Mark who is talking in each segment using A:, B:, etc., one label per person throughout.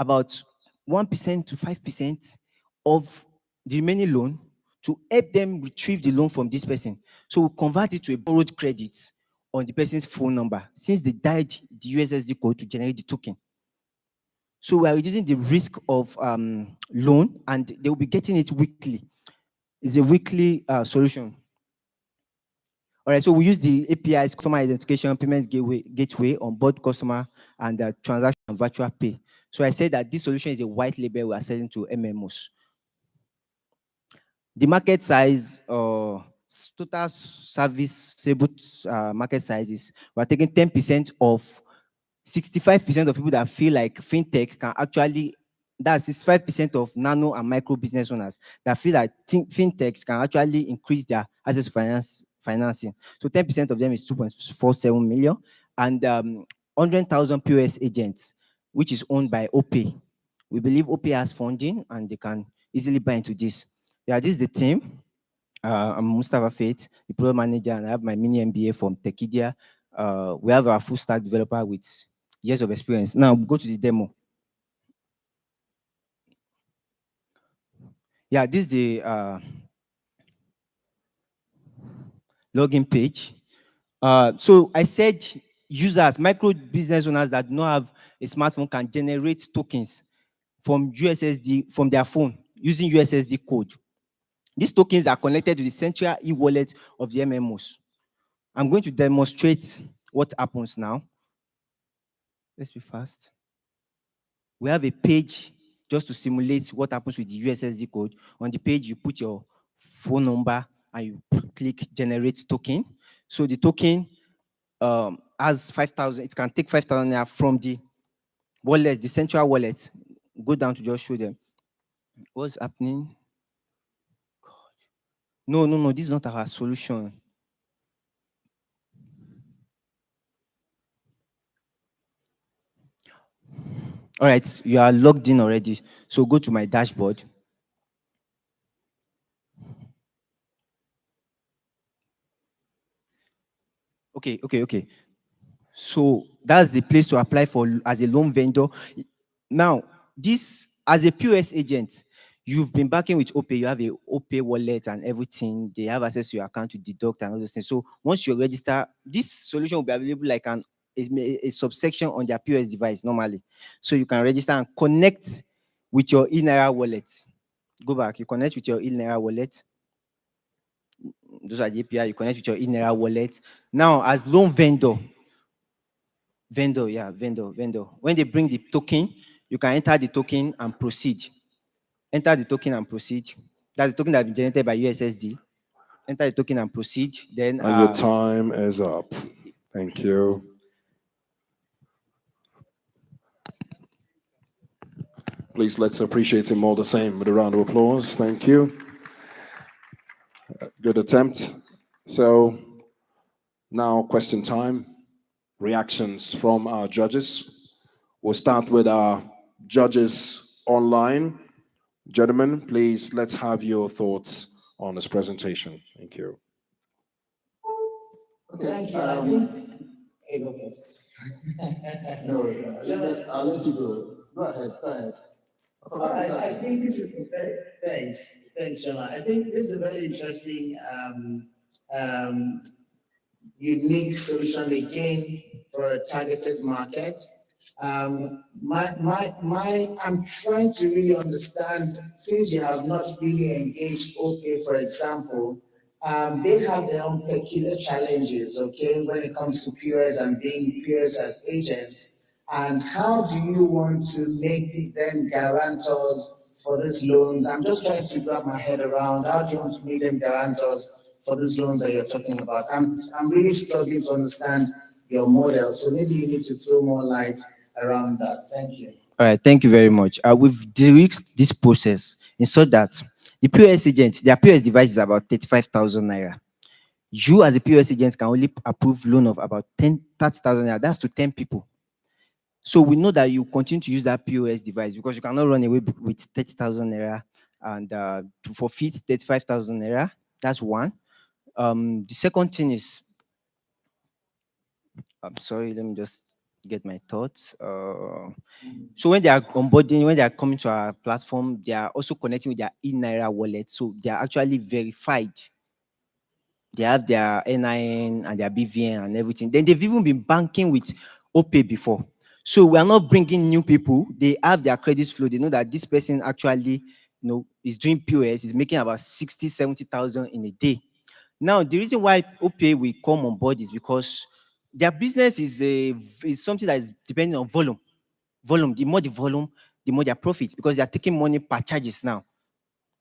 A: about 1% to 5% of the remaining loan to help them retrieve the loan from this person. So we convert it to a borrowed credit on the person's phone number since they died the USSD code to generate the token. So we are reducing the risk of loan, and they will be getting it weekly. It's a weekly solution. All right, so we use the APIs, customer identification, payment gateway, onboard customer, and transaction and virtual pay. So I said that this solution is a white label we are selling to MMOs. The market size, total serviceable market size is, we're taking 10% of 65% of people that feel like fintech can actually, that's 65% of nano and micro business owners that feel like fintechs can actually increase their access to financing. So 10% of them is 2.47 million, and 100,000 POS agents, which is owned by OPay. We believe OPay has funding and they can easily buy into this. Yeah, this is the team. I'm Mustafa Faith, the product manager, and I have my mini MBA from Techidia. We have our full stack developer with years of experience. Now go to the demo. Yeah, this is the login page. So I said users, micro business owners that do not have a smartphone can generate tokens from USSD, from their phone using USSD code. These tokens are connected to the central e-wallet of the MMOs. I'm going to demonstrate what happens now. Let's be fast. We have a page just to simulate what happens with the USSD code. On the page, you put your phone number and you click generate token. So the token has 5,000. It can take 5,000 from the wallet, the central wallet. Go down to just show them what's happening. God. No, this is not our solution. All right, you are logged in already. So go to my dashboard. Okay. So that's the place to apply for as a loan vendor. Now, this as a POS agent, you've been backing with OPay, you have a OPay wallet and everything. They have access to your account to deduct and all those things. So once you register, this solution will be available like a subsection on their POS device normally. So you can register and connect with your eNaira wallet. Go back, you connect with your eNaira wallet. Those are the API, you connect with your eNaira wallet. Now, as loan vendor. When they bring the token, you can enter the token and proceed. Enter the token and proceed. That's the token that has been generated by USSD. Enter the token and proceed. Then
B: and your time is up. Thank you. Please let's appreciate him all the same with a round of applause. Thank you. Good attempt. So now question time. Reactions from our judges. We'll start with our judges online. Gentlemen, please let's have your thoughts on this presentation. Thank you.
C: Thank you. I think go first. No, I'll let you go. Go ahead. All right, I think this is thanks, Shona. I think this is a very interesting, unique solution again for a targeted market. I'm trying to really understand, since you have not really engaged OPay, for example, they have their own peculiar challenges, okay, when it comes to POS and being POS as agents. And how do you want to make them guarantors for these loans? I'm just trying to grab my head around how do you want to make them guarantors for these loans that you're talking about? I'm really struggling to understand your model, so maybe you need to throw more light around that. Thank you.
A: All right, thank you very much. We've de-risked this process in so that the POS agent, their POS device is about 35,000 naira. You as a POS agent can only approve loan of about 30,000 naira. That's to 10 people. So we know that you continue to use that POS device because you cannot run away with 30,000 naira and to forfeit 35,000 naira. That's one. The second thing is, I'm sorry, let me just get my thoughts. So when they are onboarding, when they are coming to our platform, they are also connecting with their eNaira wallet. So they are actually verified. They have their NIN and their BVN and everything. Then they've even been banking with OPay before. So we are not bringing new people. They have their credit flow. They know that this person actually, is doing POS, is making about 60, 70,000 in a day. Now, the reason why OPay will come on board is because their business is something that is depending on volume. Volume, the more the volume, the more their profits, because they are taking money per charges now.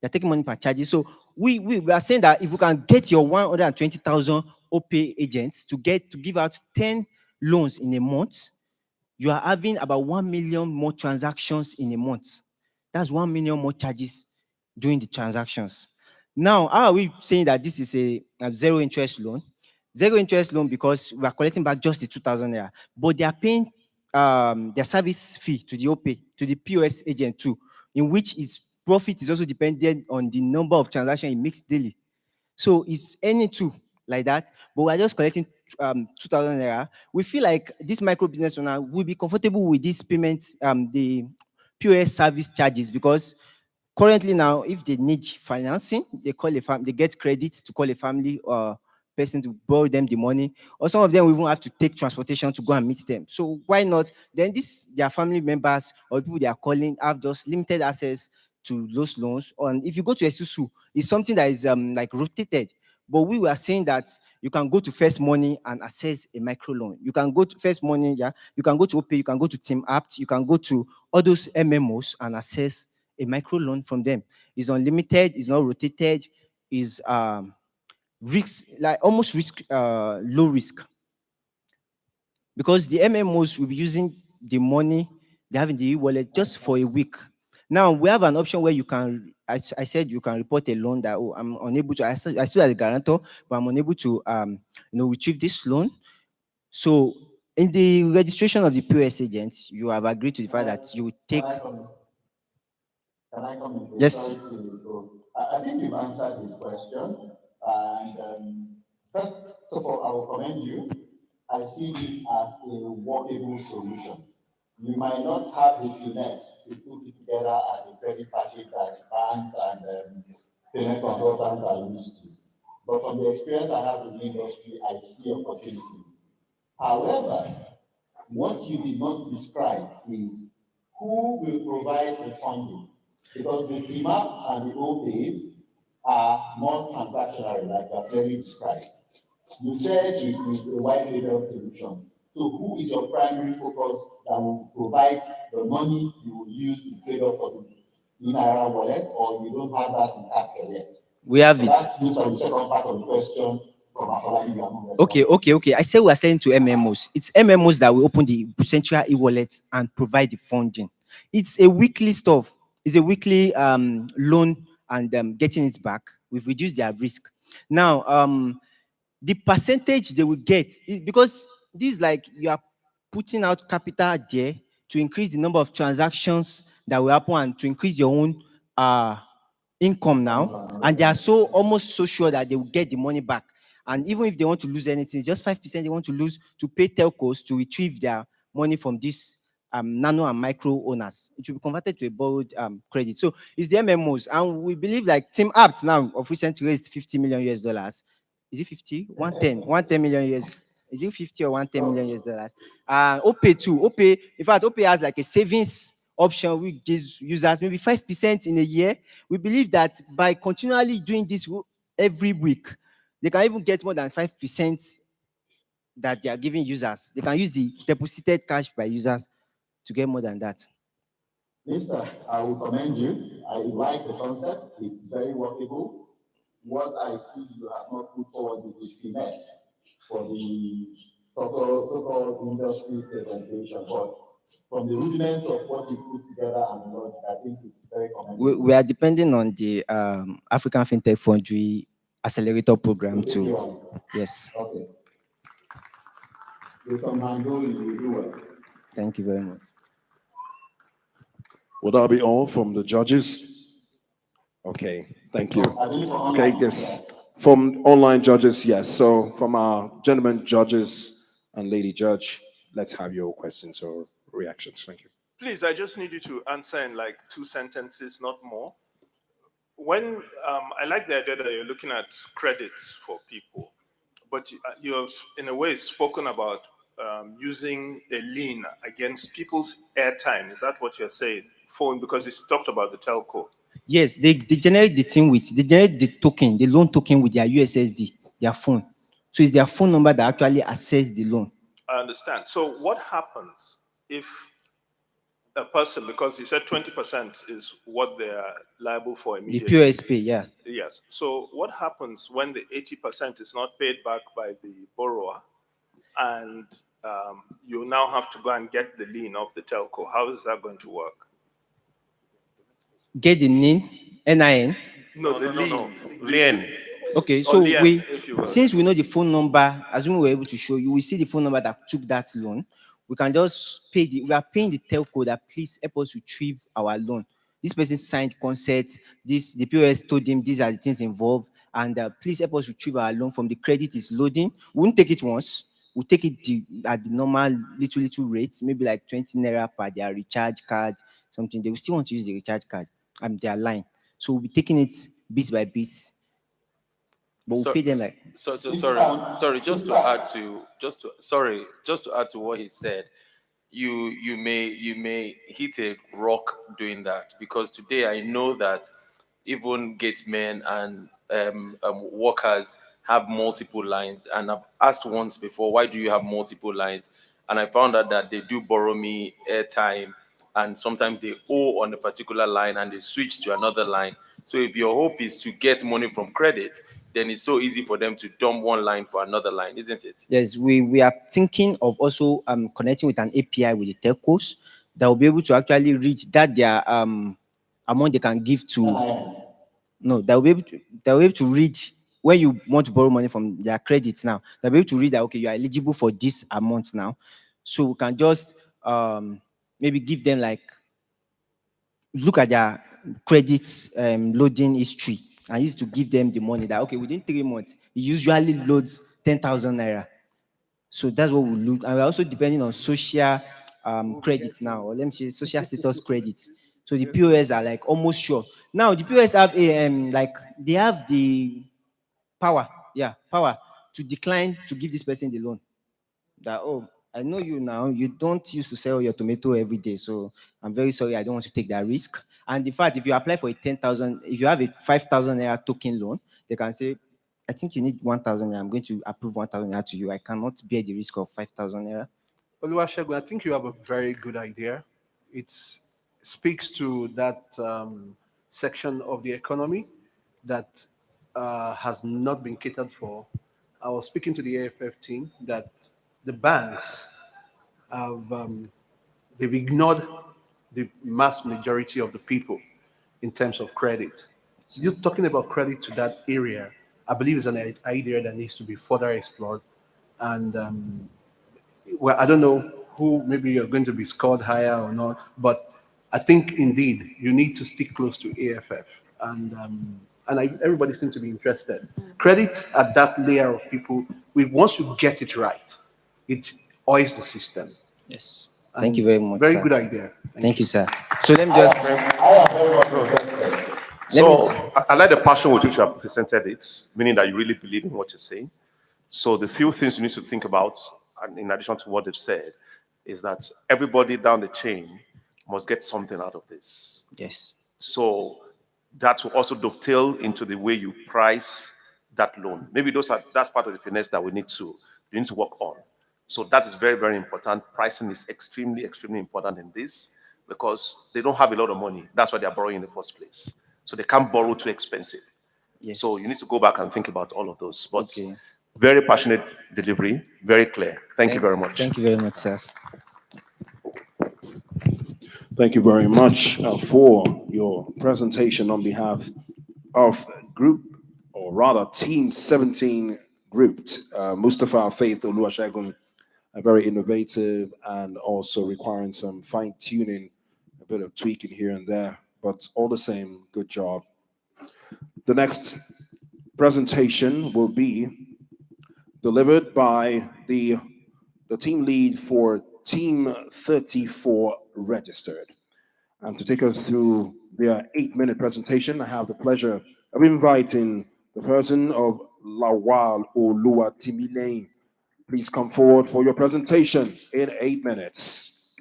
A: They're taking money per charges. So we are saying that if we can get your 120,000 OPay agents to give out 10 loans in a month, you are having about 1 million more transactions in a month. That's 1 million more charges during the transactions. Now, how are we saying that this is a zero interest loan? Zero interest loan because we are collecting back just the 2,000 naira, but they are paying their service fee to the OPay, to the POS agent too, in which his profit is also dependent on the number of transactions he makes daily. So it's any two like that, but we're just collecting 2,000 naira. We feel like this micro business owner will be comfortable with this payment, the POS service charges, because currently now, if they need financing, they get credit to call a family or person to borrow them the money, or some of them will even have to take transportation to go and meet them. So why not? Then their family members or people they are calling have just limited access to those loans. And if you go to Esusu, it's something that is like rotated. But we were saying that you can go to First Money and access a micro loan. You can go to First Money, yeah. You can go to OPay, you can go to Team Apt, you can go to all those MMOs and access a micro loan from them. It's unlimited, it's not rotated, is risk, like almost low risk. Because the MMOs will be using the money they have in the e-wallet just for a week. Now we have an option where you can, I said you can report a loan that, oh, I'm unable to, I still as a guarantor, but I'm unable to retrieve this loan. So in the registration of the POS agents, you have agreed to the fact that you will take.
D: Can I come in?
A: Yes.
D: Sorry to I think you've answered this question. And first of all, I will commend you. I see this as a workable solution. You might not have the finesse to put it together as a credit package that banks and payment consultants are used to. But from the experience I have in the industry, I see opportunity. However, what you did not describe is who will provide the funding. Because the TMAP and the OPAs are more transactional, like you have clearly described. You said it is a white label solution. So who is your primary focus that will provide the money you will use to trade off for the eNaira wallet, or you don't have that in capture yet?
A: We have
D: So
A: it.
D: that's the second part of the question from Afolabi.
A: Okay. I said we are selling to MMOs. It's MMOs that will open the central e-wallet and provide the funding. It's a weekly stuff. It's a weekly loan and getting it back. We've reduced their risk. Now, the percentage they will get is because this is like you are putting out capital there to increase the number of transactions that will happen and to increase your own income now. And they are almost so sure that they will get the money back. And even if they want to lose anything, just 5% they want to lose to pay telcos to retrieve their money from these nano and micro owners. It will be converted to a borrowed credit. So it's the MMOs. And we believe like Team Apt now of recent raised 50 million US dollars. Is it 50? 110 million US. Is it 50 or 110 million US dollars? OPay too. OPay, in fact, OPay has like a savings option which gives users maybe 5% in a year. We believe that by continually doing this every week, they can even get more than 5% that they are giving users. They can use the deposited cash by users to get more than that.
D: Mister, I will commend you. I like the concept. It's very workable. What I see you have not put forward is the finesse for the so-called industry presentation. But from the rudiments of what you put together and logic, I think it's very commendable.
A: We are depending on the African FinTech Foundry Accelerator Program too. Yes.
D: Okay. With some handholding, you do well.
A: Thank you very much.
B: Will that be all from the judges? Okay, thank you. Okay, yes. From online judges, yes. So from our gentlemen judges and lady judge, let's have your questions or reactions. Thank you.
E: Please, I just need you to answer in like 2 sentences, not more. When I like the idea that you're looking at credits for people, but you have in a way spoken about using a lien against people's airtime. Is that what you're saying? Phone, because it's talked about the telco.
A: Yes, they generate the thing with, they generate the token, the loan token with their USSD, their phone. So it's their phone number that actually access the loan.
E: I understand. So what happens if a person, because you said 20% is what they are liable for
A: The
E: immediately?
A: POS pay, yeah.
E: Yes. So what happens when the 80% is not paid back by the borrower, and you now have to go and get the lien of the telco? How is that going to work?
A: Get the NIN.
E: No, the lien.
F: No. Lien.
A: Okay,
E: Or
A: so
E: lien,
A: we,
E: if you will.
A: since we know the phone number, assuming we're able to show you, we see the phone number that took that loan. We can just pay we are paying the telco that please help us retrieve our loan. This person signed consent. The POS told him these are the things involved, and please help us retrieve our loan from the credit is loading. We won't take it once. We'll take it at the normal little rates, maybe like 20 naira per their recharge card, something. They will still want to use the recharge card and their line. So we'll be taking it bit by bit. But we'll pay them like
F: Sorry. Just to add to what he said, you may hit a rock doing that, because today I know that even gatemen and workers have multiple lines, and I've asked once before, why do you have multiple lines? And I found out that they do borrow me airtime, and sometimes they owe on a particular line and they switch to another line. So if your hope is to get money from credit, then it's so easy for them to dump one line for another line, isn't it?
A: yes, we are thinking of also connecting with an API with the telcos that will be able to actually reach that their amount they can give to no, they'll be able to read when you want to borrow money from their credits now. They'll be able to read that okay, you are eligible for this amount now. So we can just maybe give them like look at their credit loading history and used to give them the money that okay, within 3 months, it usually loads 10,000 naira. So that's what we look, and we're also depending on social credits now, or let me say social status credits. So the POS are like almost sure. Now the POS have a like they have the power, yeah, power to decline to give this person the loan. That oh, I know you now. You don't used to sell your tomato every day, so I'm very sorry. I don't want to take that risk. And the fact, if you apply for a 10,000, if you have a 5,000 naira token loan, they can say, I think you need 1,000 naira. I'm going to approve 1,000 naira to you. I cannot bear the risk of 5,000 naira.
G: Oluwasegun, I think you have a very good idea. It speaks to that section of the economy that has not been catered for. I was speaking to the AFF team that the banks have they've ignored the mass majority of the people in terms of credit. You're talking about credit to that area. I believe is an idea that needs to be further explored, and well, I don't know who maybe you're going to be scored higher or not, but I think indeed you need to stick close to AFF, and everybody seems to be interested. Credit at that layer of people, once you get it right, it oils the system.
A: Yes. Thank you very much.
G: Very
A: sir.
G: good idea.
A: Thank you, sir. So let me just.
F: So I like the passion with which you have presented it, meaning that you really believe in what you're saying. So the few things you need to think about, and in addition to what they've said, is that everybody down the chain must get something out of this.
A: Yes.
F: So that will also dovetail into the way you price that loan. Maybe that's part of the finesse that we need to work on. So that is very, very important. Pricing is extremely, extremely important in this, because they don't have a lot of money. That's why they're borrowing in the first place. So they can't borrow too expensive.
A: Yes.
F: So you need to go back and think about all of those. But
A: Okay.
F: very passionate delivery, very clear. Thank you very much.
A: Thank you very much, sir.
B: Thank you very much for your presentation on behalf of Group, or rather Team 17 Grouped. Mustafa Faith Oluwasegun, very innovative and also requiring some fine tuning, a bit of tweaking here and there, but all the same, good job. The next presentation will be delivered by the the team lead for Team 34 registered. And to take us through their 8-minute presentation, I have the pleasure of inviting the person of Lawal Oluwatimileyin. Please come forward for your presentation in 8 minutes.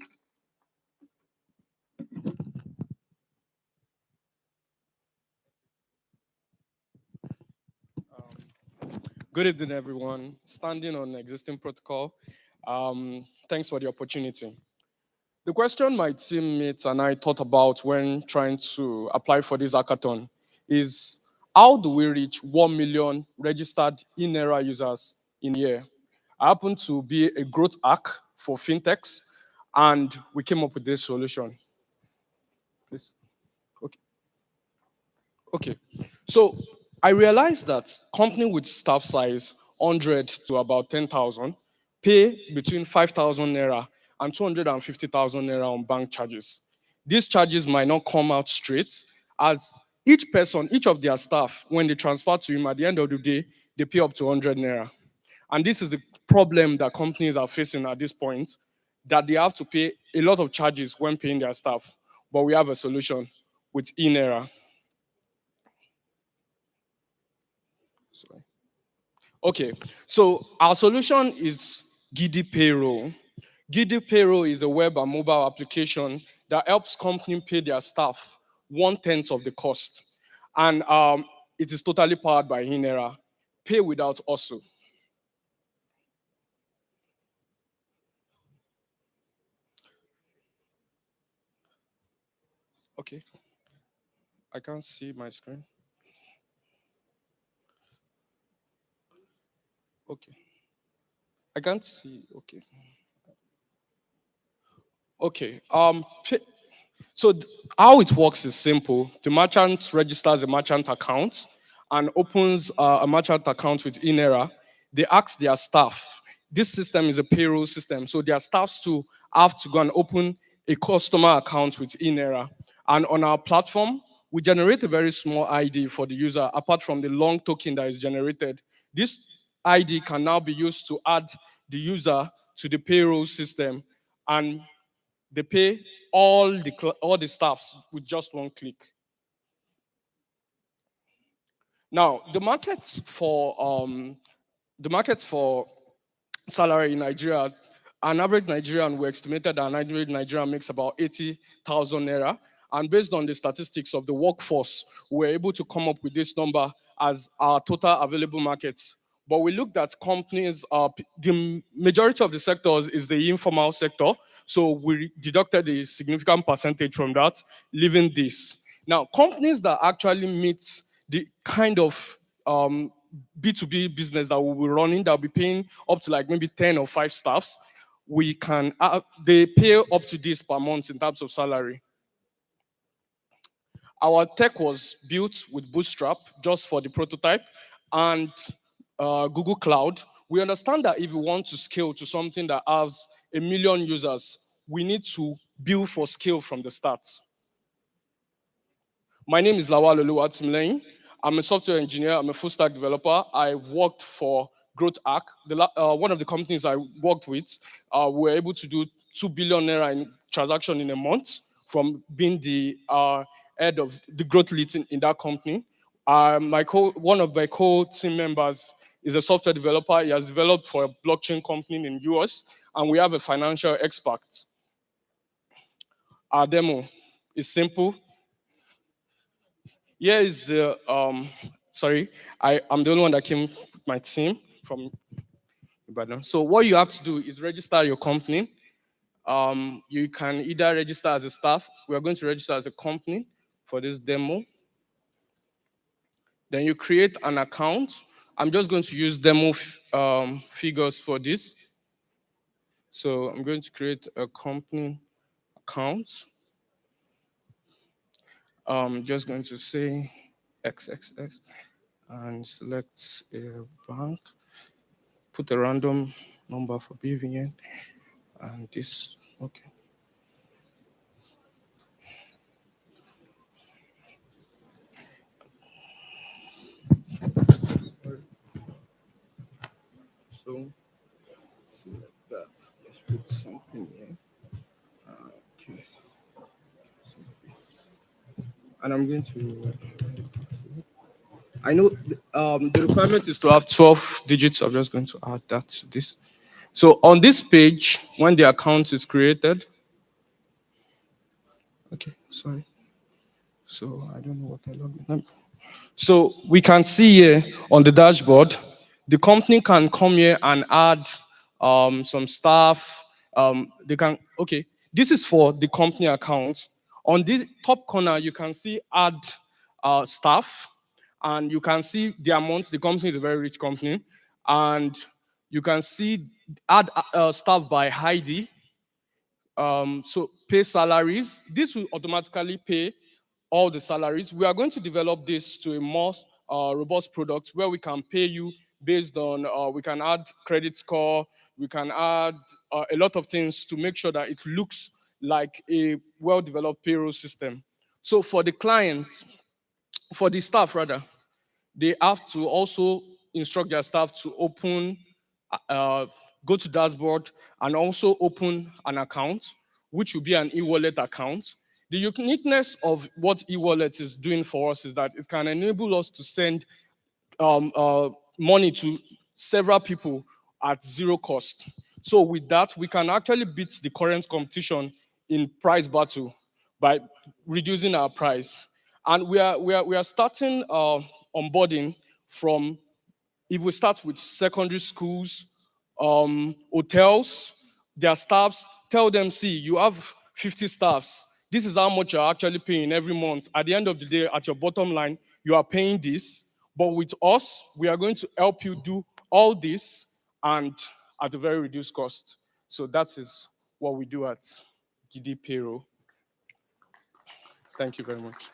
H: Good evening, everyone. Standing on existing protocol, thanks for the opportunity. The question my teammates and I thought about when trying to apply for this hackathon is how do we reach 1 million registered eNaira users in a year? I happen to be a growth hack for fintechs, and we came up with this solution. Please. Okay. So I realized that company with staff size 100 to about 10,000 pay between 5,000 naira and 250,000 naira on bank charges. These charges might not come out straight, as each person, each of their staff, when they transfer to him at the end of the day, they pay up to 100 naira. And this is the problem that companies are facing at this point, that they have to pay a lot of charges when paying their staff. But we have a solution with eNaira. Sorry. Okay, so our solution is Giddy Payroll. Giddy Payroll is a web and mobile application that helps companies pay their staff 1/10 of the cost. And it is totally powered by eNaira. Pay without also. Okay, I can't see my screen. Okay, I can't see. Okay. Okay. So how it works is simple. The merchant registers a merchant account and opens a merchant account with eNaira. They ask their staff. This system is a payroll system, so their staffs too have to go and open a customer account with eNaira. And on our platform, we generate a very small ID for the user, apart from the long token that is generated. This ID can now be used to add the user to the payroll system, and they pay all the staffs with just one click. Now, the market for salary in Nigeria, an average Nigerian, we estimated that an average Nigerian makes about 80,000 naira. And based on the statistics of the workforce, we were able to come up with this number as our total available markets. But we looked at companies, the majority of the sectors is the informal sector. So we deducted a significant percentage from that, leaving this. Now, companies that actually meet the kind of B2B business that we'll be running, that will be paying up to like maybe 10 or 5 staffs, they pay up to this per month in terms of salary. Our tech was built with Bootstrap just for the prototype and Google Cloud. We understand that if we want to scale to something that has 1 million users, we need to build for scale from the start. My name is Lawal Oluwatimileyin. I'm a software engineer. I'm a full stack developer. I worked for Growth Hack. One of the companies I worked with, we were able to do 2 billion naira in transaction in a month from being the head of the growth lead in that company. One of my co-team members is a software developer. He has developed for a blockchain company in the US, and we have a financial expert. Our demo is simple. Here is the, I'm the only one that came with my team from Ibadan. So what you have to do is register your company. You can either register as a staff. We are going to register as a company for this demo. Then you create an account. I'm just going to use demo figures for this. So I'm going to create a company account. I'm just going to say XXX and select a bank. Put a random number for BVN and this, okay. So select that. It's something here. Okay. And I'm going to. I know the requirement is to have 12 digits. I'm just going to add that to this. So on this page, when the account is created, okay, sorry. So I don't know what I logged in. So we can see here on the dashboard, the company can come here and add some stuff. They can, okay, this is for the company account. On the top corner, you can see add staff, and you can see the amount. The company is a very rich company, and you can see add staff by Heidi. So pay salaries. This will automatically pay all the salaries. We are going to develop this to a more robust product where we can pay you based on, we can add credit score, we can add a lot of things to make sure that it looks like a well-developed payroll system. So for the clients, for the staff rather, they have to also instruct their staff to open, uh, go to dashboard and also open an account, which will be an e-wallet account. The uniqueness of what e-wallet is doing for us is that it can enable us to send um, uh, money to several people at zero cost. So with that, we can actually beat the current competition in price battle by reducing our price. And we are starting onboarding from, if we start with secondary schools, hotels, their staffs, tell them, see, you have 50 staffs. This is how much you're actually paying every month. At the end of the day, at your bottom line, you are paying this. But with us, we are going to help you do all this and at a very reduced cost. So that is what we do at GD Payroll. Thank you very much.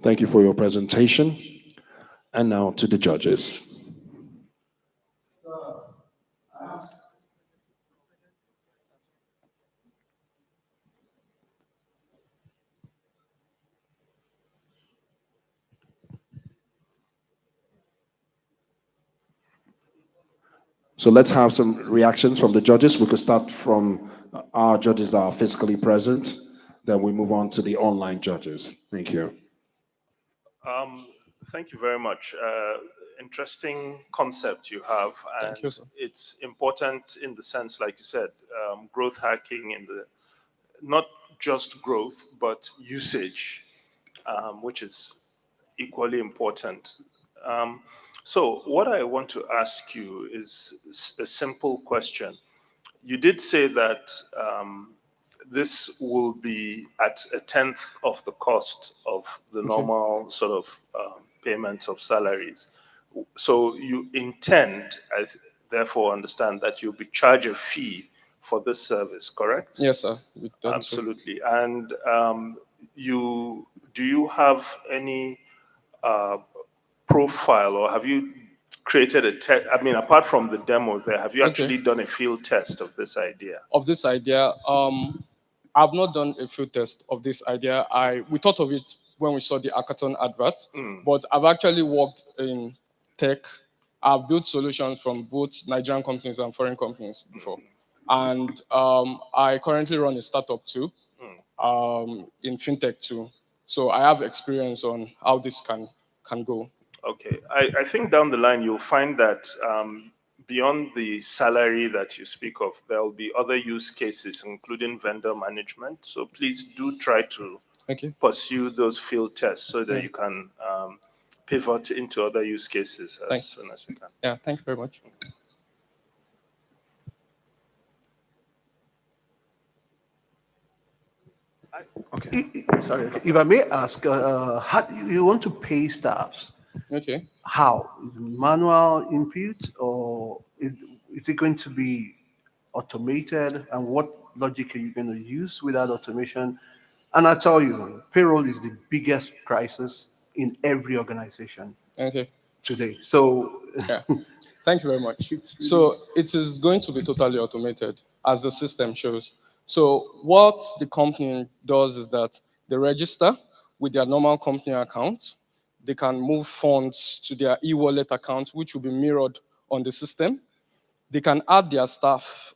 B: Thank you for your presentation. And now to the judges. So let's have some reactions from the judges. We could start from our judges that are physically present. Then we move on to the online judges. Thank you.
E: Thank you very much. Interesting concept you have, and
H: Thank you, sir.
E: it's important in the sense, like you said, growth hacking in the not just growth but usage, which is equally important. So, what I want to ask you is a simple question. You did say that this will be at a tenth of the cost of the normal sort of payments of salaries. So you intend, therefore, understand that you'll be charged a fee for this service, correct?
H: Yes, sir.
E: Absolutely. And do you have any profile, or have you created a test? I mean, apart from the demo there, have you actually done a field test of this idea?
H: Of this idea, I've not done a field test of this idea. We thought of it when we saw the Hackathon advert, but I've actually worked in tech. I've built solutions from both Nigerian companies and foreign companies before. And I currently run a startup too, in fintech too. So I have experience on how this can go.
E: Okay, I think down the line you'll find that beyond the salary that you speak of, there will be other use cases, including vendor management. So please do try to pursue those field tests so that you can pivot into other use cases as soon as you can.
H: Yeah, thank you very much.
G: Okay. Sorry. If I may ask, how you want to pay staffs?
H: Okay.
G: How? Is it manual input, or is it going to be automated? And what logic are you going to use with that automation? And I tell you, payroll is the biggest crisis in every organization today. So
H: yeah. Thank you very much. So it is going to be totally automated, as the system shows. So what the company does is that they register with their normal company account. They can move funds to their e-wallet account, which will be mirrored on the system. they can add their staff,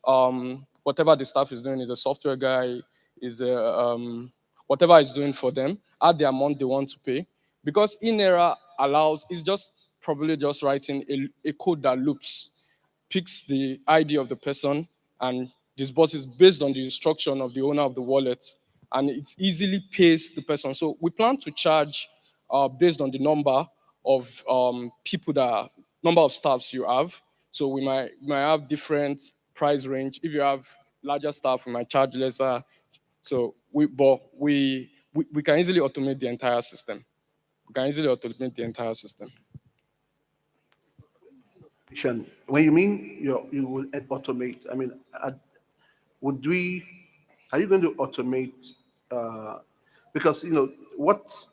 H: whatever the staff is doing, is a software guy, is a whatever is doing for them, add the amount they want to pay. Because eNaira allows, it's just probably just writing a code that loops, picks the ID of the person and disburses based on the instruction of the owner of the wallet, and it easily pays the person. So we plan to charge based on the number of people that number of staffs you have. So we might have different price range. If you have larger staff, we might charge lesser. So we can easily automate the entire system. We can easily automate the entire system.
G: When you mean you will automate, I mean, would we? Are you going to automate? Because what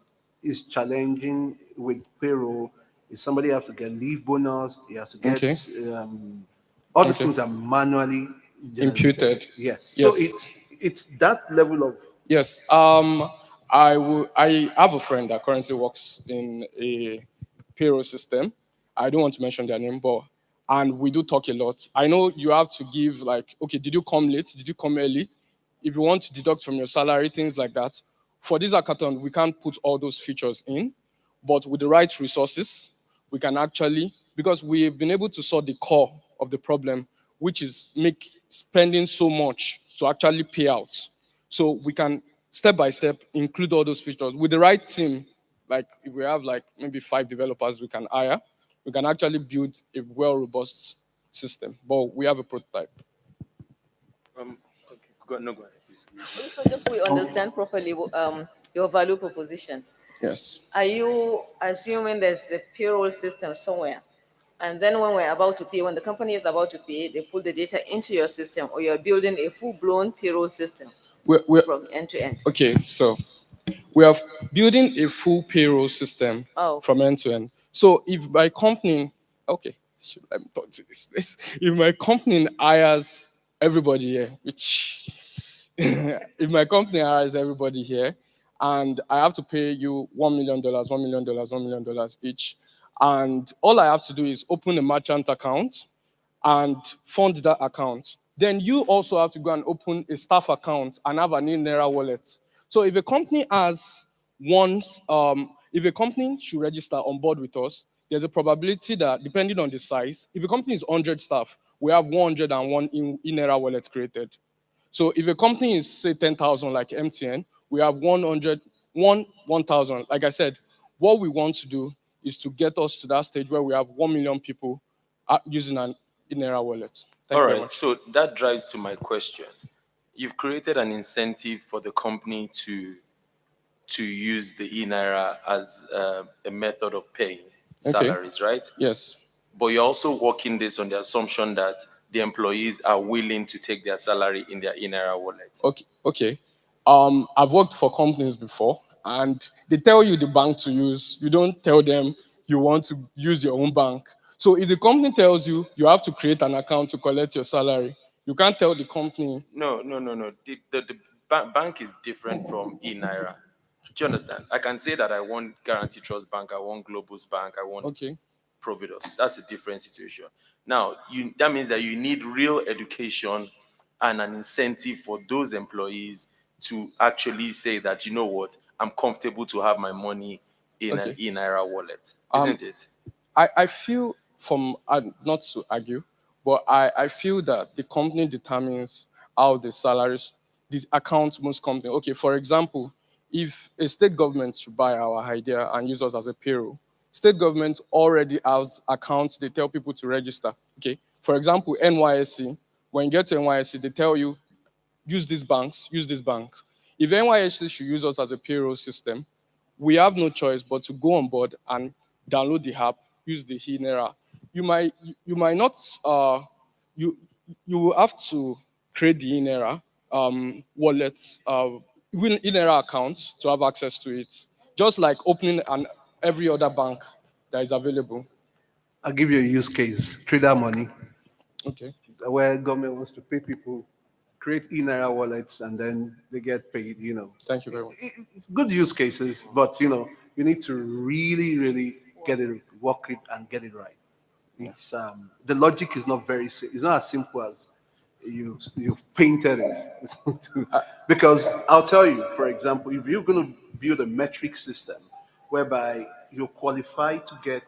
G: is challenging with payroll is somebody has to get leave bonus. He has to get
H: Okay.
G: all these
H: Okay.
G: things are manually generated.
H: Imputed.
G: Yes. So
H: Yes.
G: it's that level of
H: Yes. I have a friend that currently works in a payroll system. I don't want to mention their name, but and we do talk a lot. I know you have to give like, okay, did you come late? Did you come early? If you want to deduct from your salary, things like that. For this hackathon, we can't put all those features in, but with the right resources, we can actually, because we've been able to solve the core of the problem, which is make spending so much to actually pay out. So we can step by step include all those features with the right team. Like if we have like maybe 5 developers we can hire, we can actually build a well robust system. But we have a prototype.
F: Okay, go ahead, please.
I: So just so we understand properly, your value proposition.
H: Yes.
I: Are you assuming there's a payroll system somewhere? And then when we're about to pay, when the company is about to pay, they put the data into your system, or you're building a full-blown payroll system
H: We're
I: from end to end?
H: okay. So we are building a full payroll system
I: Oh,
H: from end to end. So if my company, okay, should I talk to this place? If my company hires everybody here, which if my company hires everybody here, and I have to pay you $1 million, $1 million, $1 million each, and all I have to do is open a merchant account and fund that account. Then you also have to go and open a staff account and have an eNaira wallet. So if a company has if a company should register on board with us, there's a probability that depending on the size, if a company is 100 staff, we have 101 eNaira wallets created. So if a company is say 10,000 like MTN, we have 1,000. Like I said, what we want to do is to get us to that stage where we have 1 million people using an eNaira wallet. Thank
F: All
H: you very
F: right,
H: much.
F: so that drives to my question. You've created an incentive for the company to use the eNaira as a method of paying
H: Okay.
F: salaries, right?
H: Yes.
F: But you're also working this on the assumption that the employees are willing to take their salary in their eNaira wallet.
H: Okay. Okay. I've worked for companies before, and they tell you the bank to use. You don't tell them you want to use your own bank. So if the company tells you you have to create an account to collect your salary, you can't tell the company.
F: No, no, no, no. The bank is different from eNaira. Do you understand? I can say that I want Guarantee Trust Bank, I want Globus Bank, I want
H: Okay.
F: Providus. That's a different situation. Now, that means that you need real education and an incentive for those employees to actually say that, you know what, I'm comfortable to have my money in an
H: Okay.
F: eNaira wallet,
H: Um,
F: isn't it?
H: I feel from not to argue, but I feel that the company determines how the salaries, the account most company. Okay, for example, if a state government should buy our idea and use us as a payroll, state government already has accounts they tell people to register. Okay, for example, NYSC, when you get to NYSC, they tell you use these banks, use these banks. If NYSC should use us as a payroll system, we have no choice but to go on board and download the app, use the eNaira. You might not you you will have to create the eNaira wallet eNaira account to have access to it, just like opening an every other bank that is available.
G: I'll give you a use case, trader money,
H: Okay.
G: where government wants to pay people, create eNaira wallets, and then they get paid.
H: Thank you very much.
G: It's good use cases, but you need to really, really get it, work it, and get it right. It's the logic is not it's not as simple as you've painted it. Because I'll tell you, for example, if you're going to build a metric system whereby you're qualified to get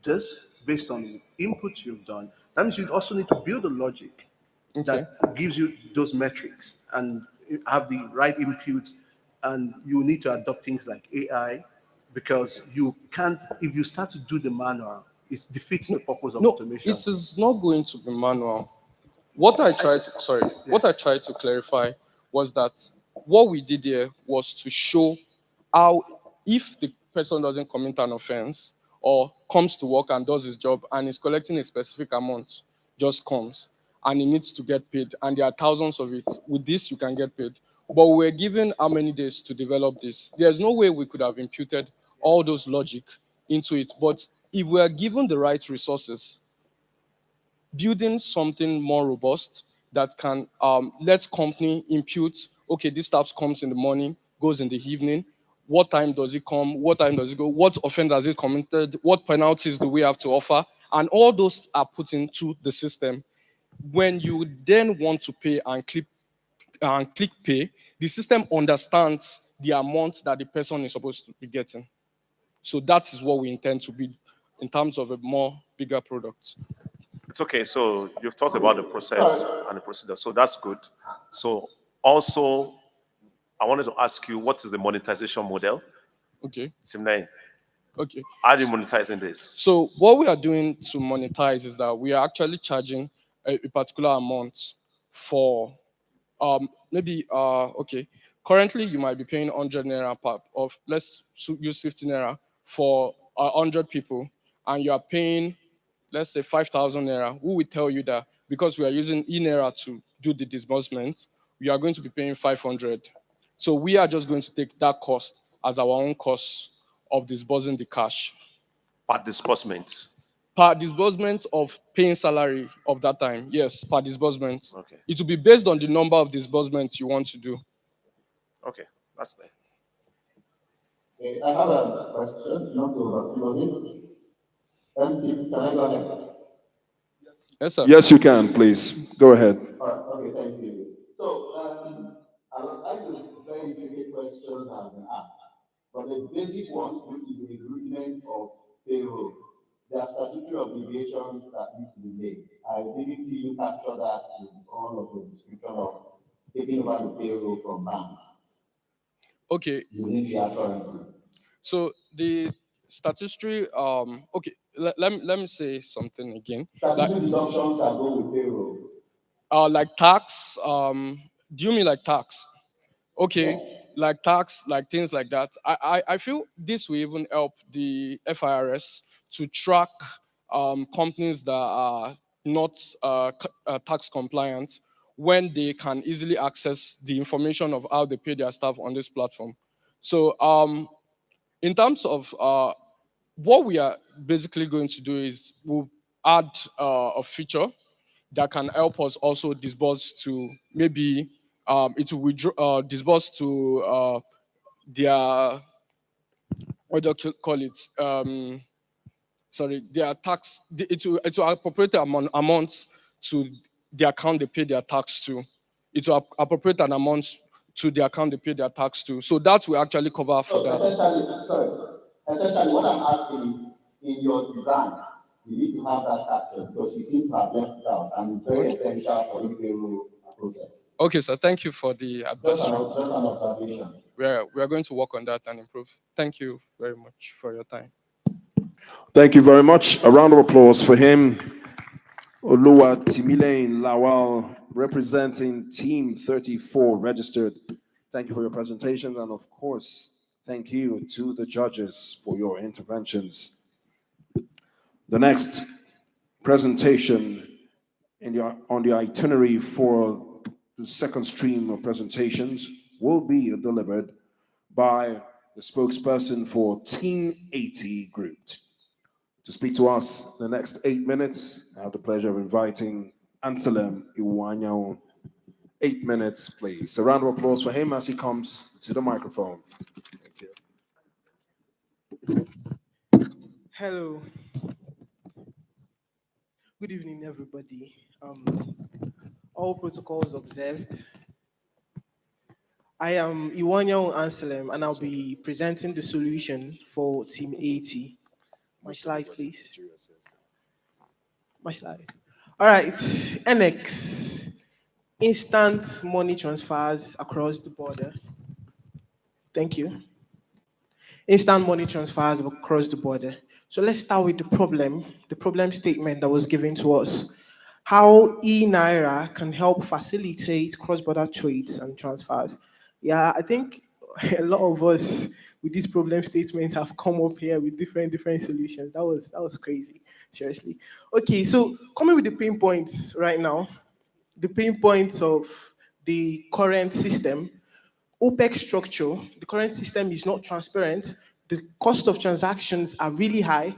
G: this based on the input you've done, that means you also need to build a logic
H: Okay.
G: that gives you those metrics and have the right input. And you need to adopt things like AI, because you can't, if you start to do the manual, it defeats the purpose of
H: No,
G: automation.
H: it is not going to be manual. What I tried to clarify was that what we did here was to show how, if the person doesn't commit an offense or comes to work and does his job and is collecting a specific amount, just comes and he needs to get paid, and there are thousands of it. With this, you can get paid. But we're given how many days to develop this? There's no way we could have imputed all those logic into it. But if we are given the right resources, building something more robust that can let company impute, okay, this staff comes in the morning, goes in the evening, what time does it come, what time does it go, what offense has it committed, what penalties do we have to offer, and all those are put into the system. When you then want to pay and click pay, the system understands the amount that the person is supposed to be getting. So that is what we intend to build in terms of a more bigger product.
J: It's okay. So you've talked about the process and the procedure. So that's good. So also, I wanted to ask you, what is the monetization model?
H: Okay.
J: Simnai,
H: Okay.
J: how are you monetizing this?
H: So what we are doing to monetize is that we are actually charging a particular amount for maybe okay. Currently, you might be paying 100 naira per of, let's use 50 naira for 100 people, and you are paying, let's say, 5,000 naira. We will tell you that because we are using eNaira to do the disbursement, we are going to be paying 500. So we are just going to take that cost as our own cost of disbursing the cash.
J: Per disbursement.
H: Per disbursement of paying salary of that time. Yes, per disbursement.
J: Okay.
H: It will be based on the number of disbursements you want to do.
J: Okay, that's clear.
D: Okay, I have a question, not to overflow it. MC, can I go ahead?
H: Yes, sir.
B: Yes, you can, please. Go ahead.
D: All right, okay, thank you. So, I would like to very intricate questions have been asked. But the basic one, which is the agreement of payroll, there are statutory obligations that need to be made. I didn't see you capture that in all of the description of taking over the payroll from banks.
H: Okay.
D: Using fiat currency.
H: So the statutory, okay, let me say something again.
D: Statutory deductions that go with payroll.
H: Like tax, do you mean like tax? Okay, yes. Like tax, like things like that. I feel this will even help the FIRS to track companies that are not tax compliant, when they can easily access the information of how they pay their staff on this platform. So in terms of what we are basically going to do is we'll add a feature that can help us also disburse to, maybe it will withdraw, disburse to their, what do you call it? Sorry, their tax. It will appropriate amounts to the account they pay their tax to. It will appropriate an amount to the account they pay their tax to. So that will actually cover for that.
D: Essentially, what I'm asking is, in your design, you need to have that captured, because you seem to have left it out, and it's very essential for the payroll process.
H: Okay, sir. Thank you for the advice.
D: Just an observation.
H: We are going to work on that and improve. Thank you very much for your time.
B: Thank you very much. A round of applause for him. Oluwa Timilein Lawal, representing Team 34 registered. Thank you for your presentation, and of course, thank you to the judges for your interventions. The next presentation on the itinerary for the second stream of presentations will be delivered by the spokesperson for Team 80 Group. To speak to us the next 8 minutes, I have the pleasure of inviting Anselm Iwanyao. 8 minutes, please. A round of applause for him as he comes to the microphone. Thank you.
K: Hello. Good evening, everybody. All protocols observed. I am Iwanyo Anselm, and I'll be presenting the solution for Team 80. My slide, please. My slide. All right, NX, instant money transfers across the border. Thank you. Instant money transfers across the border. So let's start with the problem statement that was given to us. How eNaira can help facilitate cross-border trades and transfers. Yeah, I think a lot of us with this problem statement have come up here with different solutions. That was crazy, seriously. Okay, so coming with the pain points right now, the pain points of the current system. OPEC structure, the current system is not transparent. The cost of transactions are really high.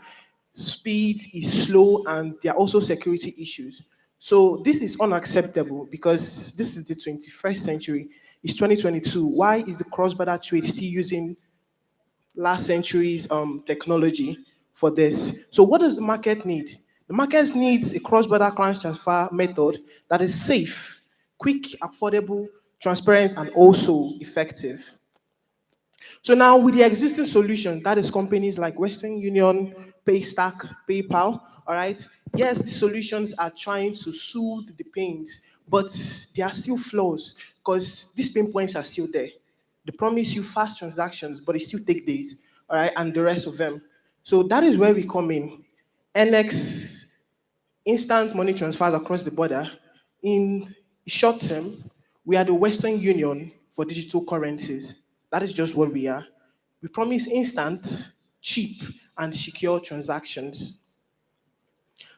K: Speed is slow, and there are also security issues. So this is unacceptable because this is the 21st century. It's 2022. Why is the cross-border trade still using last century's technology for this? So what does the market need? The market needs a cross-border currency transfer method that is safe, quick, affordable, transparent, and also effective. So now with the existing solution, that is companies like Western Union, Paystack, PayPal, all right? Yes, these solutions are trying to soothe the pains, but there are still flaws because these pain points are still there. They promise you fast transactions, but it still take days, all right, and the rest of them. So that is where we come in. NX, instant money transfers across the border. In short term, we are the Western Union for digital currencies. That is just what we are. We promise instant, cheap, and secure transactions.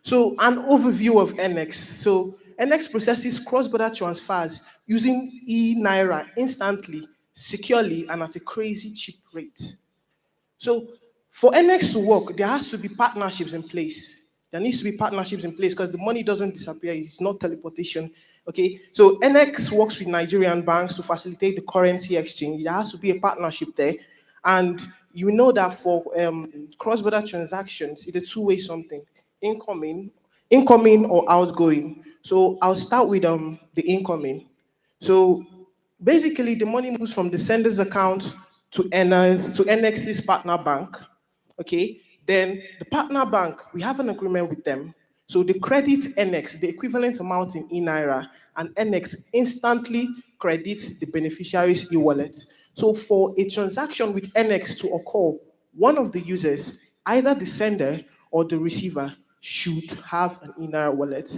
K: So, an overview of NX. So, NX processes cross-border transfers using eNaira instantly, securely, and at a crazy cheap rate. So for NX to work, there has to be partnerships in place. There needs to be partnerships in place because the money doesn't disappear. It's not teleportation. Okay. So NX works with Nigerian banks to facilitate the currency exchange. There has to be a partnership there. And you know that for cross-border transactions, it's a two-way something. Incoming or outgoing. So I'll start with the incoming. So basically, the money moves from the sender's account to NX's partner bank. Okay, then the partner bank, we have an agreement with them. So they credit NX the equivalent amount in eNaira, and NX instantly credits the beneficiary's e-wallet. So for a transaction with NX to occur, one of the users, either the sender or the receiver, should have an eNaira wallet.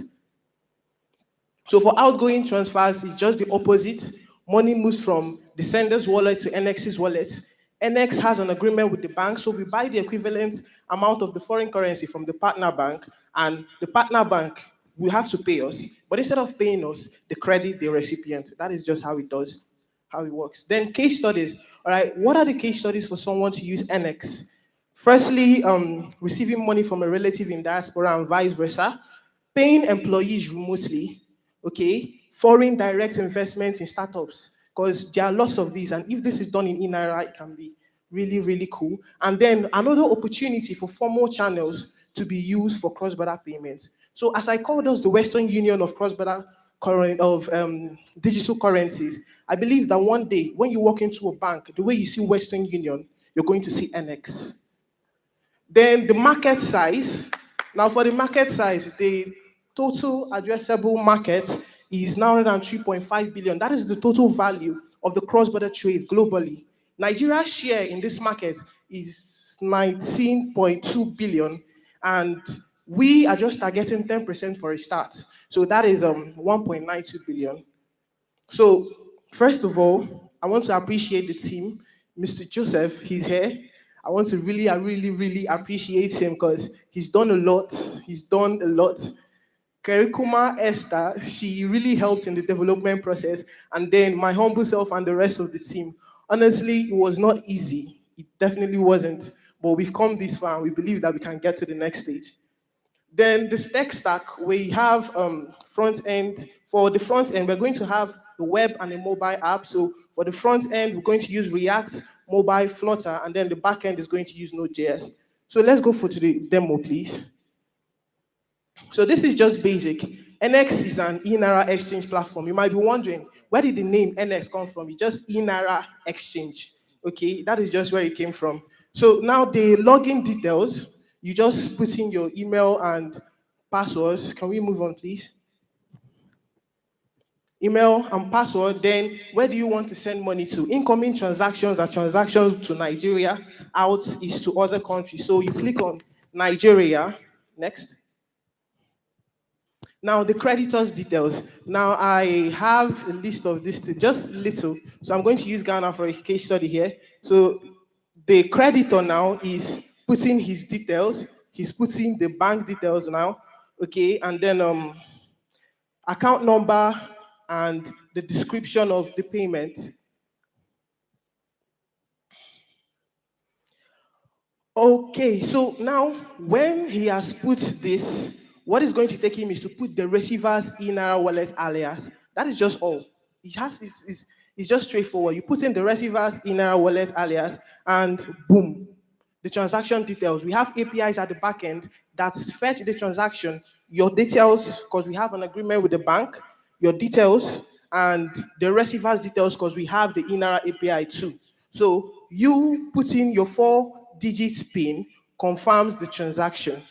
K: So for outgoing transfers, it's just the opposite. Money moves from the sender's wallet to NX's wallet. NX has an agreement with the bank, so we buy the equivalent amount of the foreign currency from the partner bank, and the partner bank will have to pay us. But instead of paying us, they credit the recipient. That is just how it does, how it works. Then case studies. All right, what are the case studies for someone to use NX? Firstly, receiving money from a relative in diaspora and vice versa, paying employees remotely, okay, foreign direct investments in startups, because there are lots of these, and if this is done in eNaira, it can be really cool. And then another opportunity for formal channels to be used for cross-border payments. So as I call those the Western Union of cross-border digital currencies, I believe that one day when you walk into a bank, the way you see Western Union, you're going to see NX. Then the market size. Now for the market size, the total addressable market is now around 3.5 billion. That is the total value of the cross-border trade globally. Nigeria's share in this market is 19.2 billion, and we are just targeting 10% for a start. So that is 1.92 billion. So, first of all, I want to appreciate the team. Mr. Joseph, he's here. I want to really appreciate him because he's done a lot. He's done a lot. Kerikuma Esther, she really helped in the development process. And then my humble self and the rest of the team. Honestly, it was not easy. It definitely wasn't. But we've come this far and we believe that we can get to the next stage. Then the tech stack, we have front end. For the front end, we're going to have the web and a mobile app. So for the front end, we're going to use React, mobile, Flutter, and then the back end is going to use Node.js. So let's go for the demo, please. So this is just basic. NX is an eNaira exchange platform. You might be wondering, where did the name NX come from? It's just eNaira exchange. Okay, that is just where it came from. So now the login details, you just put in your email and passwords. Can we move on, please? Email and password. Then where do you want to send money to? Incoming transactions are transactions to Nigeria. Out is to other countries. So you click on Nigeria. Next. Now the creditors details. Now I have a list of this, just little. So I'm going to use Ghana for a case study here. So the creditor now is putting his details. He's putting the bank details now. Okay, and then account number and the description of the payment. Okay, so now when he has put this, what is going to take him is to put the receiver's eNaira wallet alias. That is just all. It's just straightforward. You put in the receiver's eNaira wallet alias, and boom, the transaction details. We have APIs at the back end that fetch the transaction, your details, because we have an agreement with the bank, your details, and the receiver's details, because we have the eNaira API too. So you put in your 4-digit PIN, confirms the transaction,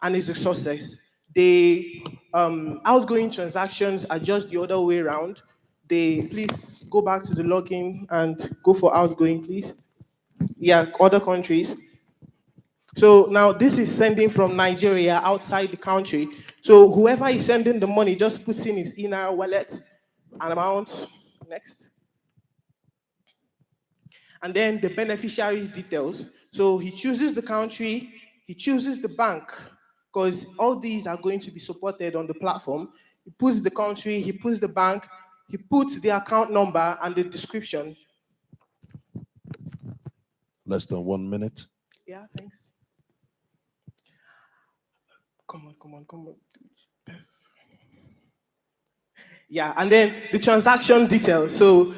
K: and it's a success. The outgoing transactions are just the other way around. They please go back to the login and go for outgoing, please. Yeah, other countries. So now this is sending from Nigeria outside the country. So whoever is sending the money just puts in his eNaira wallet and amount. Next. And then the beneficiary's details. So he chooses the country, he chooses the bank, because all these are going to be supported on the platform. He puts the country, he puts the bank, he puts the account number and the description.
B: Less than 1 minute.
K: Yeah, thanks. Come on. Yeah, and then the transaction details. So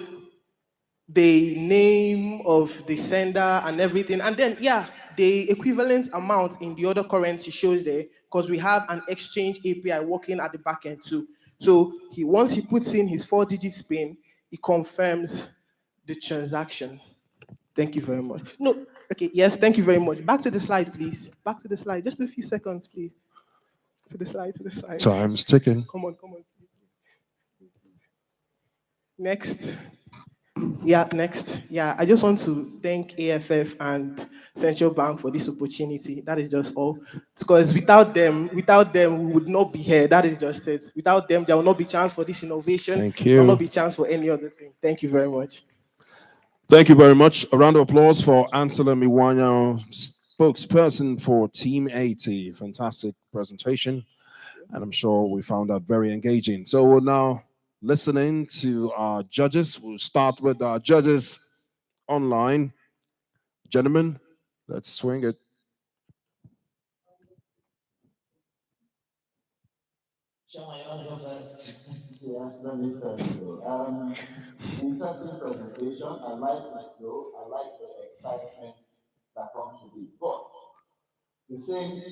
K: the name of the sender and everything. And then, yeah, the equivalent amount in the other currency shows there because we have an exchange API working at the back end too. So once he puts in his 4-digit PIN, he confirms the transaction. Thank you very much. No, okay, yes, thank you very much. Back to the slide, please. Back to the slide. Just a few seconds, please. To the slide.
B: Time's ticking.
K: Come on. Next. Yeah, next. Yeah, I just want to thank AFF and Central Bank for this opportunity. That is just all. Because without them, we would not be here. That is just it. Without them, there will not be chance for this innovation.
B: Thank
K: There will
B: you.
K: not be chance for any other thing. Thank you very much.
B: Thank you very much. A round of applause for Ansela Miwanya, spokesperson for Team 80. Fantastic presentation. And I'm sure we found that very engaging. So we're now listening to our judges. We'll start with our judges online. Gentlemen, let's swing it.
C: Shall I go first?
D: Yes, let me thank you. Interesting presentation. I like the flow. I like the excitement that comes with it. But the same,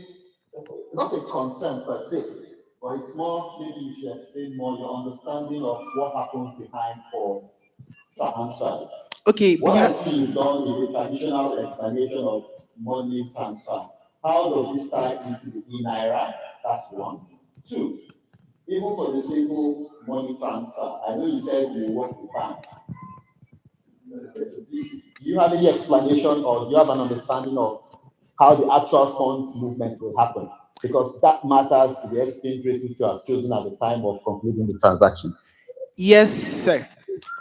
D: not a concern per se, but it's more, maybe you should explain more your understanding of what happens behind for transfer.
K: Okay,
D: What I see you've done is a traditional explanation of money transfer. How does this tie into the eNaira? That's one. Two, even for the simple money transfer, I know you said you work with banks. Do you have any explanation or do you have an understanding of how the actual funds movement will happen? Because that matters to the exchange rate which you have chosen at the time of concluding the transaction.
K: Yes, sir.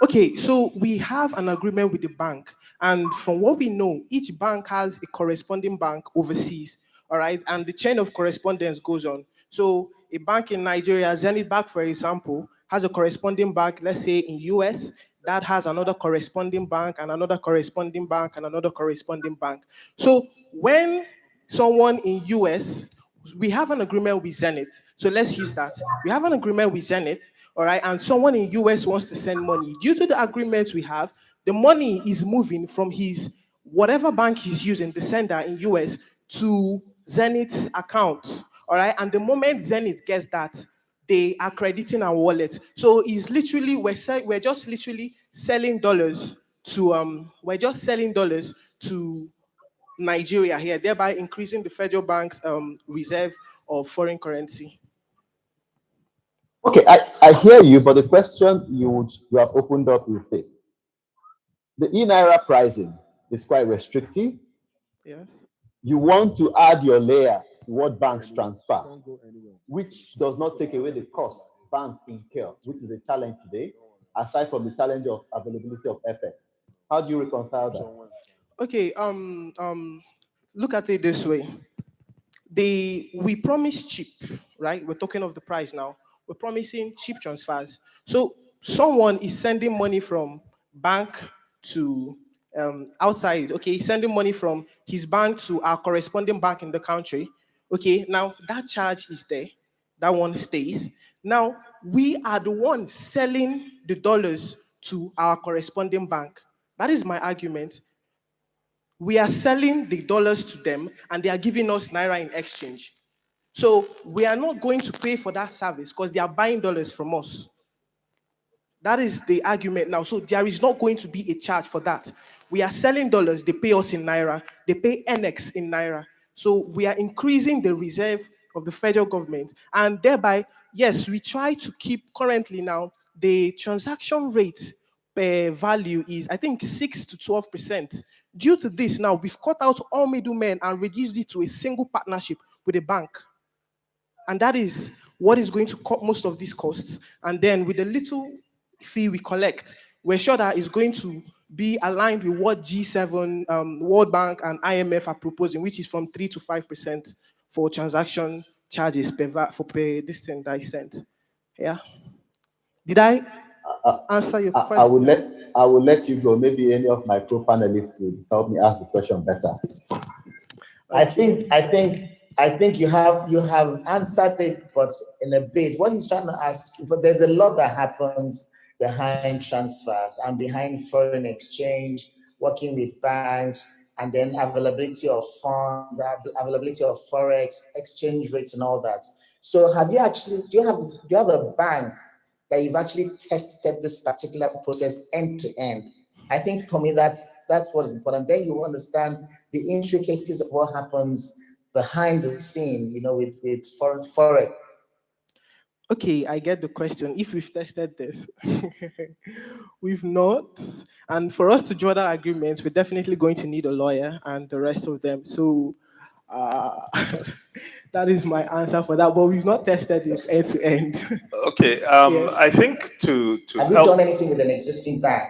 K: Okay, so we have an agreement with the bank, and from what we know, each bank has a corresponding bank overseas, all right, and the chain of correspondence goes on. So a bank in Nigeria, Zenith Bank, for example, has a corresponding bank, let's say in US, that has another corresponding bank and another corresponding bank and another corresponding bank. So when someone in US, we have an agreement with Zenith. So let's use that. We have an agreement with Zenith, all right, and someone in US wants to send money. Due to the agreements we have, the money is moving from his whatever bank he's using, the sender in US, to Zenith's account. All right. And the moment Zenith gets that, they are crediting our wallet. So it's literally we're just literally selling dollars to Nigeria here, thereby increasing the federal bank's reserve of foreign currency.
D: Okay, I hear you, but the question you have opened up is this. The eNaira pricing is quite restrictive.
K: Yes.
D: You want to add your layer to what banks transfer, which does not take away the cost banks incur, which is a challenge today, aside from the challenge of availability of FX. How do you reconcile that?
K: Okay, look at it this way. We promise cheap, right? We're talking of the price now. We're promising cheap transfers. So someone is sending money from bank to outside, okay, sending money from his bank to our corresponding bank in the country. Okay, now that charge is there, that one stays. Now we are the ones selling the dollars to our corresponding bank. That is my argument. We are selling the dollars to them and they are giving us Naira in exchange. So we are not going to pay for that service because they are buying dollars from us. That is the argument now. So there is not going to be a charge for that. We are selling dollars, they pay us in Naira, they pay NX in Naira. So we are increasing the reserve of the federal government. And thereby, yes, we try to keep currently now the transaction rate per value is, I think, 6 to 12%. Due to this, now we've cut out all middlemen and reduced it to a single partnership with a bank. And that is what is going to cut most of these costs. And then with the little fee we collect, we're sure that it's going to be aligned with what G7, World Bank, and IMF are proposing, which is from 3 to 5% for transaction charges per this thing that I sent. Yeah. Did I answer your question?
D: I will let you go. Maybe any of my co-panelists will help me ask the question better.
C: Okay. I think you have answered it, but in a bit. What he's trying to ask, but there's a lot that happens behind transfers and behind foreign exchange, working with banks, and then availability of funds, availability of forex, exchange rates, and all that. So, do you have a bank that you've actually tested this particular process end to end? I think for me that's what is important. Then you understand the intricacies of what happens behind the scene, with forex.
K: Okay, I get the question. If we've tested this, we've not. And for us to draw that agreement, we're definitely going to need a lawyer and the rest of them. So that is my answer for that. But we've not tested it end to end.
E: Okay,
K: Yes.
E: I think to
C: Have
E: help.
C: you done anything with an existing bank?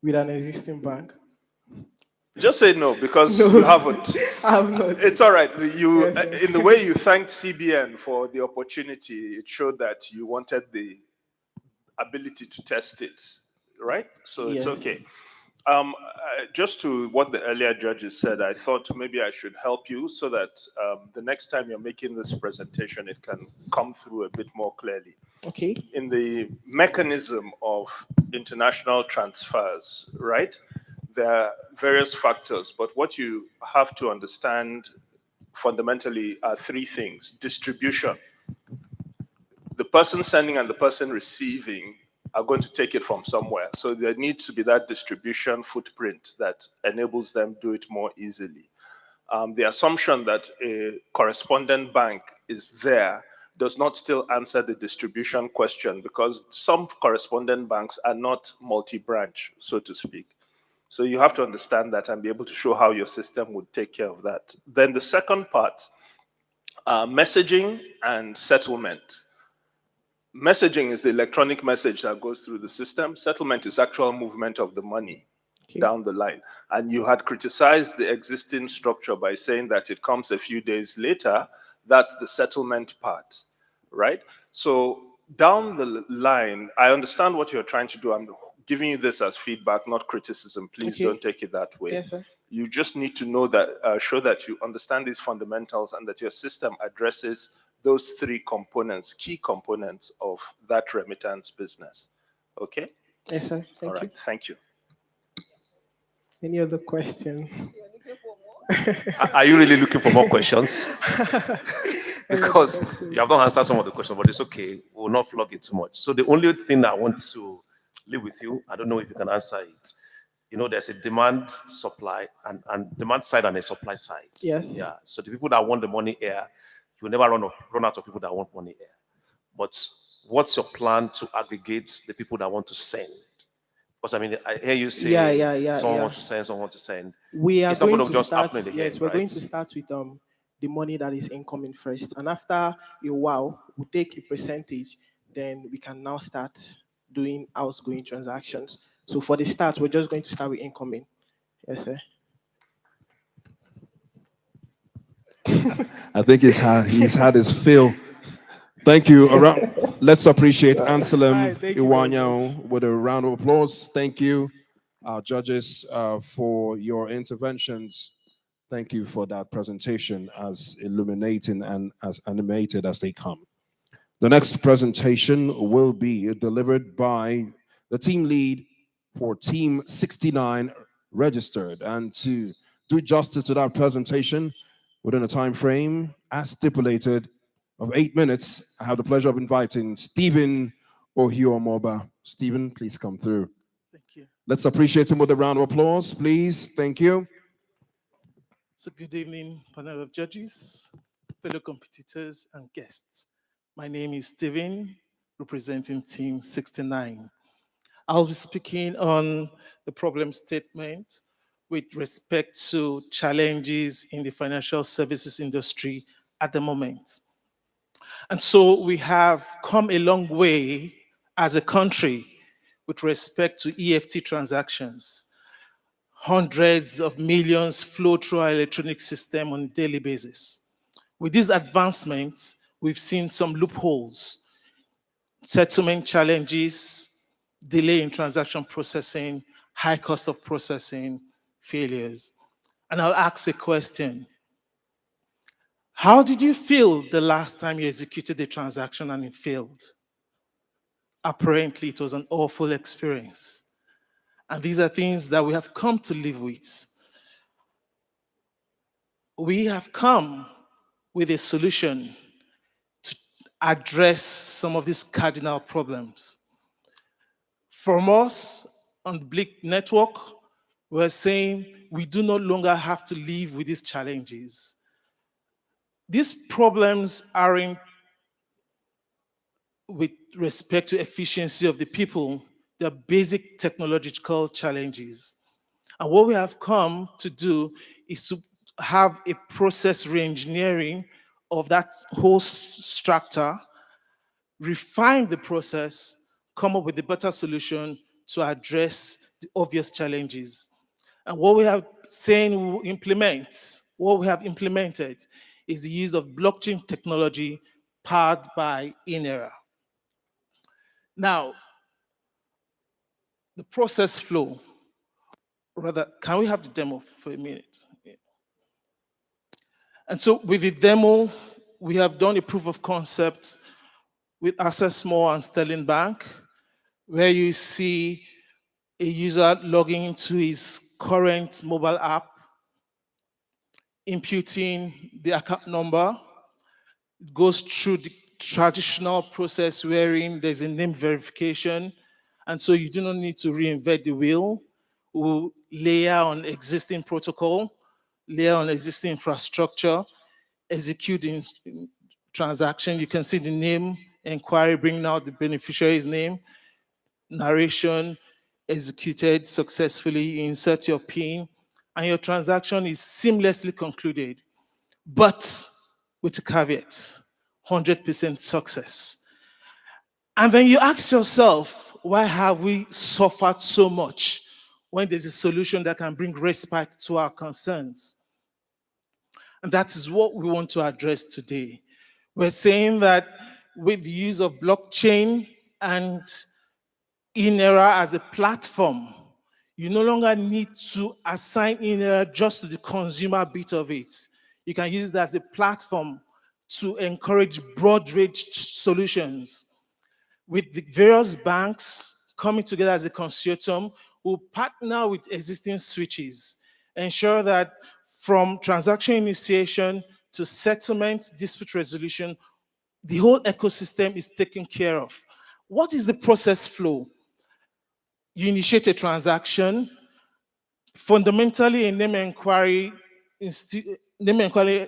K: With an existing bank?
E: Just say no because
K: No,
E: you haven't.
K: I have not.
E: It's all right.
K: Yes,
E: In the way you thanked CBN for the opportunity, it showed that you wanted the ability to test it, right? So it's
K: Yes.
E: okay. Just to what the earlier judges said, I thought maybe I should help you so that the next time you're making this presentation, it can come through a bit more clearly.
K: Okay.
E: In the mechanism of international transfers, right? There are various factors, but what you have to understand fundamentally are three things. Distribution. The person sending and the person receiving are going to take it from somewhere. So there needs to be that distribution footprint that enables them to do it more easily. The assumption that a correspondent bank is there does not still answer the distribution question because some correspondent banks are not multi-branch, so to speak. So you have to understand that and be able to show how your system would take care of that. Then the second part, messaging and settlement. Messaging is the electronic message that goes through the system. Settlement is actual movement of the money down the line. And you had criticized the existing structure by saying that it comes a few days later. That's the settlement part, right? So down the line, I understand what you're trying to do. I'm giving you this as feedback, not criticism. Please don't take it that way.
K: Yes, sir.
E: You just need to know that, show that you understand these fundamentals and that your system addresses those three components, key components of that remittance business. Okay?
K: Yes, sir. Thank you.
E: Thank you.
K: Any other question?
J: Are you really looking for more questions? Because you have not answered some of the questions, but it's okay. We'll not flog it too much. So the only thing I want to leave with you, I don't know if you can answer it. You know, there's a demand supply and demand side and a supply side.
K: Yes.
J: Yeah. So the people that want the money here, you will never run out of people that want money here. But what's your plan to aggregate the people that want to send? Because I mean, I hear you
K: Yeah,
J: say
K: yeah, yeah,
J: someone
K: yeah.
J: wants to send, someone wants to send.
K: We are
J: It's not
K: going
J: going to
K: to
J: just
K: start.
J: happen in the
K: Yes,
J: head,
K: we're
J: right?
K: going to start with the money that is incoming first, and after a while, we take a percentage. Then we can now start doing outgoing transactions. So for the start, we're just going to start with incoming. Yes, sir.
B: I think he's had his fill. Thank you. Let's appreciate
K: All
B: Anselm
K: right, thank you very much.
B: Iwanyo with a round of applause. Thank you, judges, for your interventions. Thank you for that presentation, as illuminating and as animated as they come. The next presentation will be delivered by the team lead for Team 69 registered. And to do justice to that presentation within a time frame as stipulated of 8 minutes, I have the pleasure of inviting Stephen Ohiomoba. Stephen, please come through.
L: Thank you.
B: Let's appreciate him with a round of applause, please. Thank you.
L: So good evening, panel of judges, fellow competitors, and guests. My name is Steven, representing Team 69. I'll be speaking on the problem statement with respect to challenges in the financial services industry at the moment. And so we have come a long way as a country with respect to EFT transactions. Hundreds of millions flow through our electronic system on a daily basis. With these advancements, we've seen some loopholes, settlement challenges, delay in transaction processing, high cost of processing, failures. And I'll ask a question. How did you feel the last time you executed a transaction and it failed? Apparently, it was an awful experience. And these are things that we have come to live with. We have come with a solution to address some of these cardinal problems. From us on the Blick Network, we're saying we do no longer have to live with these challenges. These problems aren't with respect to efficiency of the people, they're basic technological challenges. And what we have come to do is to have a process reengineering of that whole structure, refine the process, come up with a better solution to address the obvious challenges. And what we have saying we will implement, what we have implemented is the use of blockchain technology powered by eNaira. Now, the process flow, rather, can we have the demo for a minute? Yeah. And so with the demo, we have done a proof of concept with Access More and Sterling Bank, where you see a user logging into his current mobile app, imputing the account number. It goes through the traditional process wherein there's a name verification, and so you do not need to reinvent the wheel. We'll layer on existing protocol, layer on existing infrastructure, execute in transaction. You can see the name, inquiry, bringing out the beneficiary's name, narration, executed successfully, you insert your PIN, and your transaction is seamlessly concluded. But with a caveat, 100% success. And then you ask yourself, why have we suffered so much when there's a solution that can bring respite to our concerns? And that is what we want to address today. We're saying that with the use of blockchain and eNaira as a platform, you no longer need to assign eNaira just to the consumer bit of it. You can use it as a platform to encourage broad range solutions. With the various banks coming together as a consortium, we'll partner with existing switches, ensure that from transaction initiation to settlement, dispute resolution, the whole ecosystem is taken care of. What is the process flow? You initiate a transaction. Fundamentally, a name inquiry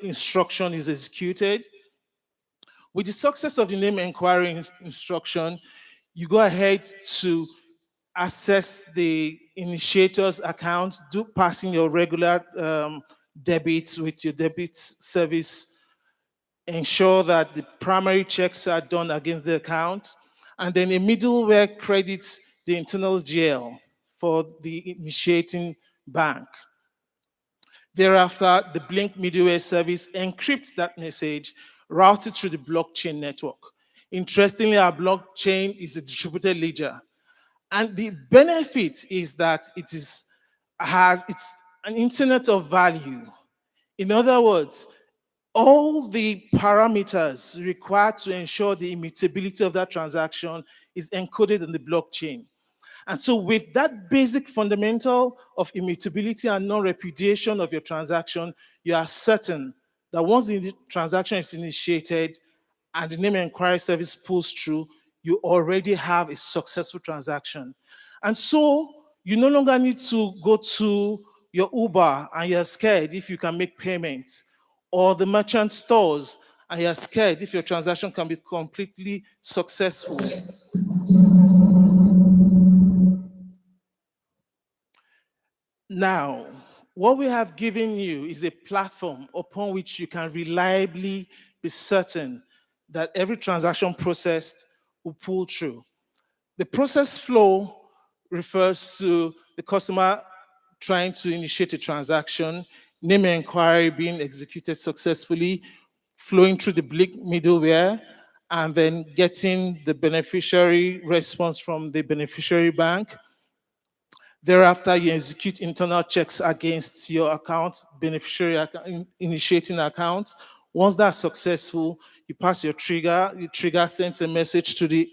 L: instruction is executed. With the success of the name inquiry instruction, you go ahead to access the initiator's account, do passing your regular debit with your debit service, ensure that the primary checks are done against the account, and then a middleware credits the internal GL for the initiating bank. Thereafter, the Blink middleware service encrypts that message, routes it through the blockchain network. Interestingly, our blockchain is a distributed ledger. And the benefit is that it's an internet of value. In other words, all the parameters required to ensure the immutability of that transaction is encoded in the blockchain. And so with that basic fundamental of immutability and non-repudiation of your transaction, you are certain that once the transaction is initiated and the name inquiry service pulls through, you already have a successful transaction. And so you no longer need to go to your Uber and you're scared if you can make payments, or the merchant stores and you're scared if your transaction can be completely successful. Now, what we have given you is a platform upon which you can reliably be certain that every transaction processed will pull through. The process flow refers to the customer trying to initiate a transaction, name inquiry being executed successfully, flowing through the Blink middleware, and then getting the beneficiary response from the beneficiary bank. Thereafter, you execute internal checks against your account, beneficiary account, initiating account. Once that's successful, you pass your trigger. The trigger sends a message to the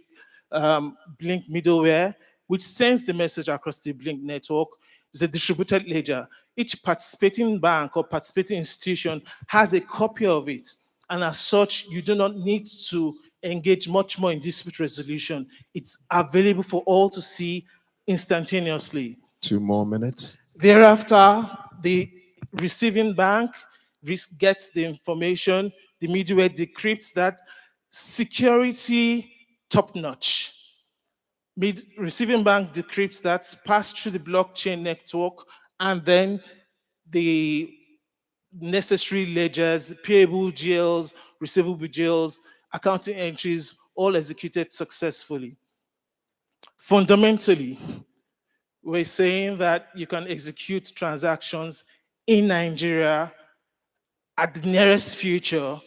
L: Blink middleware, which sends the message across the Blink network. It's a distributed ledger. Each participating bank or participating institution has a copy of it. And as such, you do not need to engage much more in dispute resolution. It's available for all to see instantaneously.
B: 2 more minutes.
L: Thereafter, the receiving bank gets the information, the middleware decrypts that, security top-notch. Receiving bank decrypts that, passed through the blockchain network, and then the necessary ledgers, the payable GLs, receivable GLs, accounting entries, all executed successfully. Fundamentally, we're saying that you can execute transactions in Nigeria at the nearest future,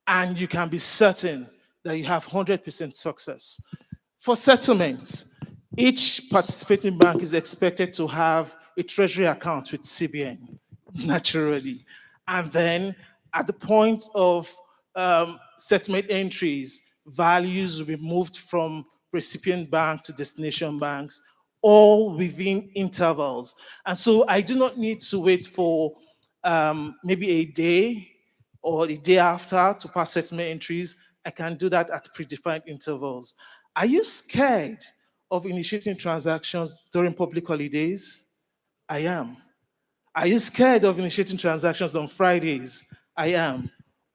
L: and you can be certain that you have 100% success. For settlements, each participating bank is expected to have a treasury account with CBN, naturally. And then at the point of settlement entries, values will be moved from recipient bank to destination banks, all within intervals. And so I do not need to wait for maybe a day or the day after to pass settlement entries. I can do that at predefined intervals. Are you scared of initiating transactions during public holidays? I am. Are you scared of initiating transactions on Fridays? I am.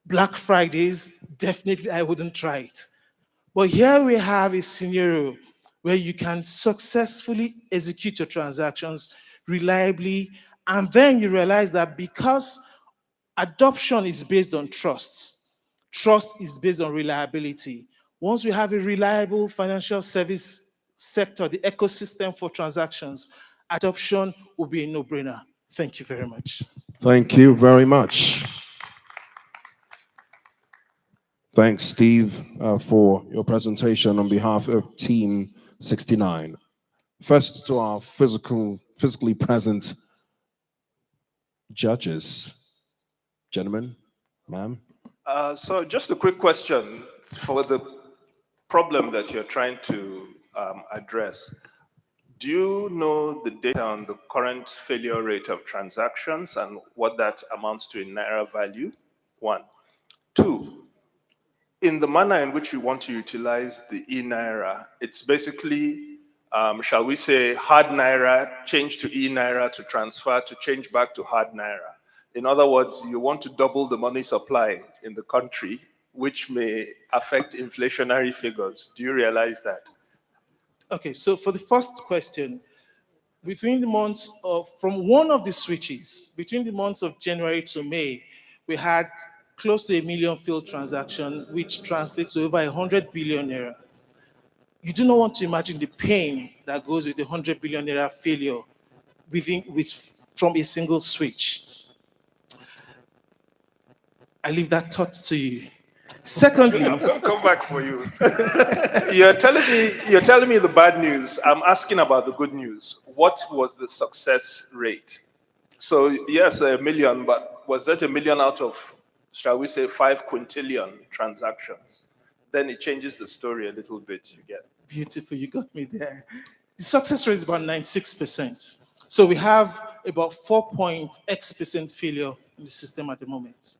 L: Black Fridays, definitely I wouldn't try it. But here we have a scenario where you can successfully execute your transactions reliably, and then you realize that because adoption is based on trust, trust is based on reliability. Once we have a reliable financial service sector, the ecosystem for transactions, adoption will be a no-brainer. Thank you very much.
B: Thank you very much. Thanks, Steve, for your presentation on behalf of Team 69. First to our physically present judges. Gentlemen, ma'am.
E: So just a quick question for the problem that you're trying to address. Do you know the data on the current failure rate of transactions and what that amounts to in Naira value? One. Two, in the manner in which you want to utilize the eNaira, it's basically, shall we say, hard Naira, change to eNaira to transfer to change back to hard Naira. In other words, you want to double the money supply in the country, which may affect inflationary figures. Do you realize that?
L: Okay, so for the first question, between the months of, from one of the switches, between the months of January to May, we had close to 1 million failed transactions, which translates to over 100 billion naira. You do not want to imagine the pain that goes with a 100 billion naira failure from a single switch. I leave that thought to you. Secondly,
E: I'm going to come back for you. You're telling me the bad news. I'm asking about the good news. What was the success rate? So yes, 1 million, but was that 1 million out of, shall we say, 5 quintillion transactions? Then it changes the story a little bit. You get.
L: beautiful, you got me there. The success rate is about 96%. So we have about 4.x% failure in the system at the moment.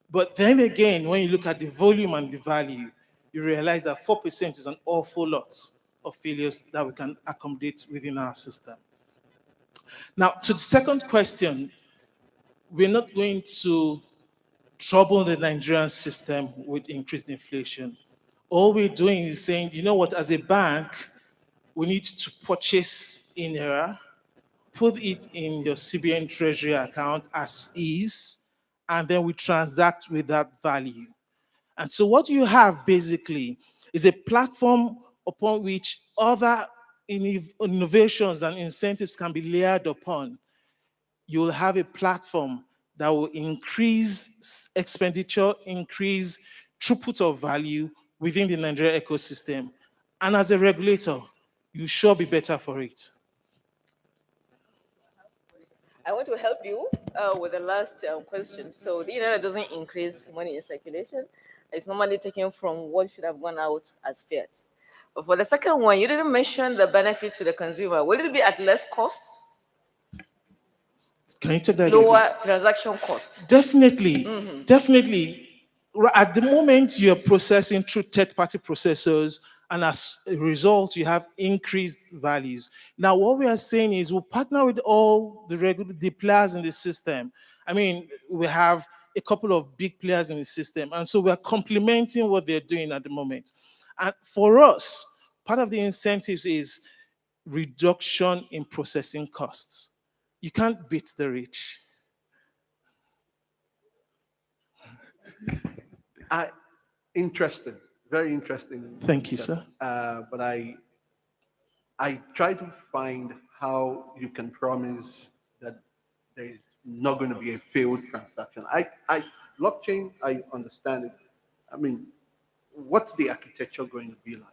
L: But then again, when you look at the volume and the value, you realize that 4% is an awful lot of failures that we can accommodate within our system. Now, to the second question, we're not going to trouble the Nigerian system with increased inflation. All we're doing is saying, you know what, as a bank, we need to purchase eNaira, put it in your CBN treasury account as is, and then we transact with that value. And so what you have basically is a platform upon which other innovations and incentives can be layered upon. You'll have a platform that will increase expenditure, increase throughput of value within the Nigeria ecosystem. And as a regulator, you sure be better for it.
I: I want to help you with the last question. So the internet doesn't increase money in circulation. It's normally taken from what should have gone out as fiat. But for the second one, you didn't mention the benefit to the consumer. Will it be at less cost?
L: Can you take that again,
I: Lower
L: please?
I: transaction cost?
L: Definitely, definitely. At the moment, you're processing through third-party processors, and as a result, you have increased values. Now, what we are saying is we'll partner with all the players in the system. I mean, we have a couple of big players in the system, and so we're complementing what they're doing at the moment. And for us, part of the incentives is reduction in processing costs. You can't beat the rich.
G: Interesting, very interesting.
L: Thank you, sir.
G: But I try to find how you can promise that there is not going to be a failed transaction. Blockchain, I understand it. I mean, what's the architecture going to be like?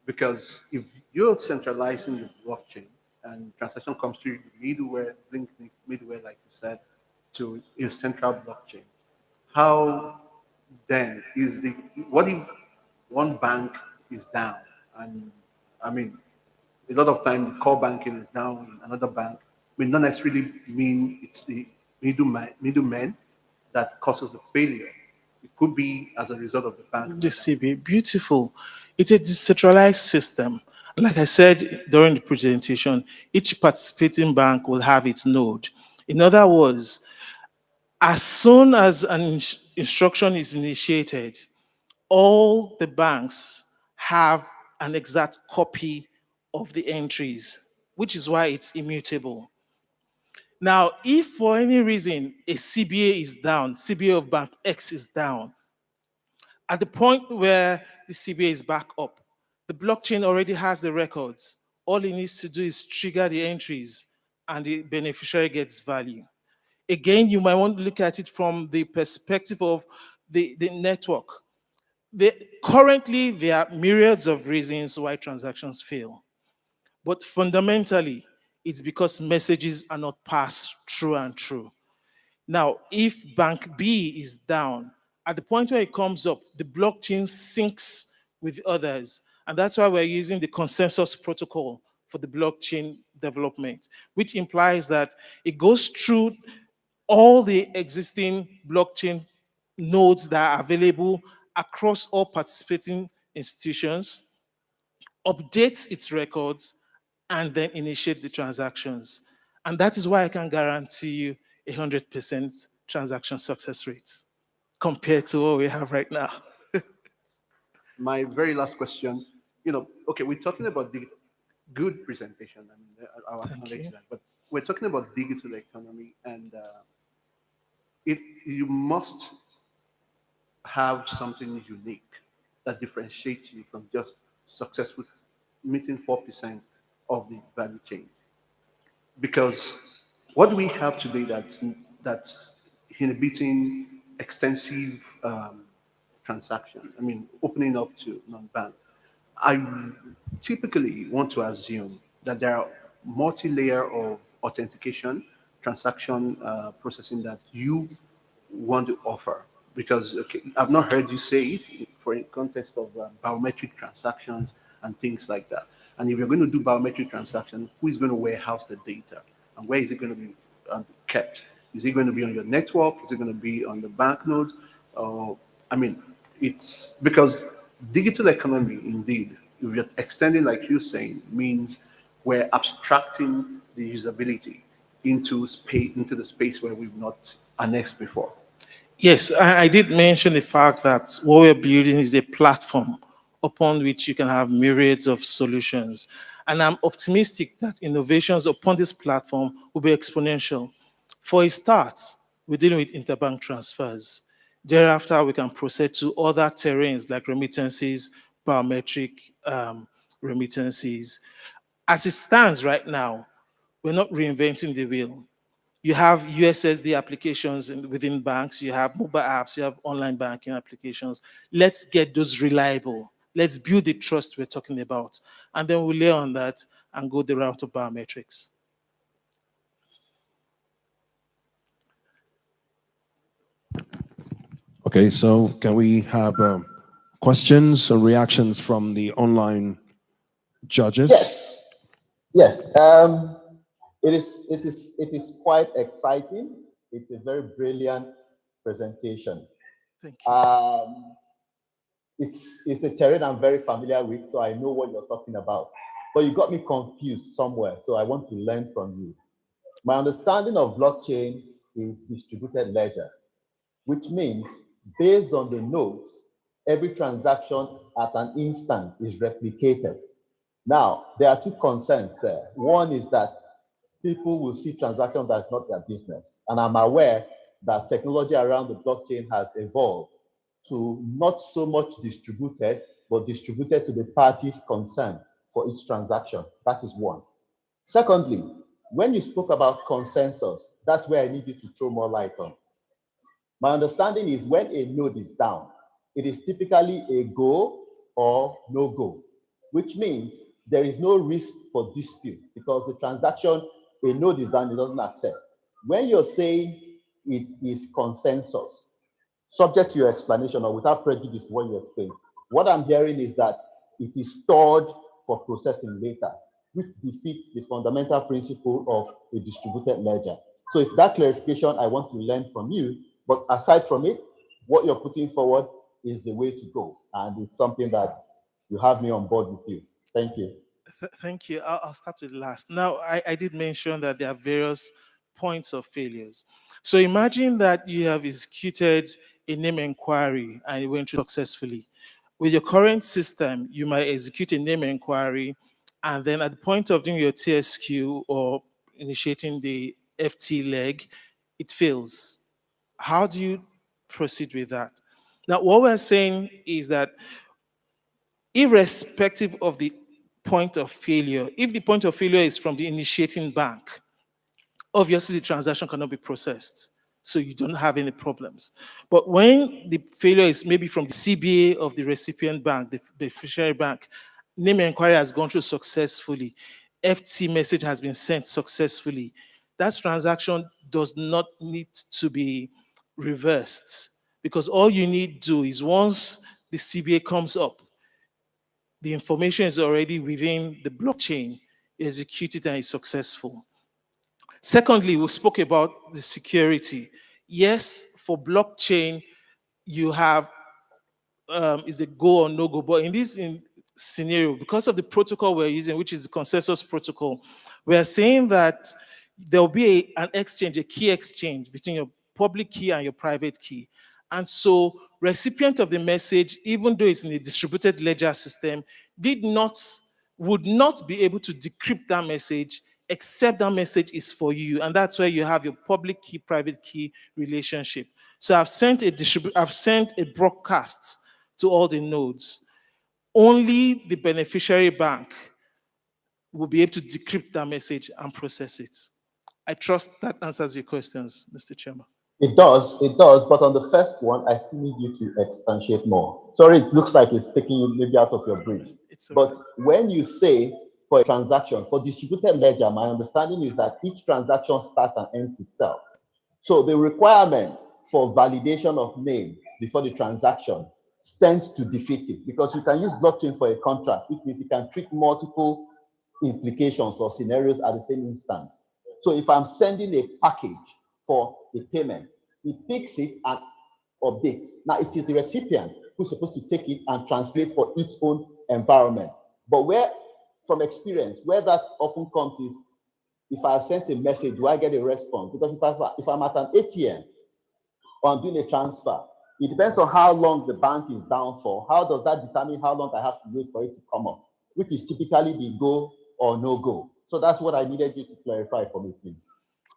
G: Because if you're centralizing the blockchain and transaction comes through the middleware, link middleware, like you said, to a central blockchain, how then is what if one bank is down? And I mean, a lot of time the core banking is down in another bank. May not necessarily mean it's the middleman that causes the failure. It could be as a result of the bank.
L: The CB, beautiful. It's a decentralized system. Like I said during the presentation, each participating bank will have its node. In other words, as soon as an instruction is initiated, all the banks have an exact copy of the entries, which is why it's immutable. Now, if for any reason a CBA is down, CBA of Bank X is down, at the point where the CBA is back up, the blockchain already has the records. All it needs to do is trigger the entries and the beneficiary gets value. Again, you might want to look at it from the perspective of the network. Currently, there are myriads of reasons why transactions fail. But fundamentally, it's because messages are not passed through and through. Now, if Bank B is down, at the point where it comes up, the blockchain syncs with others. And that's why we're using the consensus protocol for the blockchain development, which implies that it goes through all the existing blockchain nodes that are available across all participating institutions, updates its records, and then initiate the transactions. And that is why I can guarantee you 100% transaction success rates compared to what we have right now.
G: My very last question, okay, we're talking about the good presentation. I mean, I'll acknowledge that, but we're talking about digital economy, and you must have something unique that differentiates you from just successful meeting 4% of the value chain. Because what do we have today that's inhibiting extensive transaction? I mean, opening up to non-bank. I typically want to assume that there are multi-layer of authentication, transaction processing that you want to offer. Because okay, I've not heard you say it for in context of biometric transactions and things like that. And if you're going to do biometric transaction, who is going to warehouse the data? And where is it going to be kept? Is it going to be on your network? Is it going to be on the banknotes? I mean, it's because digital economy, indeed, if you're extending, like you're saying, means we're abstracting the usability into space, into the space where we've not annexed before.
L: Yes, I did mention the fact that what we're building is a platform upon which you can have myriads of solutions. And I'm optimistic that innovations upon this platform will be exponential. For a start, we're dealing with interbank transfers. Thereafter, we can proceed to other terrains like remittances, biometric remittances. As it stands right now, we're not reinventing the wheel. You have USSD applications within banks, you have mobile apps, you have online banking applications. Let's get those reliable. Let's build the trust we're talking about. And then we'll lay on that and go the route of biometrics.
B: Okay, so can we have questions or reactions from the online judges?
D: Yes. It is quite exciting. It's a very brilliant presentation.
L: Thank you.
D: It's a terrain I'm very familiar with, so I know what you're talking about. But you got me confused somewhere, so I want to learn from you. My understanding of blockchain is distributed ledger, which means based on the nodes, every transaction at an instance is replicated. Now, there are two concerns there. One is that people will see transactions that's not their business. And I'm aware that technology around the blockchain has evolved to not so much distributed, but distributed to the parties concerned for each transaction. That is one. Secondly, when you spoke about consensus, that's where I need you to throw more light on. My understanding is when a node is down, it is typically a go or no go, which means there is no risk for dispute because the transaction, a node is down, it doesn't accept. When you're saying it is consensus, subject to your explanation or without prejudice to what you explain, what I'm hearing is that it is stored for processing later, which defeats the fundamental principle of a distributed ledger. So it's that clarification I want to learn from you. But aside from it, what you're putting forward is the way to go. And it's something that you have me on board with you. Thank you.
L: Thank you. I'll start with last. Now, I did mention that there are various points of failures. So imagine that you have executed a name inquiry and it went through successfully. With your current system, you might execute a name inquiry, and then at the point of doing your TSQ or initiating the FT leg, it fails. How do you proceed with that? Now, what we're saying is that irrespective of the point of failure, if the point of failure is from the initiating bank, obviously the transaction cannot be processed. So you don't have any problems. But when the failure is maybe from the CBA of the recipient bank, the beneficiary bank, name inquiry has gone through successfully, FT message has been sent successfully, that transaction does not need to be reversed because all you need to do is once the CBA comes up, the information is already within the blockchain. you execute it, and it's successful. Secondly, we spoke about the security. Yes, for blockchain, you have is a go or no go. But in this scenario, because of the protocol we're using, which is the consensus protocol, we are saying that there will be an exchange, a key exchange between your public key and your private key. And so recipient of the message, even though it's in a distributed ledger system, would not be able to decrypt that message except that message is for you. And that's where you have your public key, private key relationship. So I've sent a broadcast to all the nodes. Only the beneficiary bank will be able to decrypt that message and process it. I trust that answers your questions, Mr. Chairman.
D: It does, but on the first one, I still need you to expatiate more. Sorry, it looks like it's taking you maybe out of your brief.
L: Okay.
D: But when you say for a transaction, for distributed ledger, my understanding is that each transaction starts and ends itself. So the requirement for validation of name before the transaction stands to defeat it, because you can use blockchain for a contract, which means you can treat multiple implications or scenarios at the same instance. So if I'm sending a package for a payment, it picks it and updates. Now it is the recipient who's supposed to take it and translate for its own environment. But from experience, where that often comes is, if I sent a message, do I get a response? Because if I'm at an ATM or I'm doing a transfer, it depends on how long the bank is down for. How does that determine how long I have to wait for it to come up, which is typically the go or no go. So that's what I needed you to clarify for me, please.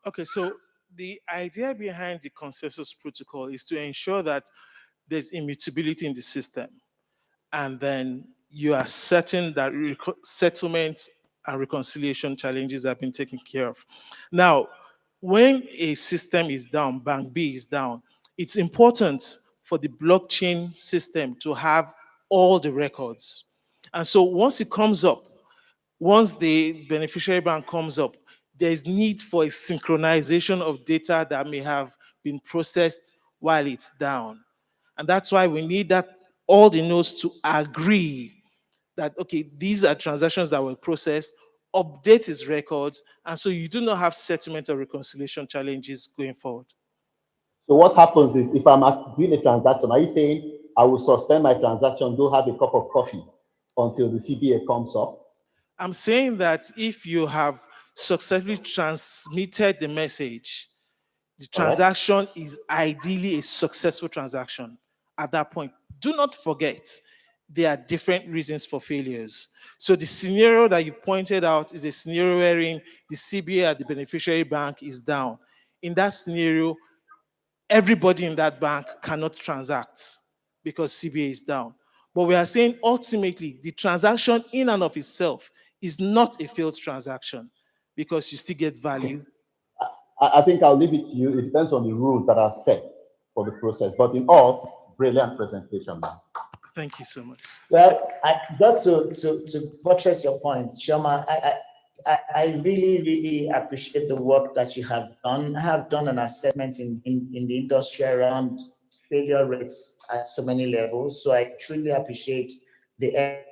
L: Okay, so the idea behind the consensus protocol is to ensure that there's immutability in the system. And then you are certain that settlement and reconciliation challenges have been taken care of. Now, when a system is down, bank B is down, it's important for the blockchain system to have all the records. And so once it comes up, once the beneficiary bank comes up, there's need for a synchronization of data that may have been processed while it's down. And that's why we need that all the nodes to agree that, okay, these are transactions that were processed, update its records, and so you do not have settlement or reconciliation challenges going forward.
D: So what happens is, if I'm doing a transaction, are you saying I will suspend my transaction, go have a cup of coffee until the CBA comes up?
L: I'm saying that if you have successfully transmitted the message, the transaction is ideally a successful transaction at that point. Do not forget, there are different reasons for failures. So the scenario that you pointed out is a scenario wherein the CBA at the beneficiary bank is down. In that scenario, everybody in that bank cannot transact because CBA is down. But we are saying ultimately the transaction in and of itself is not a failed transaction because you still get value.
D: I think I'll leave it to you. It depends on the rules that are set for the process. But in all, brilliant presentation, man.
L: Thank you so much.
C: Well, just to buttress your point, Chioma, I really, really appreciate the work that you have done. I have done an assessment in the industry around failure rates at so many levels. So I truly appreciate the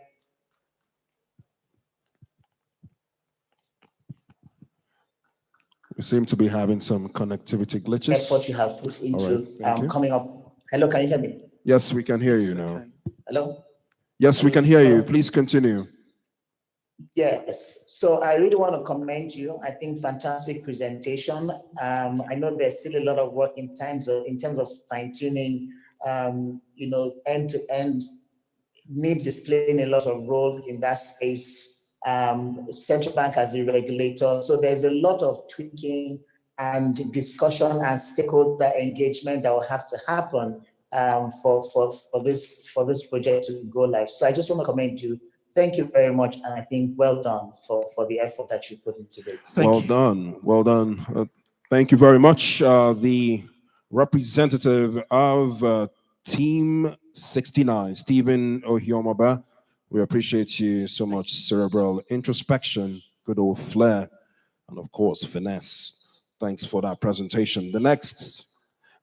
B: We seem to be having some connectivity glitches.
C: effort you have put into
B: Right,
C: coming up. Hello, can you hear me?
B: Yes, we can hear you now.
C: Hello?
B: Yes, we can hear you. Please continue.
C: Yes, so I really want to commend you. I think fantastic presentation. I know there's still a lot of work in terms of fine tuning. End to end, NIBS is playing a lot of role in that space. Central bank as a regulator, so there's a lot of tweaking and discussion and stakeholder engagement that will have to happen for this project to go live. So I just want to commend you. Thank you very much, and I think well done for the effort that you put into this.
B: Well done. Thank you very much. The representative of Team 69, Stephen Ohiomaba. We appreciate you so much. Cerebral introspection, good old flair, and of course, finesse. Thanks for that presentation. The next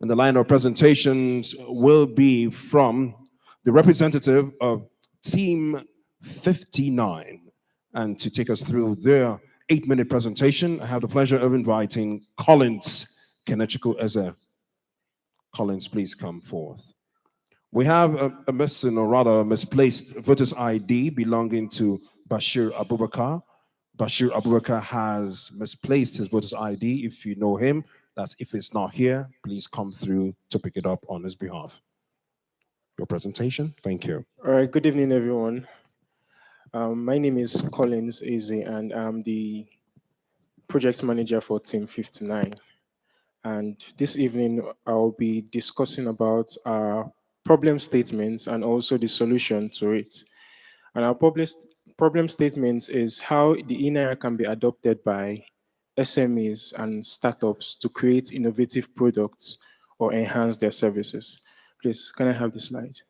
B: in the line of presentations will be from the representative of Team 59, And to take us through their 8-minute presentation, I have the pleasure of inviting Collins Kenechukwu Eze. Collins, please come forth. We have a missing, or rather misplaced voter's ID belonging to Bashir Abubakar. Bashir Abubakar has misplaced his voter's ID. If you know him, that's if it's not here, please come through to pick it up on his behalf. Your presentation, thank you.
M: All right, good evening, everyone. My name is Collins Eze, and I'm the project manager for Team 59. And this evening, I'll be discussing about our problem statements and also the solution to it. And our problem statements is how the eNaira can be adopted by SMEs and startups to create innovative products or enhance their services. Please, can I have the slide?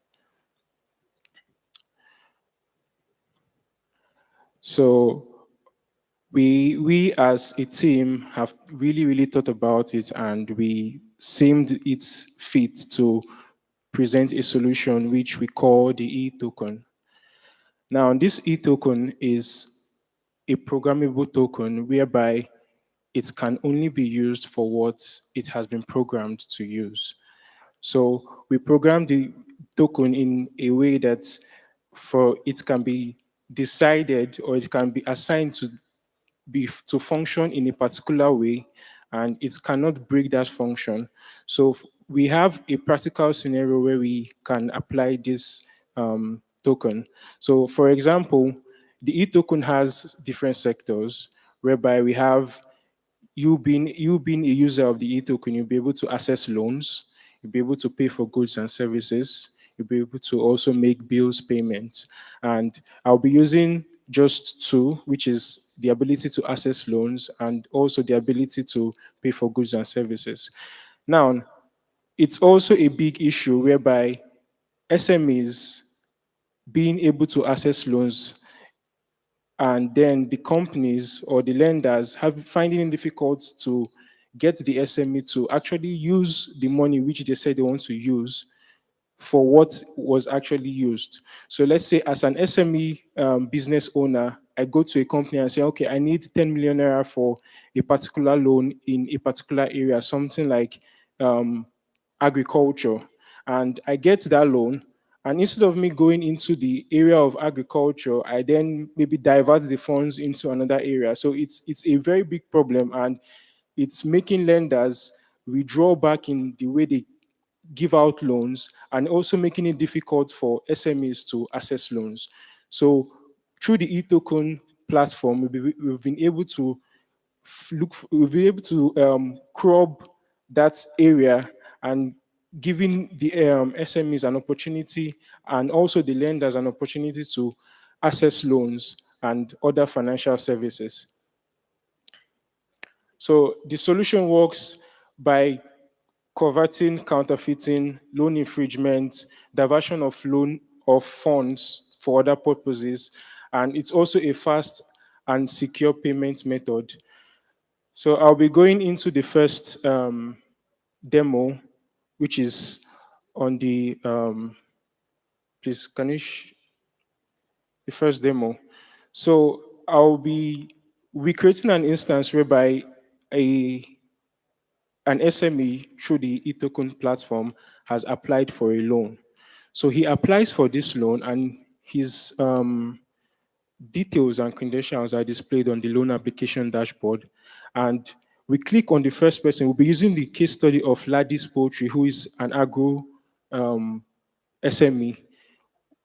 M: So we as a team have really thought about it, and we seemed it fit to present a solution which we call the e-token. Now, this e-token is a programmable token whereby it can only be used for what it has been programmed to use. So we program the token in a way that for it can be decided, or it can be assigned to function in a particular way, and it cannot break that function. So we have a practical scenario where we can apply this token. So for example, the e-token has different sectors whereby we have you being a user of the e-token, you'll be able to access loans, you'll be able to pay for goods and services, you'll be able to also make bills payments. And I'll be using just two, which is the ability to access loans and also the ability to pay for goods and services. Now, it's also a big issue whereby SMEs being able to access loans, and then the companies or the lenders finding it difficult to get the SME to actually use the money which they said they want to use for what was actually used. So let's say as an SME business owner, I go to a company and say, okay, I need 10 million naira for a particular loan in a particular area, something like agriculture. And I get that loan. And instead of me going into the area of agriculture, I then maybe divert the funds into another area. So it's a very big problem, and it's making lenders withdraw back in the way they give out loans, and also making it difficult for SMEs to access loans. So through the e-token platform, we've been able to we'll be able to crop that area and giving the SMEs an opportunity, and also the lenders an opportunity to access loans and other financial services. So the solution works by coverting, counterfeiting, loan infringement, diversion of loan of funds for other purposes, and it's also a fast and secure payment method. So I'll be going into the first demo, which is on the, please, can you, the first demo. So we're creating an instance whereby an SME through the e-token platform has applied for a loan. So he applies for this loan, and his details and credentials are displayed on the loan application dashboard. And we click on the first person. We'll be using the case study of Ladis Poultry, who is an agro SME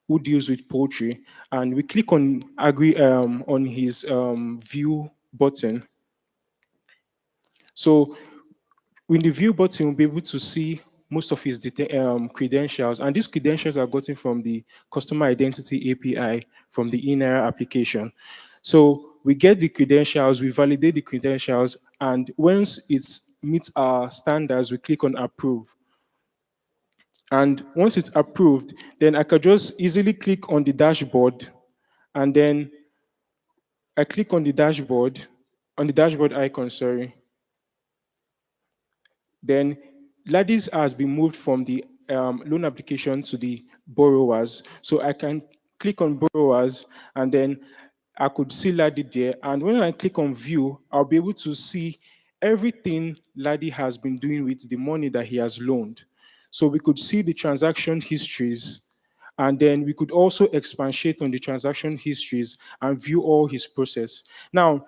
M: who deals with poultry. And we click on his view button. So with the view button, we'll be able to see most of his credentials, and these credentials are gotten from the customer identity API from the eNaira application. So we get the credentials, we validate the credentials, and once it meets our standards, we click on approve. And once it's approved, then I can just easily click on the dashboard, and then I click on the dashboard icon, sorry. Then Ladis has been moved from the loan application to the borrowers. So I can click on borrowers, and then I could see Ladi there. And when I click on view, I'll be able to see everything Ladi has been doing with the money that he has loaned. So we could see the transaction histories, and then we could also expatiate on the transaction histories and view all his process. Now,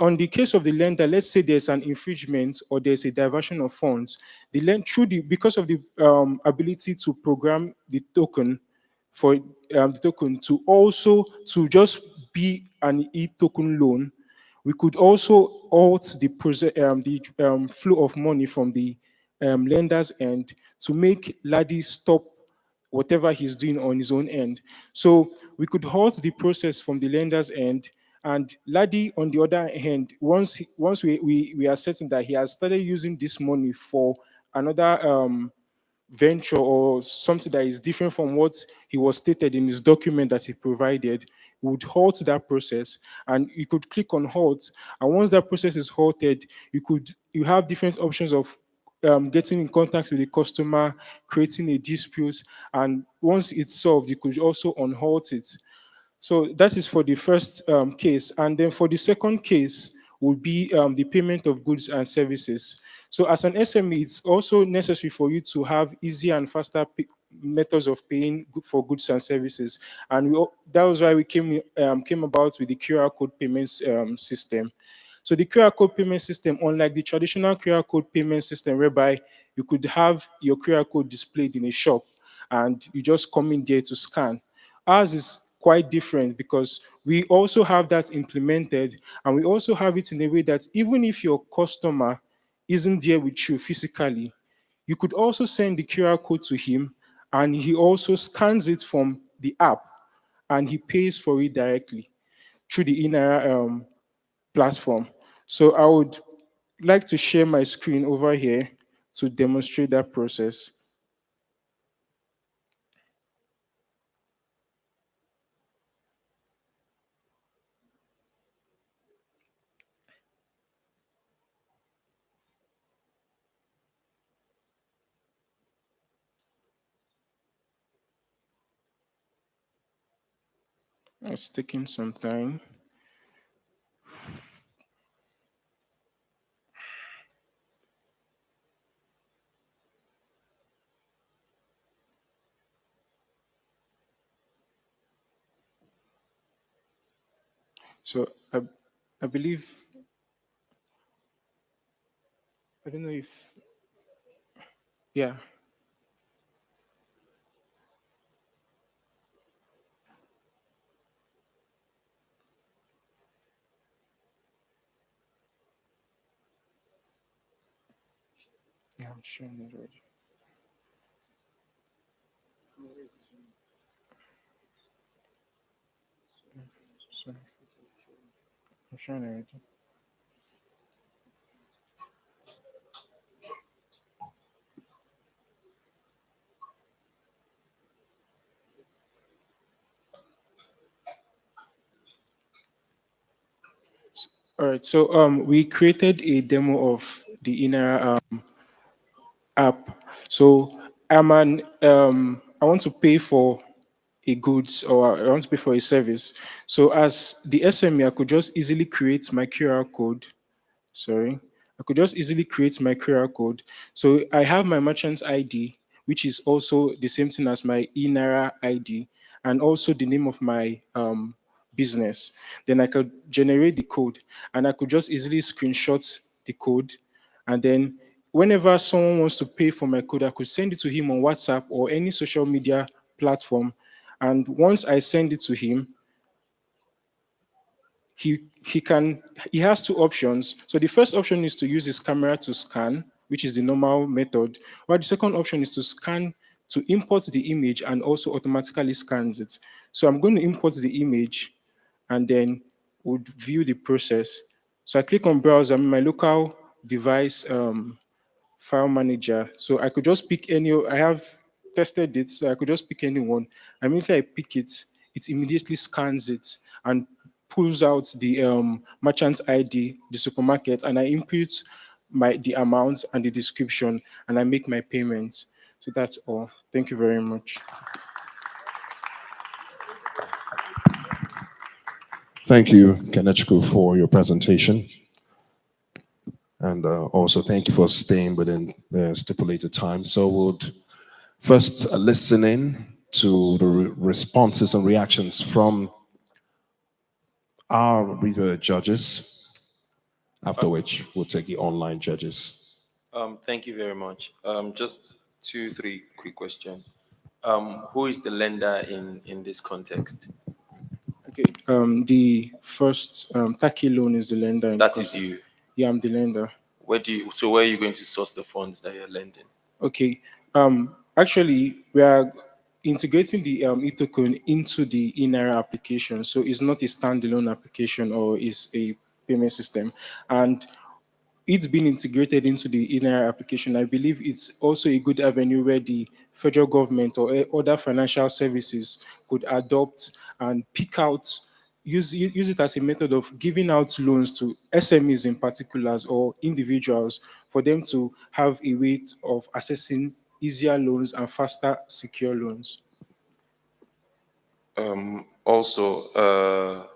M: on the case of the lender, let's say there's an infringement or there's a diversion of funds, the lend through the because of the ability to program the token for the token to also to just be an e-token loan, we could also halt the flow of money from the lender's end to make Ladi stop whatever he's doing on his own end. So we could halt the process from the lender's end. And Ladi, on the other hand, once we are certain that he has started using this money for another venture or something that is different from what he was stated in his document that he provided, would halt that process, and you could click on halt. And once that process is halted, you have different options of getting in contact with the customer, creating a dispute, and once it's solved, you could also unhalt it. So that is for the first case. And then for the second case would be the payment of goods and services. So as an SME, it's also necessary for you to have easier and faster methods of paying for goods and services. And that was why we came about with the QR code payments system. So the QR code payment system, unlike the traditional QR code payment system, whereby you could have your QR code displayed in a shop and you just come in there to scan, ours is quite different because we also have that implemented, and we also have it in a way that even if your customer isn't there with you physically, you could also send the QR code to him and he also scans it from the app and he pays for it directly through the eNaira platform. So I would like to share my screen over here to demonstrate that process. It's taking some time. So I believe, I don't know if, yeah. Yeah, I'm showing it already. Sorry, I'm showing it already. All right, so we created a demo of the inner app. So I want to pay for a goods or I want to pay for a service. So as the SME, I could just easily create my QR code. Sorry, I could just easily create my QR code. So I have my merchant's ID, which is also the same thing as my eNaira ID, and also the name of my business. Then I could generate the code, and I could just easily screenshot the code, and then whenever someone wants to pay for my code, I could send it to him on WhatsApp or any social media platform. And once I send it to him, he has two options. So the first option is to use his camera to scan, which is the normal method, while the second option is to scan to import the image and also automatically scans it. So I'm going to import the image and then would view the process. So I click on browse. I'm in my local device file manager. So I could just pick any, I have tested it, so I could just pick any one. Immediately I pick it, it immediately scans it and pulls out the merchant's ID, the supermarket, and I input the amount and the description, and I make my payments. So that's all. Thank you very much.
B: Thank you, Kanechku, for your presentation. And also thank you for staying within the stipulated time. So we'll first listen in to the responses and reactions from our judges, after which we'll take the online judges.
F: Thank you very much. Just two, three quick questions. Who is the lender in this context?
M: Okay. The first Taki loan is the lender. In
F: That
M: the
F: is
M: concept.
F: you.
M: Yeah, I'm the lender.
F: Where are you going to source the funds that you're lending?
M: Okay. Actually, we are integrating the e-token into the eNaira application. So it's not a standalone application or is a payment system. And it's been integrated into the eNaira application. I believe it's also a good avenue where the federal government or other financial services could adopt and pick out, use it as a method of giving out loans to SMEs in particulars or individuals for them to have a way of accessing easier loans and faster, secure loans.
F: Also,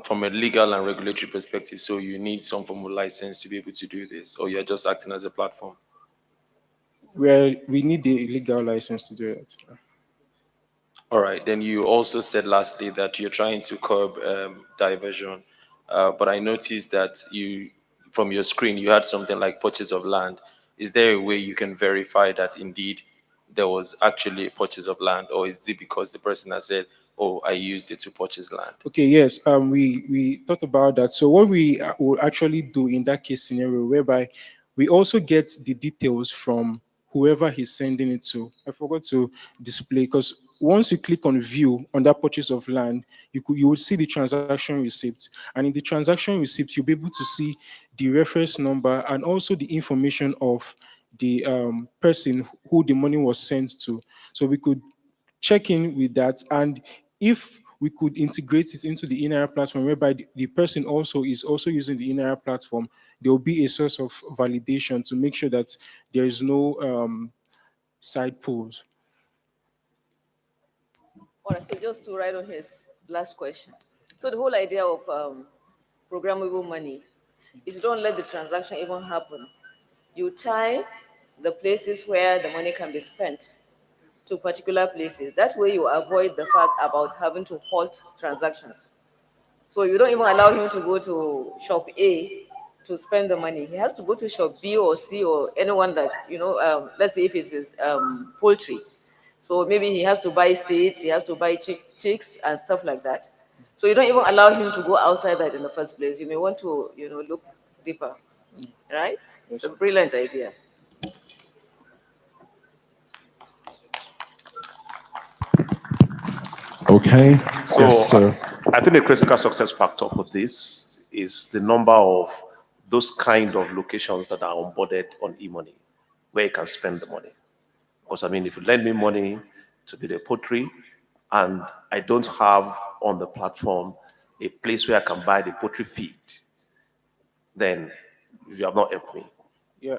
F: from a legal and regulatory perspective, so you need some form of license to be able to do this, or you're just acting as a platform?
M: Where we need the legal license to do it.
F: All right. Then you also said lastly that you're trying to curb diversion, but I noticed that from your screen, you had something like purchase of land. Is there a way you can verify that indeed there was actually a purchase of land, or is it because the person has said, "Oh, I used it to purchase land"?
M: Okay, yes, we thought about that. So what we will actually do in that case scenario, whereby we also get the details from whoever he's sending it to. I forgot to display because once you click on view on that purchase of land, you will see the transaction receipt, and in the transaction receipt, you'll be able to see the reference number and also the information of the person who the money was sent to. So we could check in with that. And if we could integrate it into the eNaira platform, whereby the person also is also using the eNaira platform, there will be a source of validation to make sure that there is no side pulls.
I: All right, so just to write on his last question. So the whole idea of programmable money is you don't let the transaction even happen. You tie the places where the money can be spent to particular places. That way you avoid the fact about having to halt transactions. So you don't even allow him to go to shop A to spend the money. He has to go to shop B or C or anyone that, let's say if it's his poultry. So maybe he has to buy seeds, he has to buy chicks and stuff like that. So you don't even allow him to go outside that in the first place. You may want to, look deeper, right? It's a brilliant idea.
B: Okay.
J: So
B: Yes, sir.
J: I think the critical success factor for this is the number of those kind of locations that are onboarded on eMoney, where you can spend the money. Because I mean, if you lend me money to be the poultry, and I don't have on the platform a place where I can buy the poultry feed, then you have not helped me.
M: Yeah.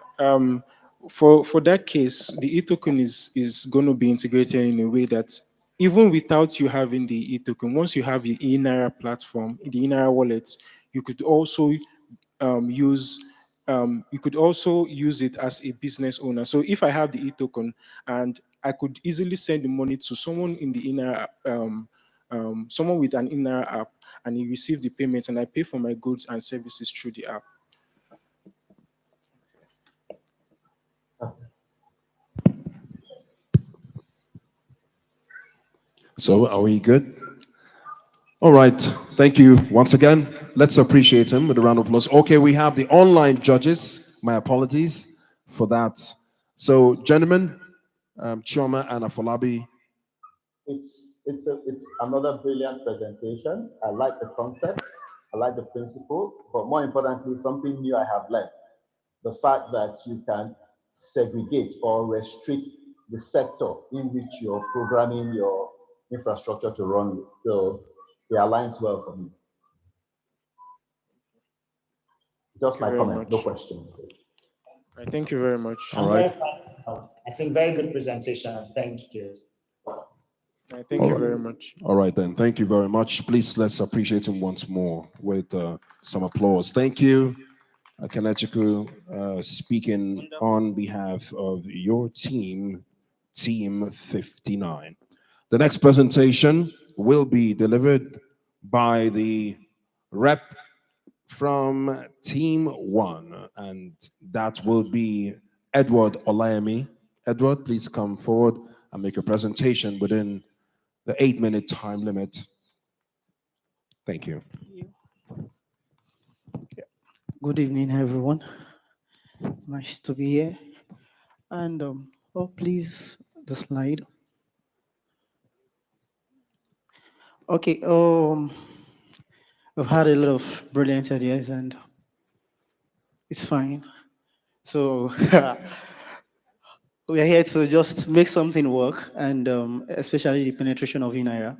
M: For that case, the e-token is going to be integrated in a way that even without you having the e-token, once you have the eNaira platform, the eNaira wallet, you could also use you could also use it as a business owner. So if I have the e-token and I could easily send the money to someone in the eNaira someone with an eNaira app, and he receives the payment, and I pay for my goods and services through the app.
B: So are we good? All right. Thank you once again. Let's appreciate him with a round of applause. Okay, we have the online judges. My apologies for that. So, gentlemen, Chioma and Afolabi.
D: It's another brilliant presentation. I like the concept, I like the principle, but more importantly, something new I have learned. The fact that you can segregate or restrict the sector in which you're programming your infrastructure to run with. So it aligns well for me. Just my comment, no question.
M: Right, thank you very much.
B: All right.
C: I think very good presentation. Thank you.
M: Thank
B: All
M: you
B: right.
M: very much.
B: All right, then. Thank you very much. Please let's appreciate him once more with some applause. Thank you, Kelechiku, speaking on behalf of your team, Team 59. The next presentation will be delivered by the rep from Team 1, and that will be Edward Olayemi. Edward, please come forward and make a presentation within the 8-minute time limit. Thank you.
N: Good evening, everyone. Nice to be here. And oh, please, the slide. Okay. We've had a lot of brilliant ideas, and it's fine. So we are here to just make something work, and especially the penetration of eNaira.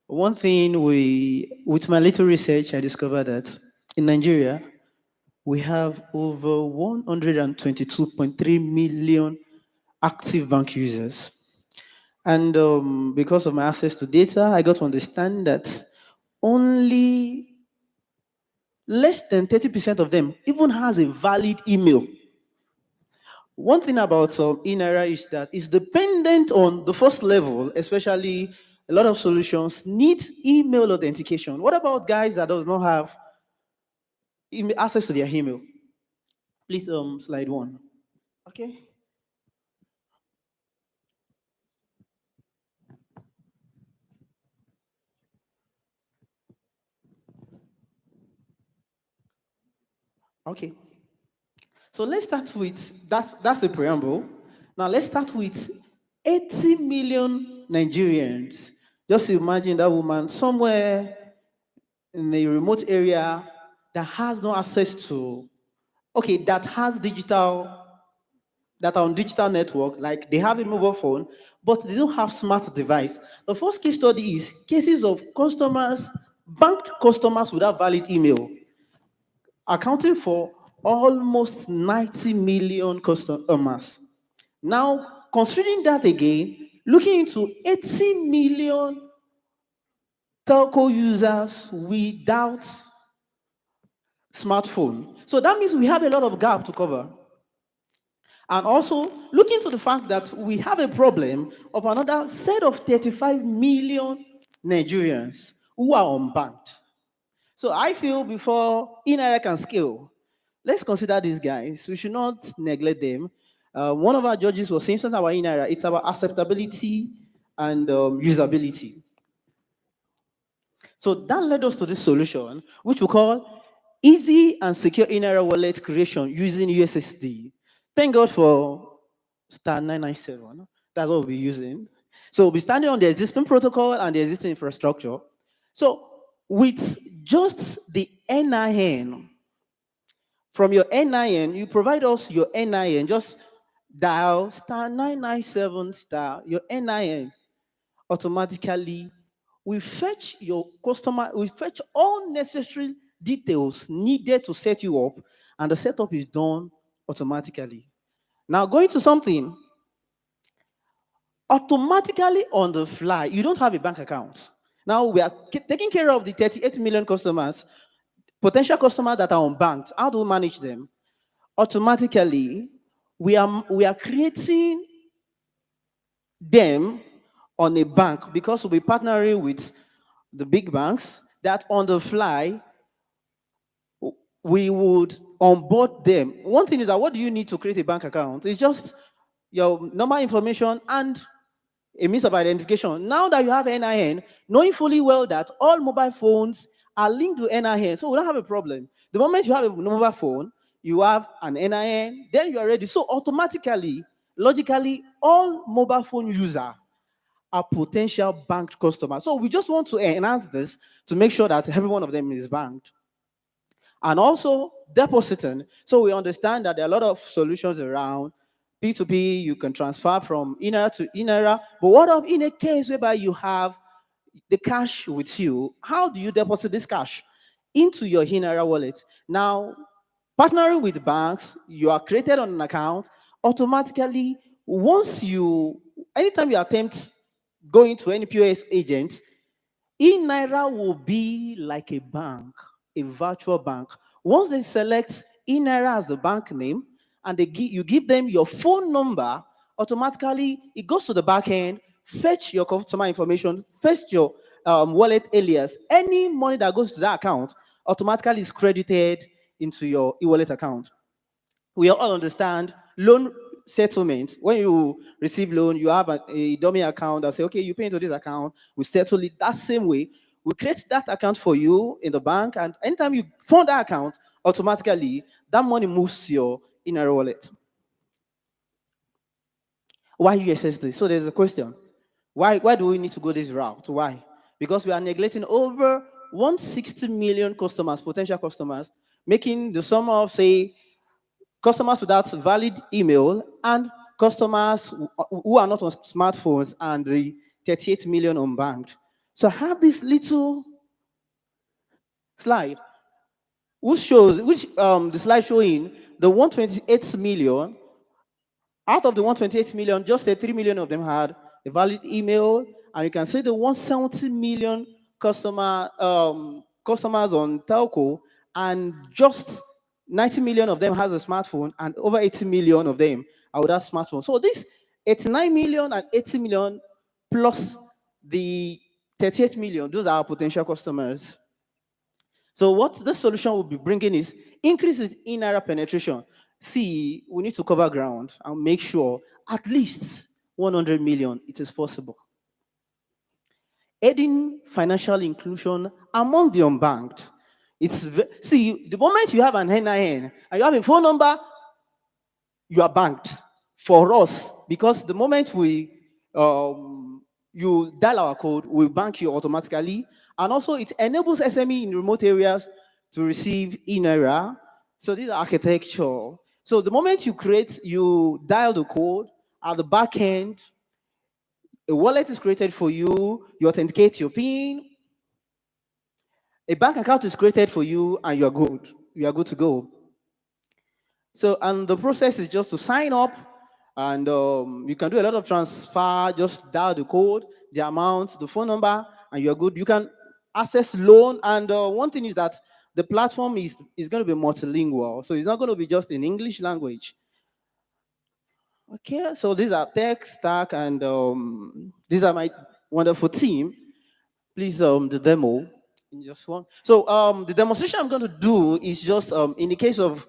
N: One thing with my little research, I discovered that in Nigeria, we have over 122.3 million active bank users. And because of my access to data, I got to understand that only less than 30% of them even has a valid email. One thing about eNaira is that it's dependent on the first level, especially a lot of solutions need email authentication. What about guys that does not have access to their email? Please, slide 1. Okay. Okay. So let's start with that's the preamble. Now let's start with 80 million Nigerians. Just imagine that woman somewhere in a remote area that has no access to, okay, that has that are on digital network, like they have a mobile phone, but they don't have smart device. The first case study is cases of customers, bank customers without valid email, accounting for almost 90 million customers. Now, considering that again, looking into 80 million telco users without smartphone. So that means we have a lot of gap to cover. And also, look into the fact that we have a problem of another set of 35 million Nigerians who are unbanked. So I feel before eNaira can scale, let's consider these guys. We should not neglect them. One of our judges was saying something about eNaira. It's about acceptability and usability. So that led us to this solution, which we call easy and secure eNaira wallet creation using USSD. Thank God for star 997. That's what we'll be using. So we'll be standing on the existing protocol and the existing infrastructure. So with just the NIN, from your NIN, you provide us your NIN, just dial star 997 star, your NIN, automatically we fetch your customer, we fetch all necessary details needed to set you up, and the setup is done automatically. Now, going to something automatically on the fly, you don't have a bank account. Now, we are taking care of the 38 million customers, potential customers that are unbanked. How do we manage them? Automatically, we are creating them on a bank because we'll be partnering with the big banks that on the fly, we would onboard them. One thing is that what do you need to create a bank account? It's just your normal information and a means of identification. Now that you have NIN, knowing fully well that all mobile phones are linked to NIN, so we don't have a problem. The moment you have a mobile phone, you have an NIN, then you are ready. So automatically, logically, all mobile phone users are potential banked customers. So we just want to enhance this to make sure that every one of them is banked. And also depositing. So we understand that there are a lot of solutions around. P2P, you can transfer from eNaira to eNaira. But what of in a case whereby you have the cash with you? How do you deposit this cash into your eNaira wallet? Now, partnering with banks, you are created on an account. Automatically, anytime you attempt going to any POS agent, eNaira will be like a bank, a virtual bank. Once they select eNaira as the bank name and you give them your phone number, automatically it goes to the back end, fetch your customer information, fetch your wallet alias. Any money that goes to that account automatically is credited into your e-wallet account. We all understand loan settlement. When you receive loan, you have a dummy account that say, okay, you pay into this account, we settle it that same way. We create that account for you in the bank, and anytime you fund that account, automatically that money moves to your inner wallet. Why USSD? So there's a question. Why do we need to go this route? Why? Because we are neglecting over 160 million customers, potential customers, making the sum of, say, customers without valid email and customers who are not on smartphones and the 38 million unbanked. So I have this little slide which the slide showing the 128 million. Out of the 128 million, just 3 million of them had a valid email, and you can see the 170 million customers on telco, and just 90 million of them has a smartphone, and over 80 million of them are without smartphone. So this 89 million and 80 million plus the 38 million, those are our potential customers. So what this solution will be bringing is increases in eNaira penetration. See, we need to cover ground and make sure at least 100 million, it is possible. Aiding financial inclusion among the unbanked. See, the moment you have an NIN and you have a phone number, you are banked for us, because the moment you dial our code, we bank you automatically. And also it enables SME in remote areas to receive eNaira. So this is architecture. So the moment you dial the code, at the back end, a wallet is created for you, you authenticate your PIN, a bank account is created for you, and you are good. You are good to go. So, and the process is just to sign up, and you can do a lot of transfer, just dial the code, the amount, the phone number, and you're good. You can access loan, and one thing is that the platform is going to be multilingual, so it's not going to be just in English language. Okay, so these are tech stack, and these are my wonderful team. Please, the demo in just one. So the demonstration I'm going to do is just in the case of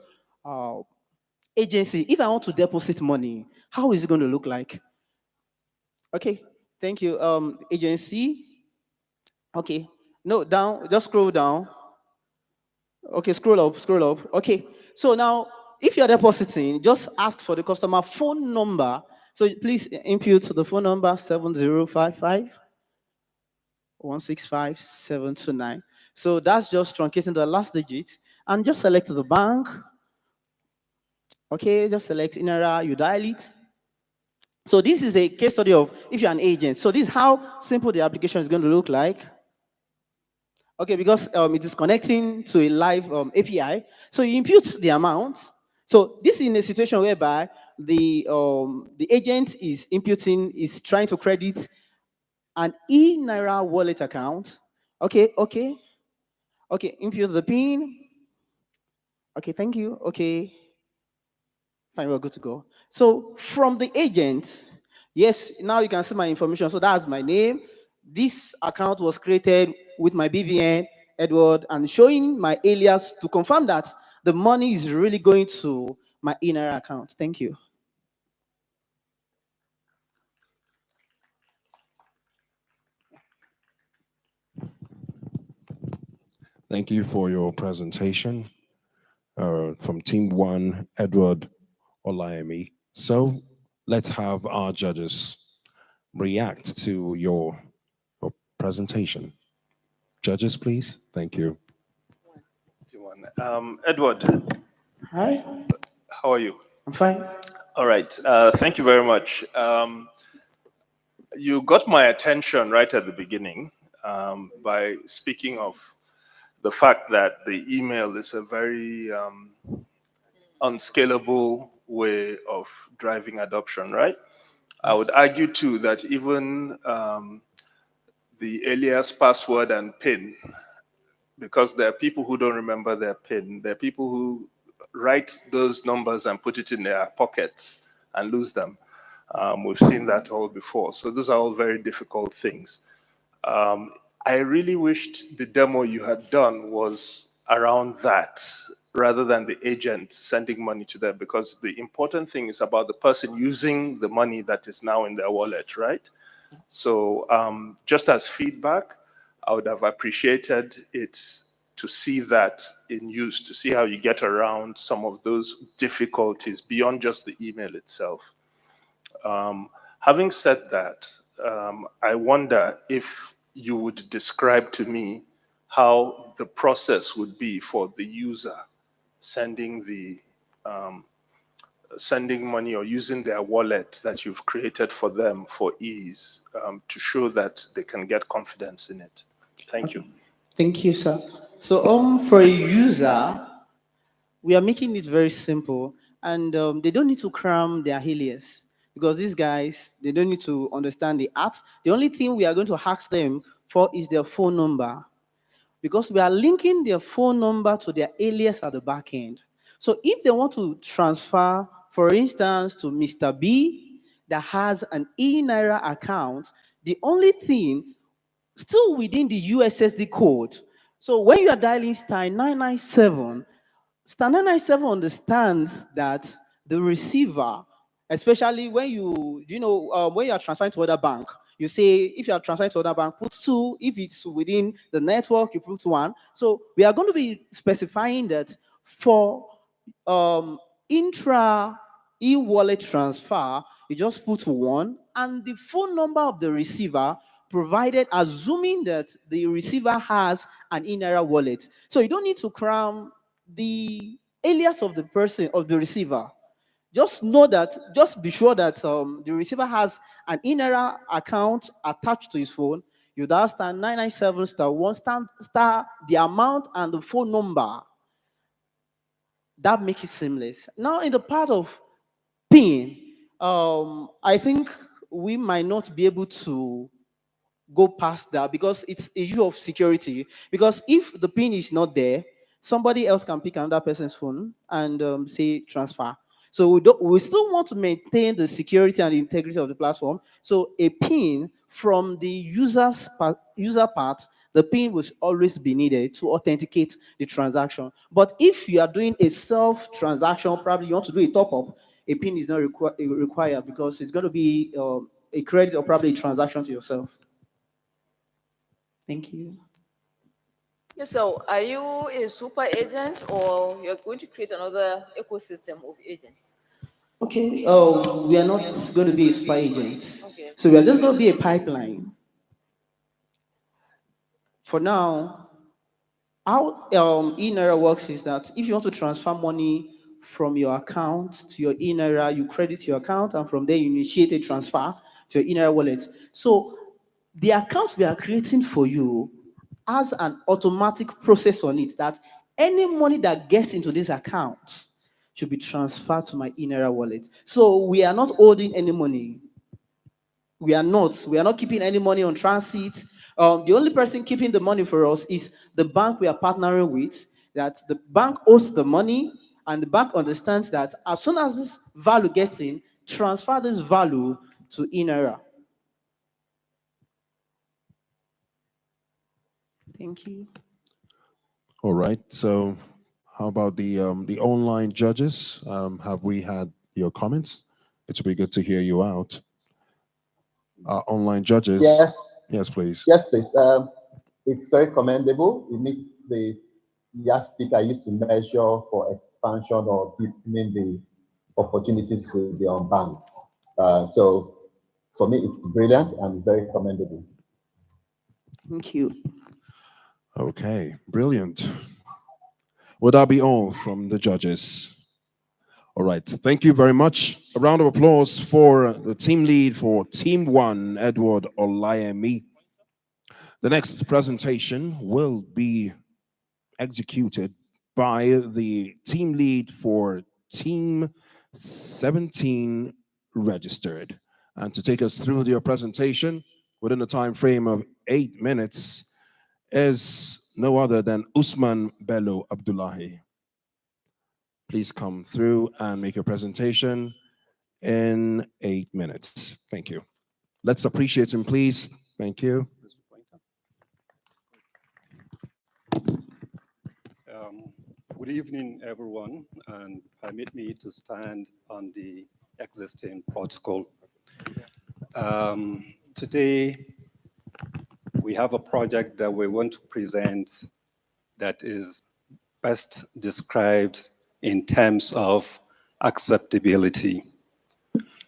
N: agency. If I want to deposit money, how is it going to look like? Okay, thank you. Agency. Okay, no, down, just scroll down. Okay, scroll up. Okay, so now if you're depositing, just ask for the customer phone number. So please input the phone number 7055 165 729. So that's just truncating the last digit, and just select the bank. Okay, just select eNaira, you dial it. So this is a case study of if you're an agent. So this is how simple the application is going to look like. Okay, because it is connecting to a live API. So you input the amount. So this is in a situation whereby the agent is trying to credit an eNaira wallet account. Okay, input the PIN. Okay, thank you. Okay, fine, we're good to go. So from the agent, yes, now you can see my information. So that's my name. This account was created with my BVN, Edward, and showing my alias to confirm that the money is really going to my eNaira account. Thank you.
B: Thank you for your presentation from Team 1, Edward Olayemi. So let's have our judges react to your presentation. Judges, please. Thank you.
E: Edward.
K: Hi.
E: How are you?
K: I'm fine.
E: All right. Thank you very much. You got my attention right at the beginning by speaking of the fact that the email is a very unscalable way of driving adoption, right? I would argue too that even the alias password and PIN, because there are people who don't remember their PIN, there are people who write those numbers and put it in their pockets and lose them. We've seen that all before. So those are all very difficult things. I really wished the demo you had done was around that rather than the agent sending money to them, because the important thing is about the person using the money that is now in their wallet, right? So just as feedback, I would have appreciated it to see that in use, to see how you get around some of those difficulties beyond just the email itself. Having said that, I wonder if you would describe to me how the process would be for the user sending the sending money or using their wallet that you've created for them for ease, to show that they can get confidence in it. Thank you.
N: Thank you, sir. So, for a user, we are making it very simple, and they don't need to cram their alias because these guys, they don't need to understand the art. The only thing we are going to ask them for is their phone number, because we are linking their phone number to their alias at the back end. So if they want to transfer, for instance, to Mr. B that has an eNaira account, the only thing still within the USSD code. So when you are dialing star 997, star 997 understands that the receiver, especially when when you are transferring to other bank, you say if you are transferring to other bank, put 2. If it's within the network, you put 1. So we are going to be specifying that for intra e-wallet transfer, you just put 1 and the phone number of the receiver, provided assuming that the receiver has an eNaira wallet. So you don't need to cram the alias of the person, of the receiver. Just know that, just be sure that the receiver has an eNaira account attached to his phone. You dial star 997 star 1 star the amount and the phone number. That makes it seamless. Now, in the part of PIN, I think we might not be able to go past that because it's a issue of security. Because if the PIN is not there, somebody else can pick another person's phone and say transfer. So we still want to maintain the security and the integrity of the platform. So a PIN from the user part, the PIN will always be needed to authenticate the transaction. But if you are doing a self-transaction, probably you want to do a top-up, a PIN is not required because it's going to be a credit or probably a transaction to yourself. Thank you.
I: Yeah, so are you a super agent or you're going to create another ecosystem of agents?
N: Okay, we are not going to be a spy agent.
I: Okay.
N: So we are just going to be a pipeline. For now, how eNaira works is that if you want to transfer money from your account to your eNaira, you credit your account, and from there you initiate a transfer to your eNaira wallet. So the account we are creating for you has an automatic process on it that any money that gets into this account should be transferred to my eNaira wallet. So we are not holding any money. We are not keeping any money on transit. The only person keeping the money for us is the bank we are partnering with. That the bank owes the money, and the bank understands that as soon as this value gets in, transfer this value to eNaira. Thank you.
B: All right. So, how about the online judges? Have we had your comments? It would be good to hear you out. Online judges.
D: Yes.
B: Yes, please.
D: Yes, please. It's very commendable. It meets the yardstick I used to measure for expansion or deepening the opportunities with the unbanked. So for me, it's brilliant and very commendable.
N: Thank you.
B: Okay, brilliant. Will that be all from the judges? All right, thank you very much. A round of applause for the team lead for Team 1, Edward Olayemi. The next presentation will be executed by the team lead for Team 17 registered. And to take us through your presentation within a time frame of 8 minutes is no other than Usman Bello Abdullahi. Please come through and make your presentation in 8 minutes. Thank you. Let's appreciate him, please. Thank you.
O: Good evening, everyone, and permit me to stand on the existing protocol. Today, we have a project that we want to present that is best described in terms of acceptability.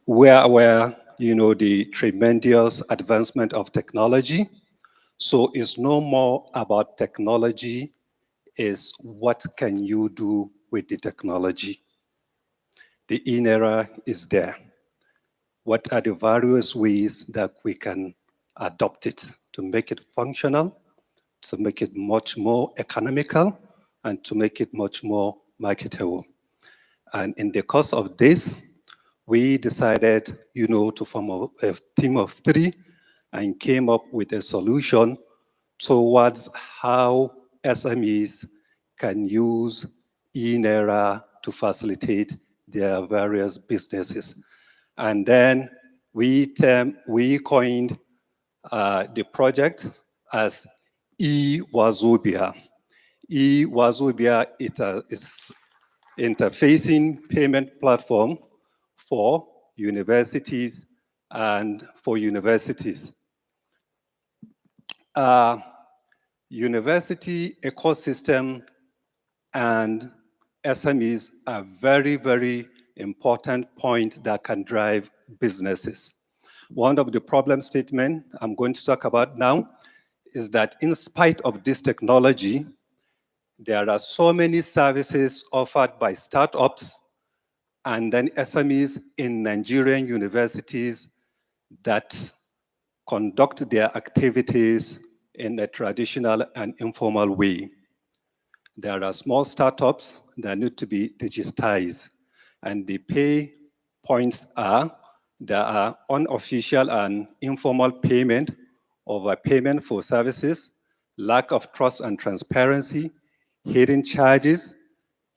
O: We are aware, the tremendous advancement of technology. So it's no more about technology, is what can you do with the technology? The eNaira is there. What are the various ways that we can adopt it to make it functional, to make it much more economical, and to make it much more marketable? And in the course of this, we decided, to form a team of 3 and came up with a solution towards how SMEs can use eNaira to facilitate their various businesses. And then we coined the project as eWazobia. eWazobia is interfacing payment platform for universities and for universities. University ecosystem and SMEs are very, very important points that can drive businesses. One of the problem statements I'm going to talk about now is that in spite of this technology, there are so many services offered by startups and then SMEs in Nigerian universities that conduct their activities in a traditional and informal way. There are small startups that need to be digitized, and the pay points are, there are unofficial and informal payment, overpayment for services, lack of trust and transparency, hidden charges,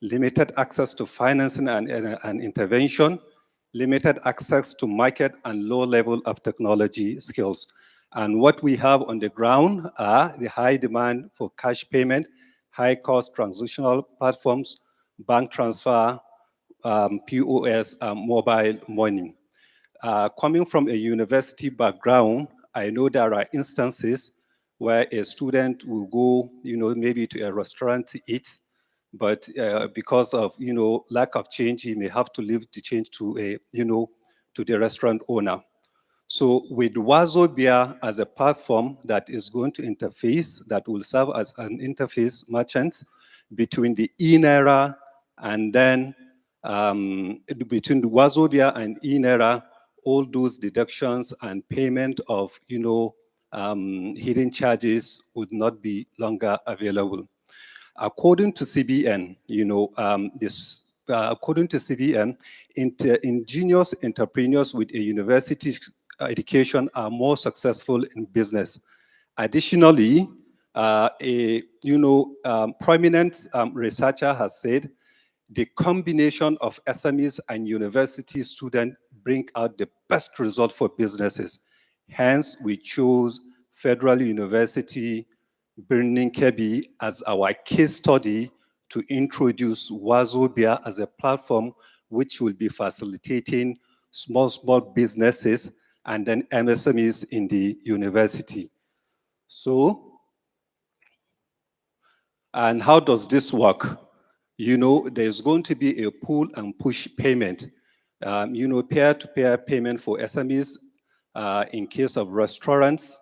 O: limited access to financing and intervention, limited access to market and low level of technology skills. And what we have on the ground are the high demand for cash payment, high cost transactional platforms, bank transfer, POS, mobile money. Coming from a university background, I know there are instances where a student will go, maybe to a restaurant to eat, but because of, lack of change, he may have to leave the change to to the restaurant owner. So with Wazobia as a platform that is going to interface, that will serve as an interface merchant between the eNaira and then between the Wazobia and eNaira, all those deductions and payment of hidden charges would not be longer available. According to CBN, according to CBN, ingenious entrepreneurs with a university education are more successful in business. Additionally, a prominent researcher has said the combination of SMEs and university students bring out the best result for businesses. Hence, we chose Federal University Birnin Kebbi as our case study to introduce Wazobia as a platform which will be facilitating small businesses and then MSMEs in the university. So, and how does this work? There's going to be a pull and push payment. Peer-to-peer payment for SMEs in case of restaurants,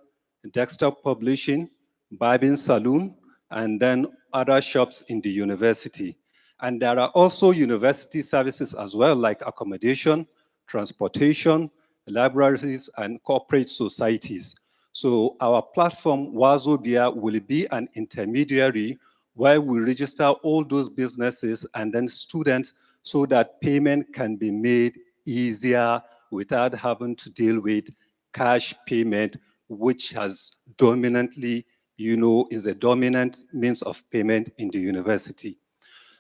O: desktop publishing, barbing saloon, and then other shops in the university. And there are also university services as well, like accommodation, transportation, libraries, and corporate societies. So our platform, Wazobia, will be an intermediary where we register all those businesses and then students so that payment can be made easier without having to deal with cash payment, which has dominantly, is a dominant means of payment in the university.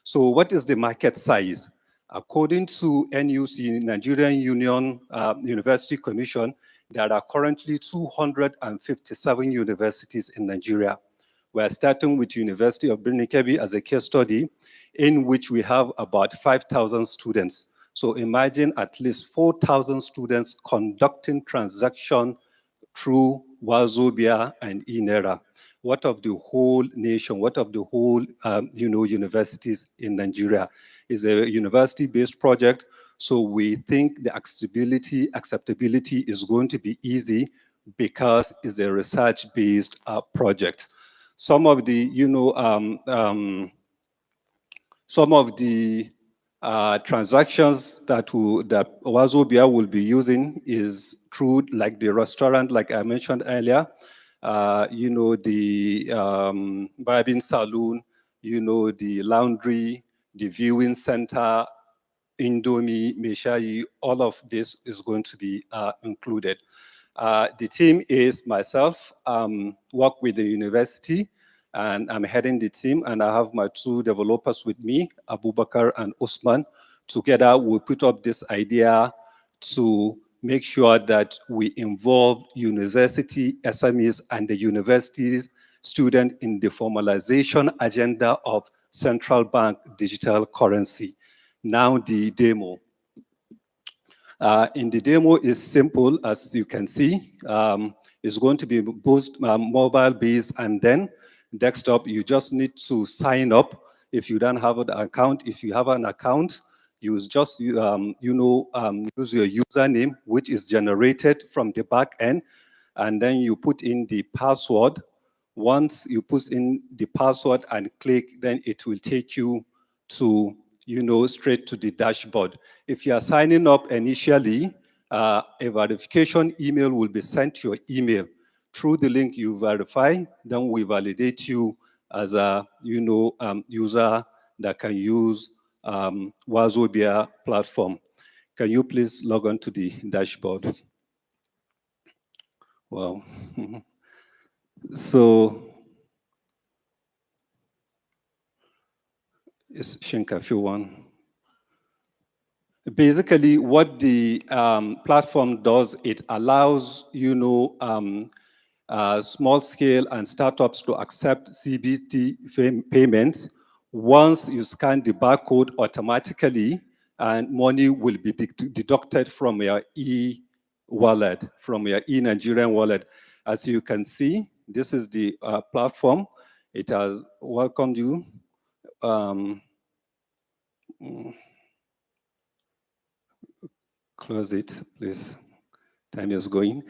O: So what is the market size? According to NUC, Nigerian Union University Commission, there are currently 257 universities in Nigeria. We're starting with University of Birnin Kebbi as a case study, in which we have about 5,000 students. So imagine at least 4,000 students conducting transaction through Wazobia and eNaira. What of the whole nation? What of the whole, universities in Nigeria? It's a university-based project, so we think the acceptability is going to be easy because it's a research-based project. Some of the, transactions that Wazobia will be using is through like the restaurant, like I mentioned earlier, the barbing salon, the laundry, the viewing center, Indomie, Meshayi, all of this is going to be included. The team is myself, work with the university, and I'm heading the team, and I have my two developers with me, Abubakar and Usman. Together, we put up this idea to make sure that we involve university SMEs and the university's student in the formalization agenda of central bank digital currency. Now the demo. In the demo is simple, as you can see. It's going to be both mobile-based and then desktop. You just need to sign up. If you don't have an account, if you have an account, you just use your username, which is generated from the back end, and then you put in the password. Once you put in the password and click, then it will take you to, straight to the dashboard. If you are signing up initially, a verification email will be sent to your email. Through the link you verify, then we validate you as a, user that can use Wazobia platform. Can you please log on to the dashboard? Wow. So, it's Shinka if you want. Basically, what the platform does, it allows, small scale and startups to accept CBT payments. Once you scan the barcode automatically, and money will be deducted from your e-wallet, from your e-Nigerian wallet. As you can see, this is the platform. It has welcomed you. Close it, please. Time is going.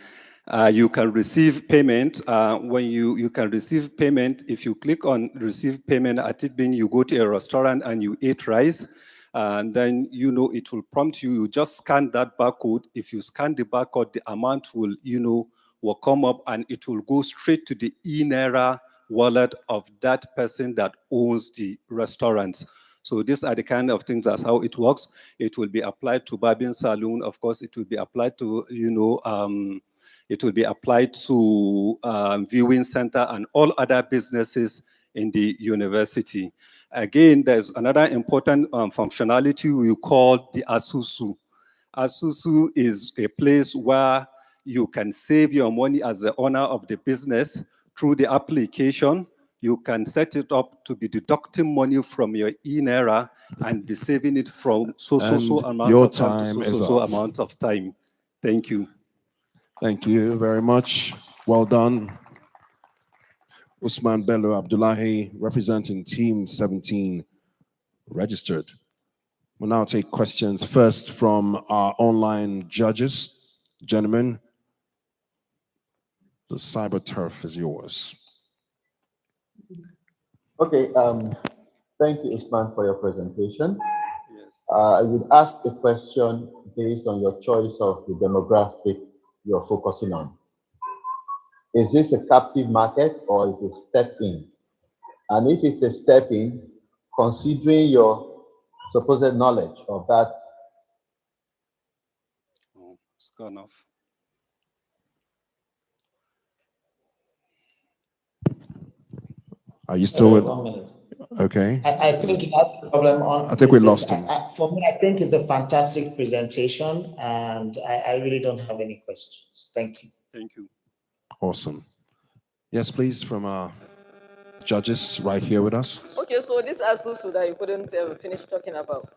O: You can receive payment. When you can receive payment, if you click on receive payment at it being, you go to a restaurant and you eat rice, and then it will prompt you. You just scan that barcode. If you scan the barcode, the amount will will come up, and it will go straight to the eNaira wallet of that person that owns the restaurants. So these are the kind of things. That's how it works. It will be applied to barbing saloon. Of course, it will be applied to it will be applied to viewing center and all other businesses in the university. Again, there's another important functionality we call the Asusu. Asusu is a place where you can save your money as the owner of the business through the application. You can set it up to be deducting money from your eNaira and be saving it from so amount of time to so amount of time. Thank you.
B: Thank you very much. Well done. Usman Bello Abdullahi, representing Team 17, registered. We'll now take questions first from our online judges. Gentlemen, the cyber turf is yours.
D: Okay, thank you, Usman, for your presentation. Yes. I would ask a question based on your choice of the demographic you're focusing on. Is this a captive market or is it a step in? And if it's a step in, considering your supposed knowledge of that
O: gone off.
B: Are you still with?
C: 1 minute.
B: Okay.
C: I think you have a problem on.
B: I think we
C: with this.
B: lost him.
C: For me, I think it's a fantastic presentation, and I really don't have any questions. Thank you.
O: Thank you.
B: Awesome. Yes, please, from our judges right here with us.
I: Okay, so this Asusu that you couldn't finish talking about,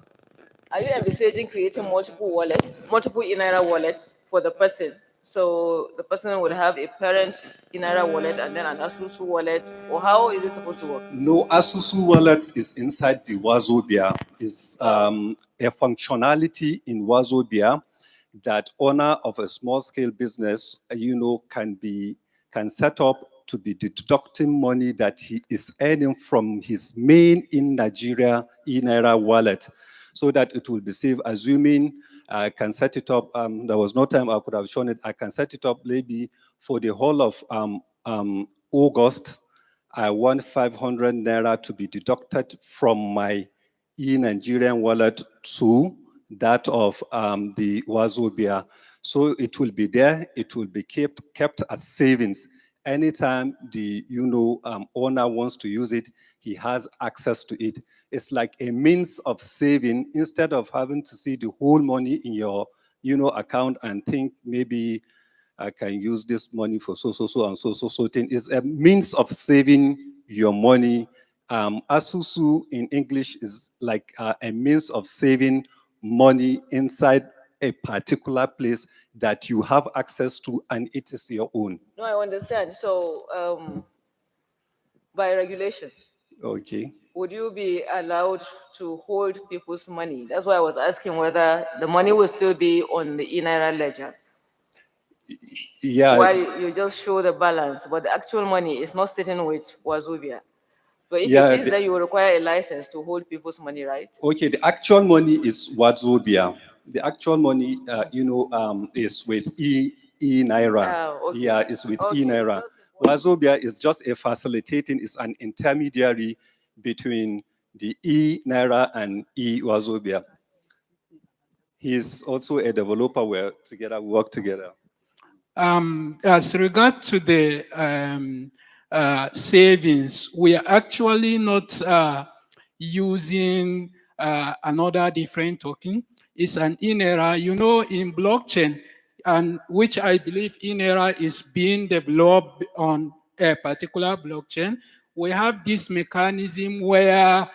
I: are you envisaging creating multiple wallets, multiple eNaira wallets for the person? So the person would have a parent eNaira wallet and then an Asusu wallet, or how is it supposed to work?
O: No, Asusu wallet is inside the Wazobia. It's a functionality in Wazobia that owner of a small scale business, can set up to be deducting money that he is earning from his main in Nigeria eNaira wallet, so that it will be safe. Assuming I can set it up, there was no time I could have shown it. I can set it up maybe for the whole of August. I want 500 Naira to be deducted from my e-Nigerian wallet to that of the Wazobia. So it will be there, it will be kept as savings. Anytime the owner wants to use it, he has access to it. It's like a means of saving instead of having to see the whole money in your account and think maybe I can use this money for so and so thing. It's a means of saving your money. Asusu in English is like a means of saving money inside a particular place that you have access to, and it is your own.
I: No, I understand. So by regulation,
O: okay,
I: would you be allowed to hold people's money? That's why I was asking whether the money will still be on the eNaira ledger.
O: Yeah.
I: While you just show the balance, but the actual money is not sitting with Wazobia. But if
O: Yeah,
I: it is, then you will require a license to hold people's money, right?
O: Okay, the actual money is Wazobia. The actual money, is with eNaira.
I: Okay.
O: Yeah, it's with
I: Okay,
O: eNaira. Wazobia is just a facilitating, it's an intermediary between the eNaira and eWazobia. He's also a developer where we work together.
P: As regard to the savings, we are actually not using another different token. It's an eNaira, in blockchain, and which I believe eNaira is being developed on a particular blockchain. We have this mechanism where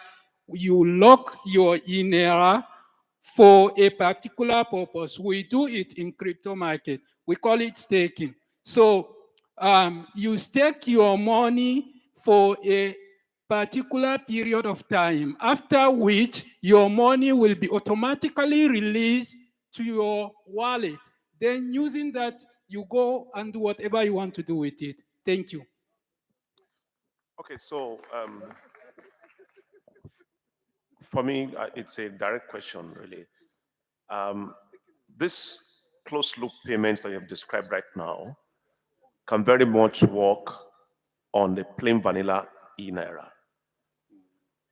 P: you lock your eNaira for a particular purpose. We do it in crypto market. We call it staking. So you stake your money for a particular period of time, after which your money will be automatically released to your wallet. Then using that, you go and do whatever you want to do with it. Thank you.
J: Okay, so for me, it's a direct question, really. This closed loop payments that you have described right now can very much work on the plain vanilla eNaira.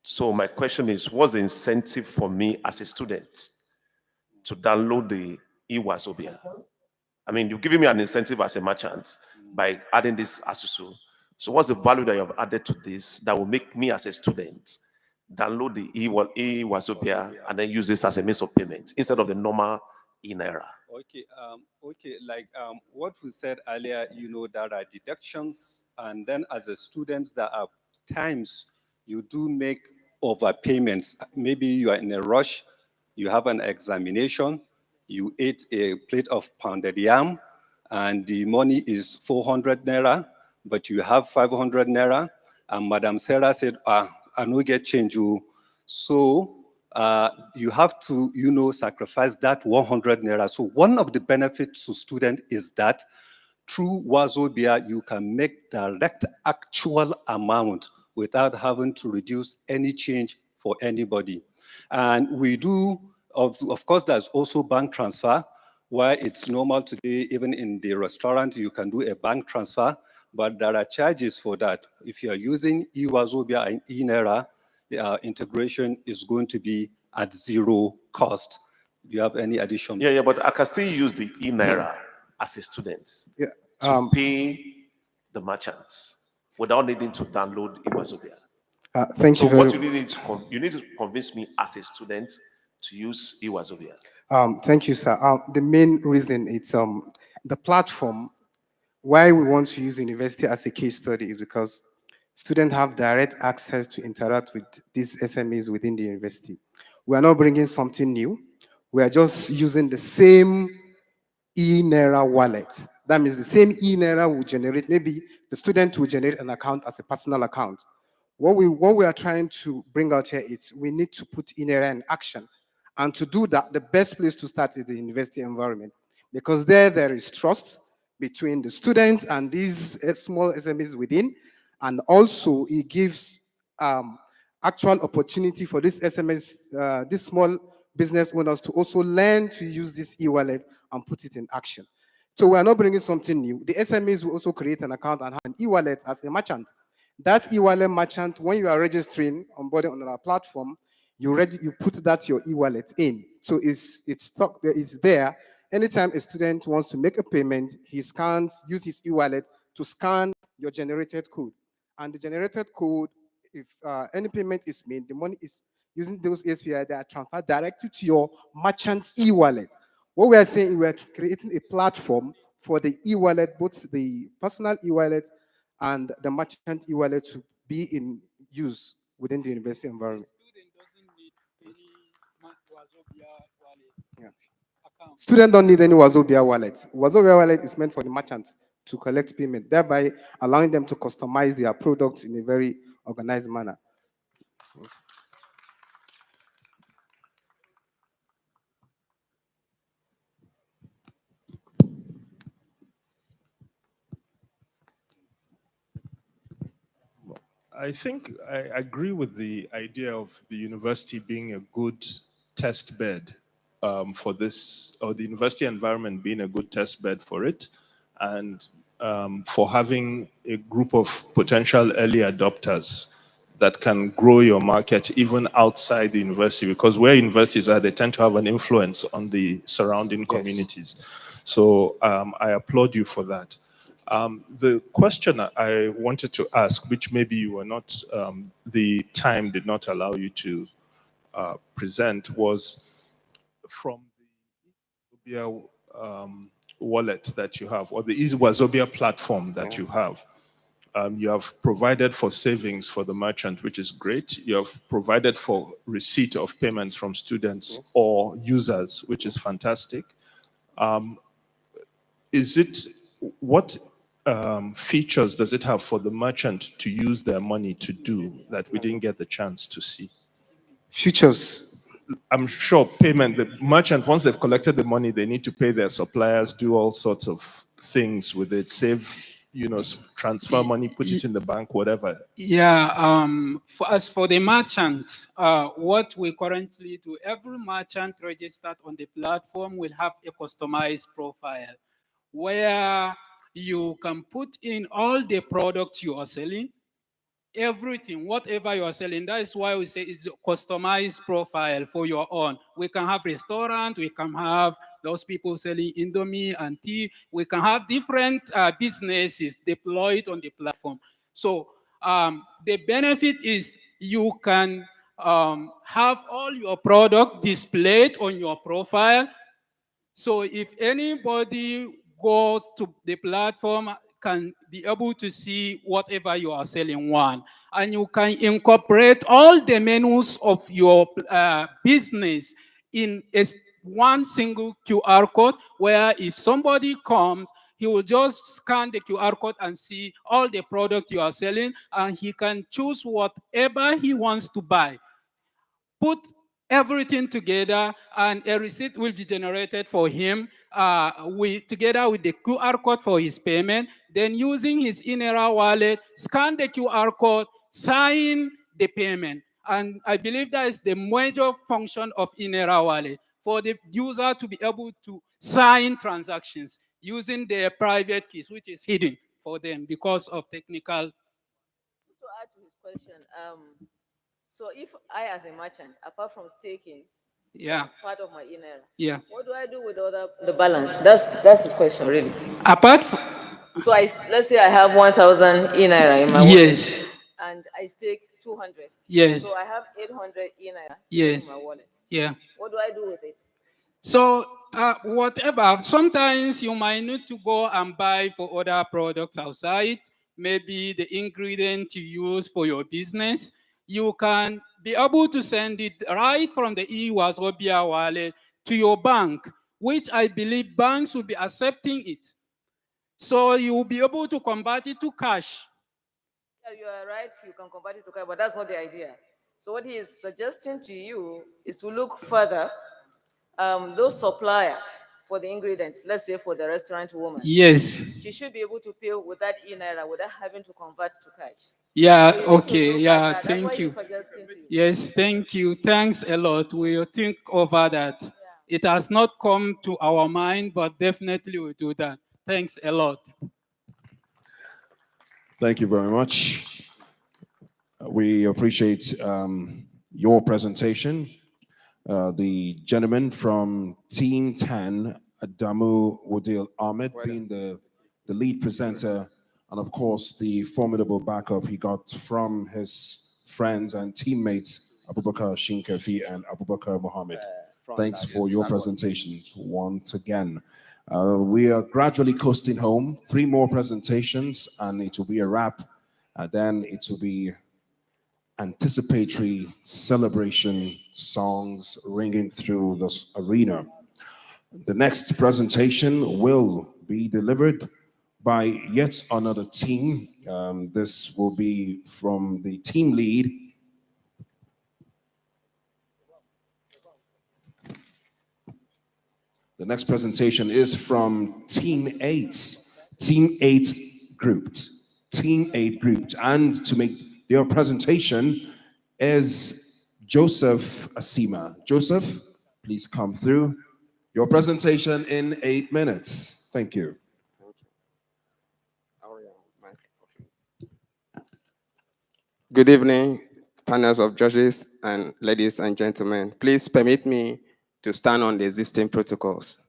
J: So my question is, what's the incentive for me as a student to download the eWazobia? I mean, you've given me an incentive as a merchant by adding this Asusu. So what's the value that you have added to this that will make me as a student download the eWazobia and then use this as a means of payment instead of the normal eNaira?
O: Okay, like what we said earlier, there are deductions, and then as a student, there are times you do make overpayments. Maybe you are in a rush, you have an examination, you ate a plate of pounded yam, and the money is 400 Naira, but you have 500 Naira, and Madam Sarah said, I no get change. So you have to, sacrifice that 100 Naira. So one of the benefits to students is that through Wazobia, you can make direct actual amount without having to reduce any change for anybody. And we do, of course, there's also bank transfer, where it's normal today, even in the restaurant, you can do a bank transfer, but there are charges for that. If you're using eWazobia and eNaira, integration is going to be at zero cost. Do you have any addition?
J: Yeah, but I can still use the eNaira as a student
Q: Yeah.
J: to pay the merchants without needing to download Iwazobia.
Q: Thank
J: So
Q: you very
J: what you need to you need to convince me as a student to use Iwazobia.
Q: Thank you, sir. The main reason it's the platform why we want to use university as a case study is because students have direct access to interact with these SMEs within the university. We are not bringing something new. We are just using the same eNaira wallet. That means the same eNaira will generate, maybe the student will generate an account as a personal account. What we are trying to bring out here is we need to put eNaira in action. And to do that, the best place to start is the university environment. Because there is trust between the students and these small SMEs within. And also it gives actual opportunity for these SMEs, these small business owners to also learn to use this e-wallet and put it in action. So we are not bringing something new. The SMEs will also create an account and have an e-wallet as a merchant. That's e-wallet merchant. When you are registering on board on our platform, you put that your e-wallet in. So it's stuck there, it's there. Anytime a student wants to make a payment, he use his e-wallet to scan your generated code. And the generated code, if any payment is made, the money is using those API that are transferred directly to your merchant's e-wallet. What we are saying, we are creating a platform for the e-wallet, both the personal e-wallet and the merchant e-wallet to be in use within the university environment. Yeah. Student don't need any Wazobia wallet. Wazobia wallet is meant for the merchant to collect payment, thereby allowing them to customize their products in a very organized manner.
E: I think I agree with the idea of the university being a good test bed for this, or the university environment being a good test bed for it, and for having a group of potential early adopters that can grow your market even outside the university, because where universities are, they tend to have an influence on the surrounding communities. So I applaud you for that. The question I wanted to ask, which maybe you were not, the time did not allow you to present, was from the Wazobia wallet that you have, or the Wazobia platform that you have. You have provided for savings for the merchant, which is great. You have provided for receipt of payments from students or users, which is fantastic. What features does it have for the merchant to use their money to do that we didn't get the chance to see?
Q: Features.
E: I'm sure payment, the merchant, once they've collected the money, they need to pay their suppliers, do all sorts of things with it, save, transfer money, put it in the bank, whatever.
P: Yeah, as for the merchant, what we currently do, every merchant registered on the platform will have a customized profile where you can put in all the products you are selling, everything, whatever you are selling. That is why we say it's a customized profile for your own. We can have restaurant, we can have those people selling Indomie and tea. We can have different businesses deployed on the platform. So the benefit is you can have all your product displayed on your profile. So if anybody goes to the platform, can be able to see whatever you are selling, one. And you can incorporate all the menus of your business in one single QR code, where if somebody comes, he will just scan the QR code and see all the product you are selling, and he can choose whatever he wants to buy. Put everything together, and a receipt will be generated for him together with the QR code for his payment. Then using his eNaira wallet, scan the QR code, sign the payment. And I believe that is the major function of eNaira wallet, for the user to be able to sign transactions using their private keys, which is hidden for them because of technical.
I: To add to his question, so if I, as a merchant, apart from staking,
P: Yeah.
I: Part of my eNaira.
P: Yeah.
I: What do I do with the balance? That's the question, really.
P: Apart from,
I: So let's say I have 1,000 eNaira in my wallet,
P: yes,
I: and I stake 200.
P: yes,
I: So I have 800 eNaira sitting in
P: yes,
I: my wallet.
P: yeah.
I: What do I do with it?
P: So, whatever, sometimes you might need to go and buy for other products outside, maybe the ingredient you use for your business. You can be able to send it right from the eWazobia wallet to your bank, which I believe banks will be accepting it. So you will be able to convert it to cash.
I: Yeah, you are right. You can convert it to cash, but that's not the idea. So what he is suggesting to you is to look further. Those suppliers for the ingredients, let's say for the restaurant woman,
P: Yes.
I: she should be able to pay with that eNaira without having to convert to cash.
P: Yeah,
I: So you need to
P: okay,
I: look at
P: yeah,
I: that. That's why
P: thank
I: he's
P: you.
I: suggesting to you.
P: Yes, thank you. Thanks a lot. We'll think over that. It has not come to our mind, but definitely we'll do that. Thanks a lot.
B: Thank you very much. We appreciate your presentation. The gentleman from Team 10, Adamu Wadil Ahmed, being the lead presenter, and of course the formidable backup he got from his friends and teammates, Abubakar Shinkafi and Abubakar Mohammed. Thanks for your presentations once again. We are gradually coasting home. 3 more presentations, and it will be a wrap. And then it will be anticipatory celebration songs ringing through this arena. The next presentation will be delivered by yet another team. This will be from the team lead. The next presentation is from Team 8. Team 8 grouped. Team 8 grouped. And to make their presentation is Joseph Asima. Joseph, please come through. Your presentation in 8 minutes. Thank you.
R: Good evening, panels of judges and ladies and gentlemen. Please permit me to stand on the existing protocols.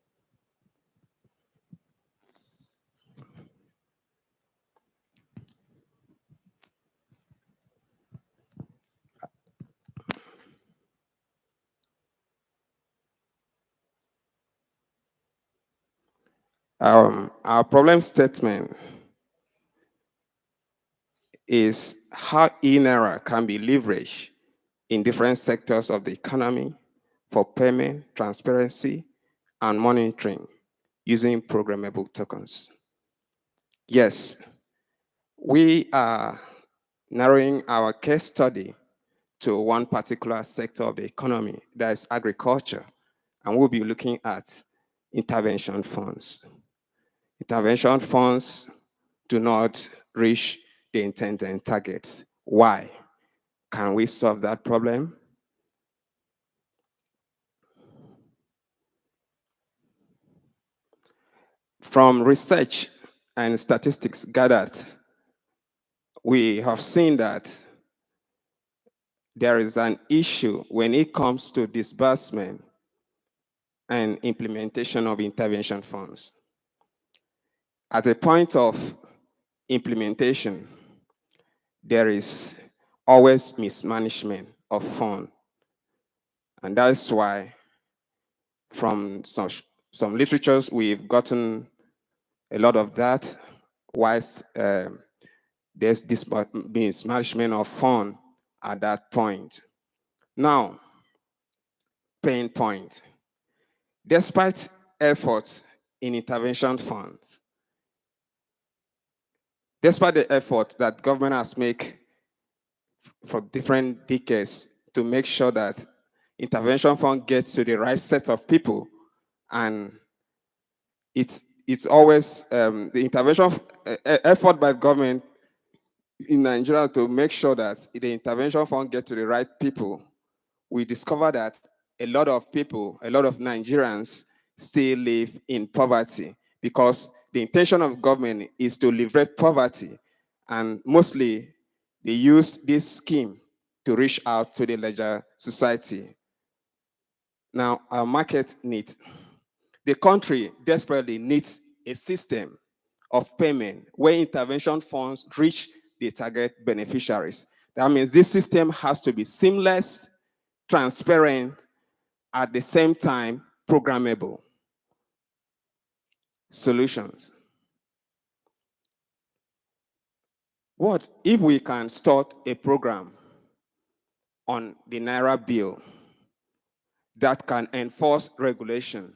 R: Our problem statement is how eNaira can be leveraged in different sectors of the economy for payment, transparency, and monitoring using programmable tokens. Yes, we are narrowing our case study to one particular sector of the economy, that is agriculture, and we'll be looking at intervention funds. Intervention funds do not reach the intended targets. Why? Can we solve that problem? From research and statistics gathered, we have seen that there is an issue when it comes to disbursement and implementation of intervention funds. At a point of implementation, there is always mismanagement of funds. And that's why from some literatures, we've gotten a lot of that, whilst there's this mismanagement of funds at that point. Now, pain point. Despite efforts in intervention funds, despite the effort that government has made for different decades to make sure that intervention fund gets to the right set of people, and it's always the intervention effort by government in Nigeria to make sure that the intervention fund gets to the right people. We discover that a lot of people, a lot of Nigerians still live in poverty because the intention of government is to liberate poverty, and mostly they use this scheme to reach out to the larger society. Now, our market need. The country desperately needs a system of payment where intervention funds reach the target beneficiaries. That means this system has to be seamless, transparent, at the same time, programmable. Solutions. What if we can start a program on the Naira bill that can enforce regulation?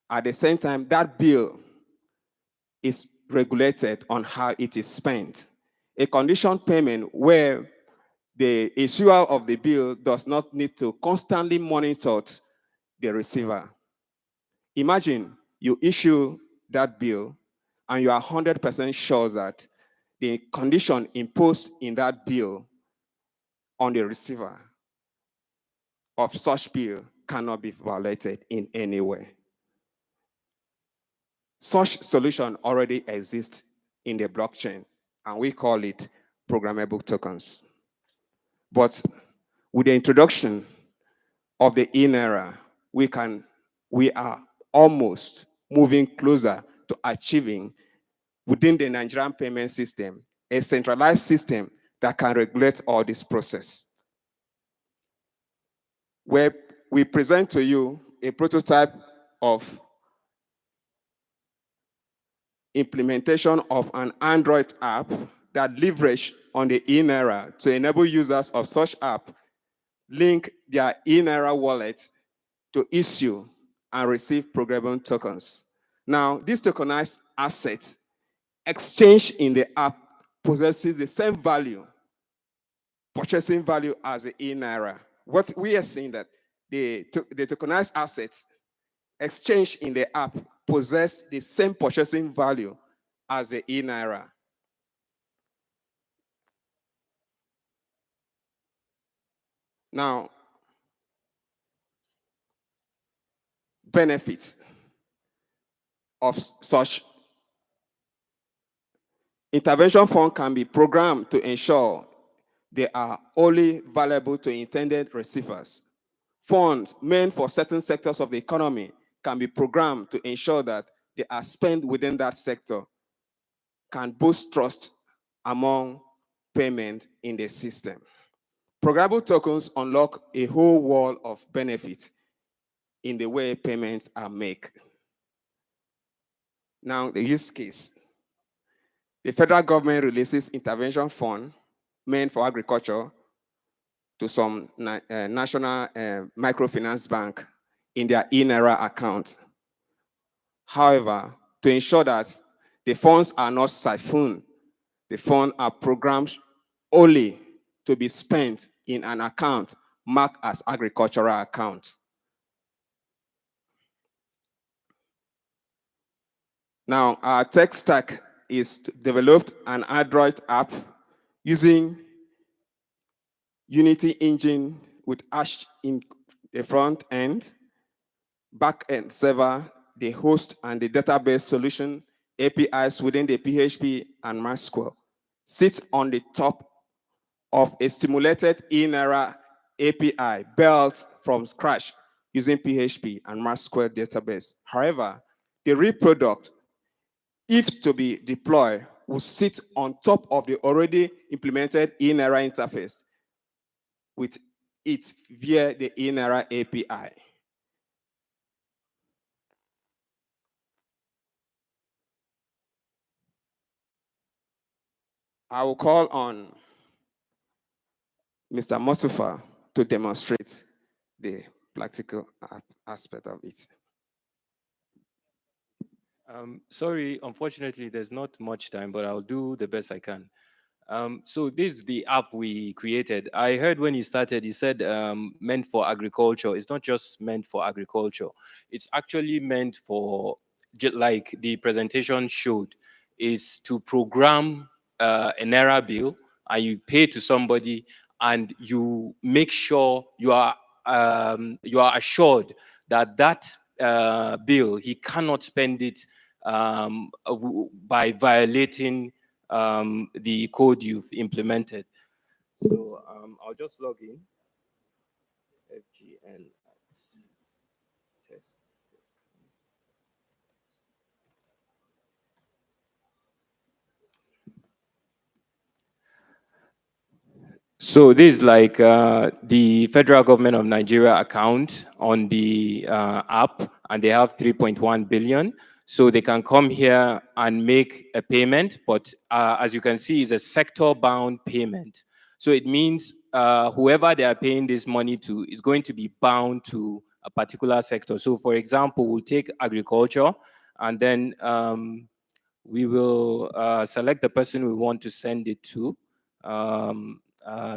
R: At the same time, that bill is regulated on how it is spent. A condition payment where the issuer of the bill does not need to constantly monitor the receiver. Imagine you issue that bill and you are 100% sure that the condition imposed in that bill on the receiver of such bill cannot be violated in any way. Such solution already exists in the blockchain, and we call it programmable tokens. But with the introduction of the eNaira, we are almost moving closer to achieving within the Nigerian payment system a centralized system that can regulate all this process. Where we present to you a prototype of implementation of an Android app that leverage on the eNaira to enable users of such app link their eNaira wallet to issue and receive programmable tokens. Now, these tokenized assets exchanged in the app possesses the same value, purchasing value as the eNaira. What we are seeing that the tokenized assets exchanged in the app possess the same purchasing value as the eNaira. Now, benefits of such intervention fund can be programmed to ensure they are only valuable to intended receivers. Funds meant for certain sectors of the economy can be programmed to ensure that they are spent within that sector, can boost trust among payment in the system. Programmable tokens unlock a whole wall of benefits in the way payments are made. Now, the use case. The federal government releases intervention fund meant for agriculture to some national microfinance bank in their eNaira account. However, to ensure that the funds are not siphoned, the funds are programmed only to be spent in an account marked as agricultural account. Now, our tech stack is developed an Android app using Unity engine with Ash in the front end, back end server, the host and the database solution, APIs within the PHP and MySQL, sits on the top of a stimulated eNaira API built from scratch using PHP and MySQL database. However, the real product, if to be deployed, will sit on top of the already implemented eNaira interface with it via the eNaira API. I will call on Mr. Mustafa to demonstrate the practical aspect of it.
S: Sorry, unfortunately, there's not much time, but I'll do the best I can. So this is the app we created. I heard when you started, you said meant for agriculture. It's not just meant for agriculture. It's actually meant for, like the presentation showed, is to program an error bill, and you pay to somebody, and you make sure you are assured that that bill, he cannot spend it by violating the code you've implemented. So I'll just log in. FGN. So this is like the federal government of Nigeria account on the app, and they have 3.1 billion. So they can come here and make a payment, but as you can see, it's a sector-bound payment. So it means whoever they are paying this money to is going to be bound to a particular sector. So for example, we'll take agriculture, and then we will select the person we want to send it to.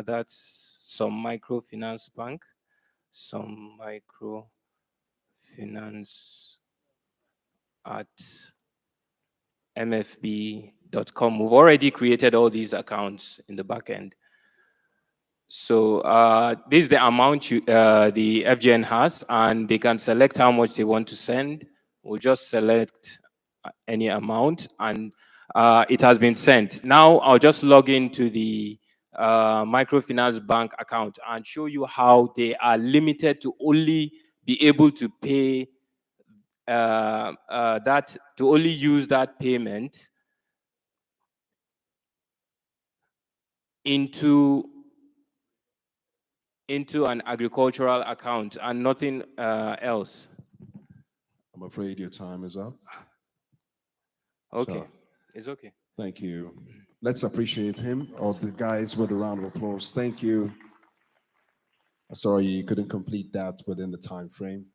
S: That's some microfinance bank, some microfinance at mfb.com. We've already created all these accounts in the back end. So this is the amount the FGN has, and they can select how much they want to send. We'll just select any amount, and it has been sent. Now I'll just log into the microfinance bank account and show you how they are limited to only be able to pay to only use that payment into an agricultural account and nothing else.
B: I'm afraid your time is up.
S: Okay,
B: So,
S: it's okay.
B: thank you. Let's appreciate him, or the guys, with a round of applause. Thank you. Sorry you couldn't complete that within the time frame.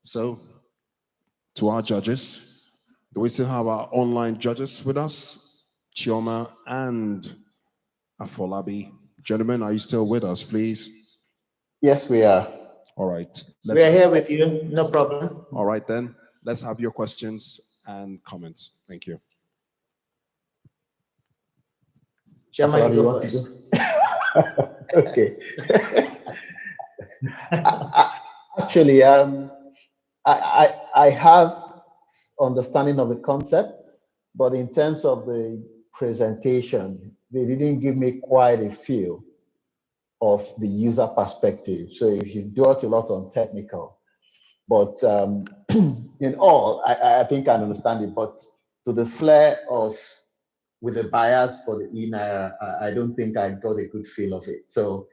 B: So, to our judges, do we still have our online judges with us? Chioma and Afolabi. Gentlemen, are you still with us, please?
D: Yes, we are.
B: All right.
C: We are here with you, no problem.
B: All right, then. Let's have your questions and comments. Thank you.
C: Chairman, you go first.
D: Okay. Actually, I have understanding of the concept, but in terms of the presentation, they didn't give me quite a feel of the user perspective. So he dwelt a lot on technical, but in all, I think I understand it. But to the flair of with the bias for the eNaira, I don't think I got a good feel of it. So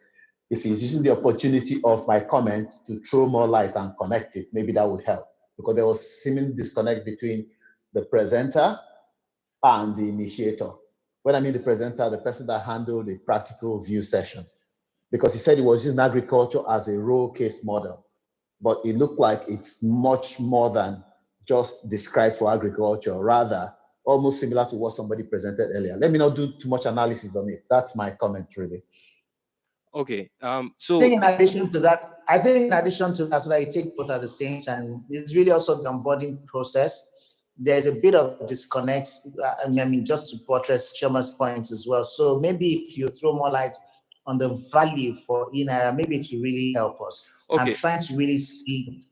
D: if he's using the opportunity of my comment to throw more light and connect it, maybe that would help, because there was seeming disconnect between the presenter and the initiator. When I mean the presenter, the person that handled the practical view session, because he said he was using agriculture as a role case model, but it looked like it's much more than just described for agriculture, rather almost similar to what somebody presented earlier. Let me not do too much analysis on it. That's my comment, really.
S: Okay.
C: So I think in addition to that, so that I take both at the same time, it's really also the onboarding process. There's a bit of disconnect. I mean, just to buttress Shoma's points as well. So maybe if you throw more light on the value for eNaira, maybe to really help us.
S: Okay.
C: I'm trying to really see,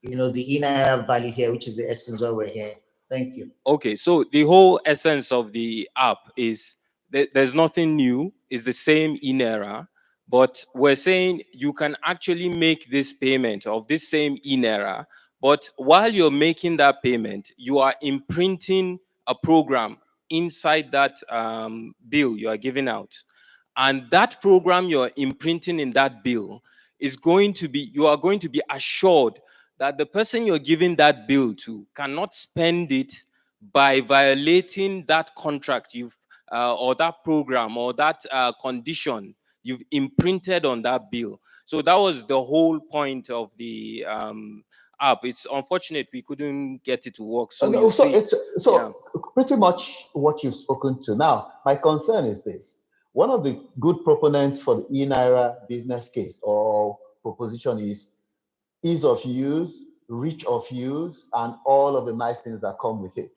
C: the eNaira value here, which is the essence why we're here. Thank you.
S: Okay, so the whole essence of the app is that there's nothing new. It's the same eNaira, but we're saying you can actually make this payment of this same eNaira, but while you're making that payment, you are imprinting a program inside that bill you are giving out. And that program you're imprinting in that bill is going to be, you are going to be assured that the person you're giving that bill to cannot spend it by violating that contract or that program or that condition you've imprinted on that bill. So that was the whole point of the app. It's unfortunate we couldn't get it to work. So
D: Pretty much what you've spoken to. Now, my concern is this. One of the good proponents for the eNaira business case or proposition is ease of use, reach of use, and all of the nice things that come with it.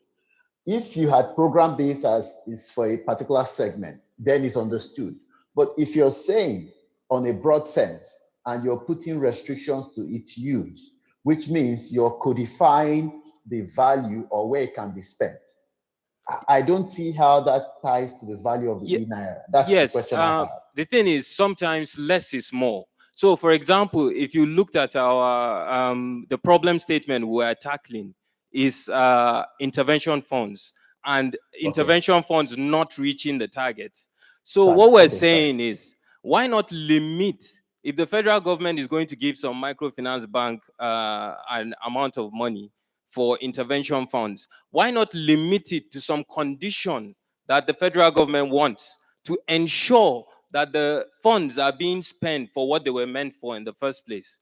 D: If you had programmed this as is for a particular segment, then it's understood. But if you're saying on a broad sense and you're putting restrictions to its use, which means you're codifying the value or where it can be spent, I don't see how that ties to the value of the eNaira. That's the question I have.
S: The thing is, sometimes less is more. So, for example, if you looked at our the problem statement we're tackling is intervention funds and intervention funds not reaching the target. So what we're saying is Why not limit, if the federal government is going to give some microfinance bank an amount of money for intervention funds, why not limit it to some condition that the federal government wants to ensure that the funds are being spent for what they were meant for in the first place?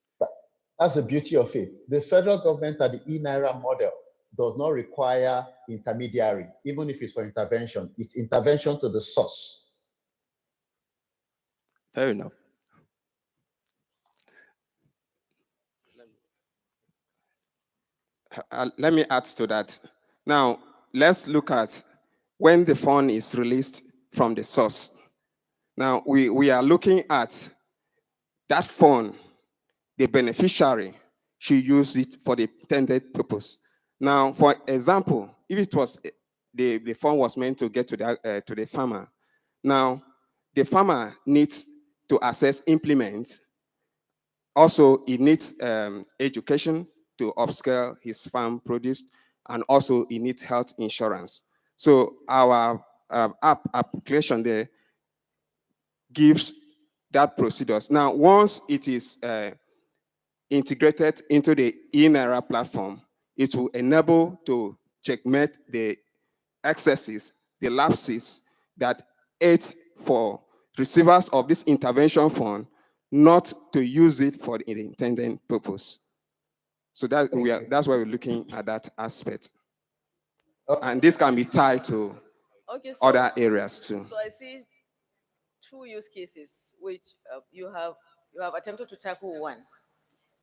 D: That's the beauty of it. The federal government at the eNaira model does not require intermediary, even if it's for intervention. It's intervention to the source.
S: Fair enough.
R: Let me add to that. Now, let's look at when the fund is released from the source. Now, we are looking at that fund, the beneficiary should use it for the intended purpose. Now, for example, if it was the fund was meant to get to the farmer, now the farmer needs to access implements. Also, he needs education to upscale his farm produce, and also he needs health insurance. So our application there gives that procedures. Now, once it is integrated into the eNaira platform, it will enable to checkmate the excesses, the lapses that aid for receivers of this intervention fund not to use it for the intended purpose. So that's why we're looking at that aspect. And this can be tied to other areas too.
I: So I see two use cases which you have attempted to tackle one.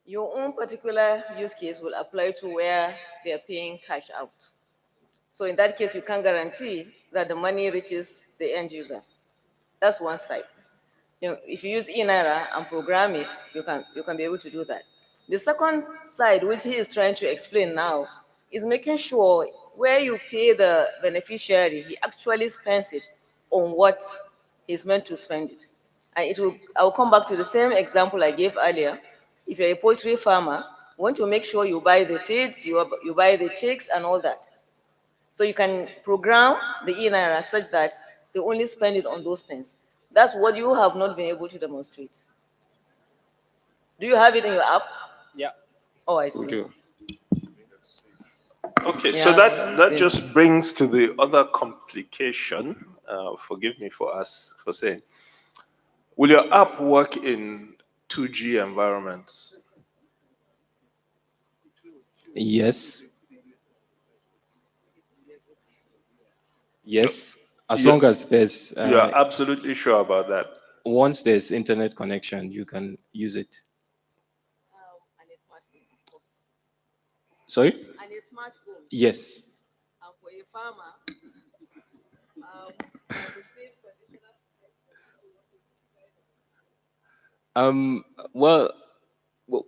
I: Your own particular use case will apply to where they are paying cash out. So in that case, you can guarantee that the money reaches the end user. That's one side. If you use eNaira and program it, you can be able to do that. The second side, which he is trying to explain now, is making sure where you pay the beneficiary, he actually spends it on what he's meant to spend it. And I'll come back to the same example I gave earlier. If you're a poultry farmer, you want to make sure you buy the feeds, you buy the chicks and all that. So you can program the eNaira such that they only spend it on those things. That's what you have not been able to demonstrate. Do you have it in your app?
S: Yeah.
I: Oh, I see.
E: Okay, so that just brings to the other complication. Forgive me for saying. Will your app work in 2G environments?
S: Yes. Yes. As long as there's...
E: you're absolutely sure about that?
S: Once there's internet connection, you can use it. Sorry?
I: And a smartphone.
S: Yes.
I: And for a farmer,
S: well,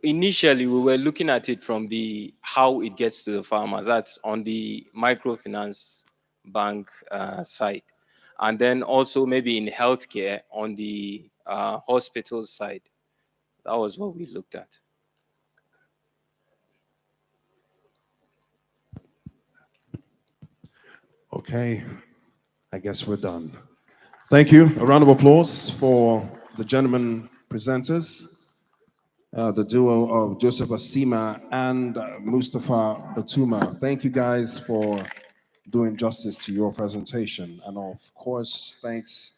S: initially we were looking at it from the how it gets to the farmers. That's on the microfinance bank side, and then also maybe in healthcare on the hospital side. That was what we looked at.
B: Okay, I guess we're done. Thank you. A round of applause for the gentlemen presenters, the duo of Joseph Asima and Mustafa Atuma. Thank you guys for doing justice to your presentation. And of course, thanks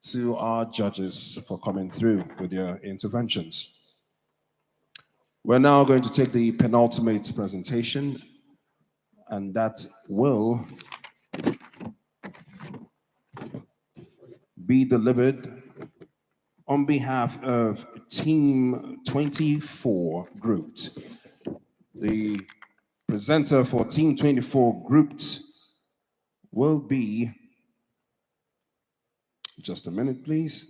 B: to our judges for coming through with your interventions. We're now going to take the penultimate presentation, and that will be delivered on behalf of Team 24 Grouped. The presenter for Team 24 Grouped will be, just a minute, please.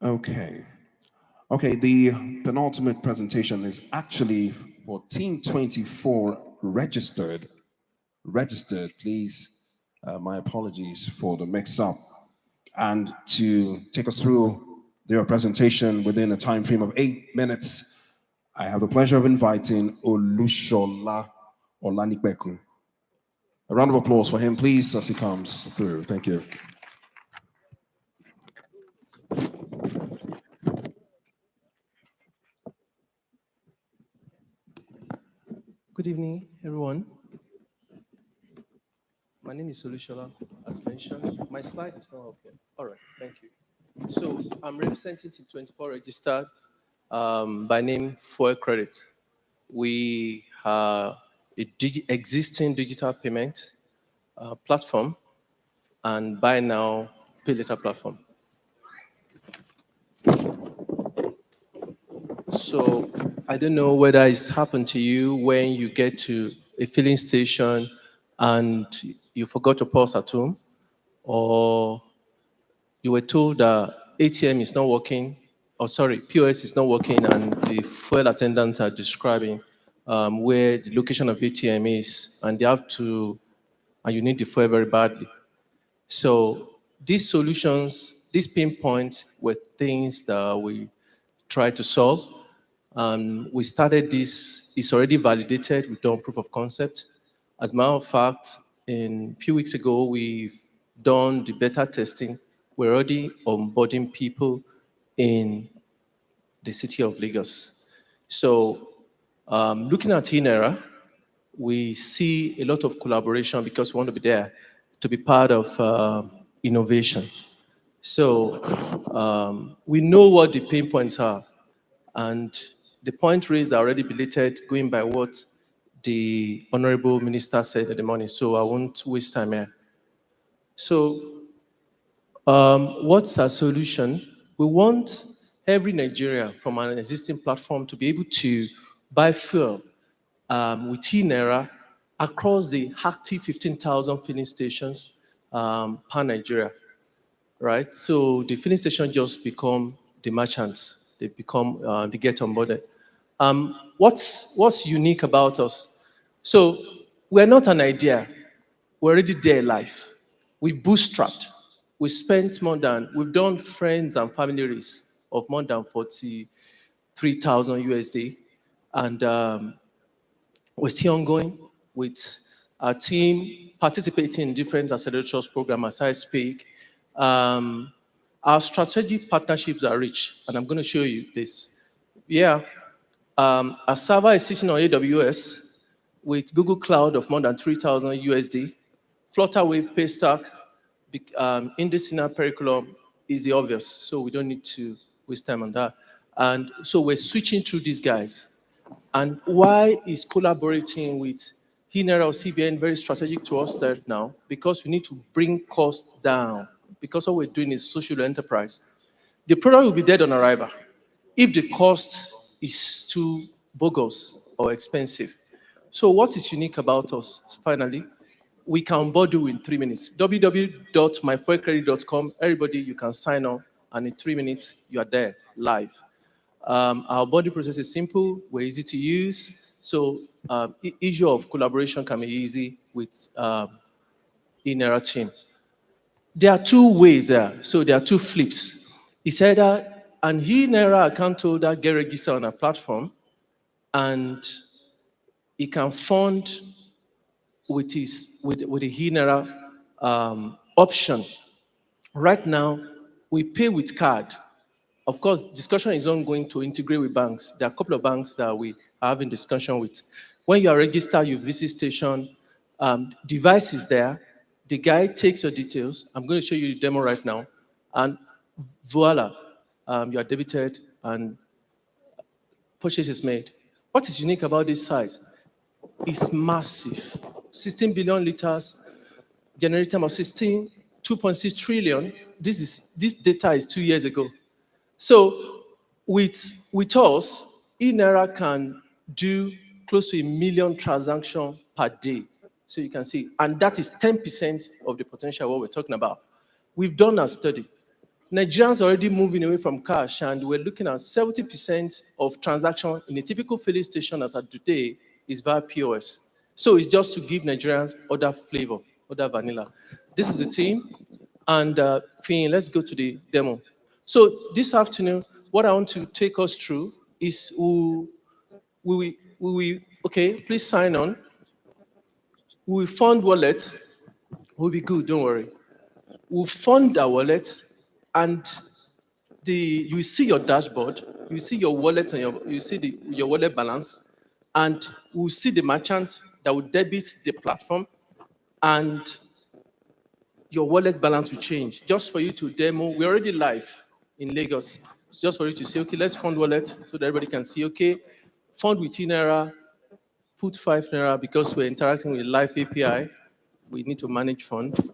B: Okay. Okay, the penultimate presentation is actually for Team 24 registered. Registered, please. My apologies for the mix-up. And to take us through their presentation within a time frame of 8 minutes. I have the pleasure of inviting Olushola Olanikbeku. A round of applause for him, please, as he comes through. Thank you.
T: Good evening, everyone. My name is Olushola, as mentioned. My slide is not up yet. All right, thank you. So I'm representing Team 24 registered by name Fuel Credit. We are a existing digital payment platform and buy now, pay later platform. So I don't know whether it's happened to you when you get to a filling station and you forgot your purse at home, or you were told that ATM is not working, or sorry, POS is not working, and the fuel attendants are describing where the location of ATM is, and they have to, and you need the fuel very badly. So these solutions, these pinpoints were things that we tried to solve. We started this, it's already validated, we've done proof of concept. As a matter of fact, a few weeks ago, we've done the beta testing. We're already onboarding people in the city of Lagos. So looking at eNaira, we see a lot of collaboration because we want to be there to be part of innovation. So we know what the pain points are, and the point raised are already belated, going by what the Honorable Minister said in the morning, so I won't waste time here. So what's our solution? We want every Nigerian from an existing platform to be able to buy fuel with eNaira across the active 15,000 filling stations per Nigeria, right? So the filling station just become the merchants. They become, they get onboarded. What's unique about us? So we're not an idea. We're already there live. We've bootstrapped. We've done friends and family raise of more than 43,000 USD. And we're still ongoing with our team participating in different accelerators program as I speak. Our strategic partnerships are rich, and I'm going to show you this. Yeah, our server is sitting on AWS with Google Cloud of more than 3,000 USD. Flutterwave, Paystack, Indicina Periculum is the obvious, so we don't need to waste time on that. And so we're switching through these guys. And why is collaborating with eNaira or CBN very strategic to us right now? Because we need to bring costs down. Because what we're doing is social enterprise. The product will be dead on arrival if the cost is too bogus or expensive. So what is unique about us, finally? We can onboard you in 3 minutes. www.myfuelcredit.com. Everybody, you can sign up, and in 3 minutes, you are there, live. Our body process is simple, we're easy to use. So issue of collaboration can be easy with eNaira team. There are two ways there. So there are two flips. It's either an eNaira account holder get registered on a platform and he can fund with the eNaira option. Right now, we pay with card. Of course, discussion is ongoing to integrate with banks. There are a couple of banks that we are having discussion with. When you are registered, you visit station, device is there. The guy takes your details. I'm going to show you the demo right now. And voila, you are debited and purchase is made. What is unique about this size? It's massive. 16 billion liters, generating of 2.6 trillion. This data is 2 years ago. So with us, eNaira can do close to 1 million transactions per day. So you can see, and that is 10% of the potential of what we're talking about. We've done a study. Nigerians are already moving away from cash, and we're looking at 70% of transactions in a typical filling station as of today is via POS. So it's just to give Nigerians other flavor, other vanilla. This is the team, and Finn, let's go to the demo. So this afternoon, what I want to take us through is okay, please sign on. We will fund wallet. We'll be good, don't worry. We'll fund our wallet and you see your dashboard, you see your wallet and you see your wallet balance, and we'll see the merchant that will debit the platform, and your wallet balance will change. Just for you to demo, we're already live in Lagos. It's just for you to say, okay, let's fund wallet so that everybody can see, okay, fund with eNaira, put 5 Naira because we're interacting with live API. We need to manage fund.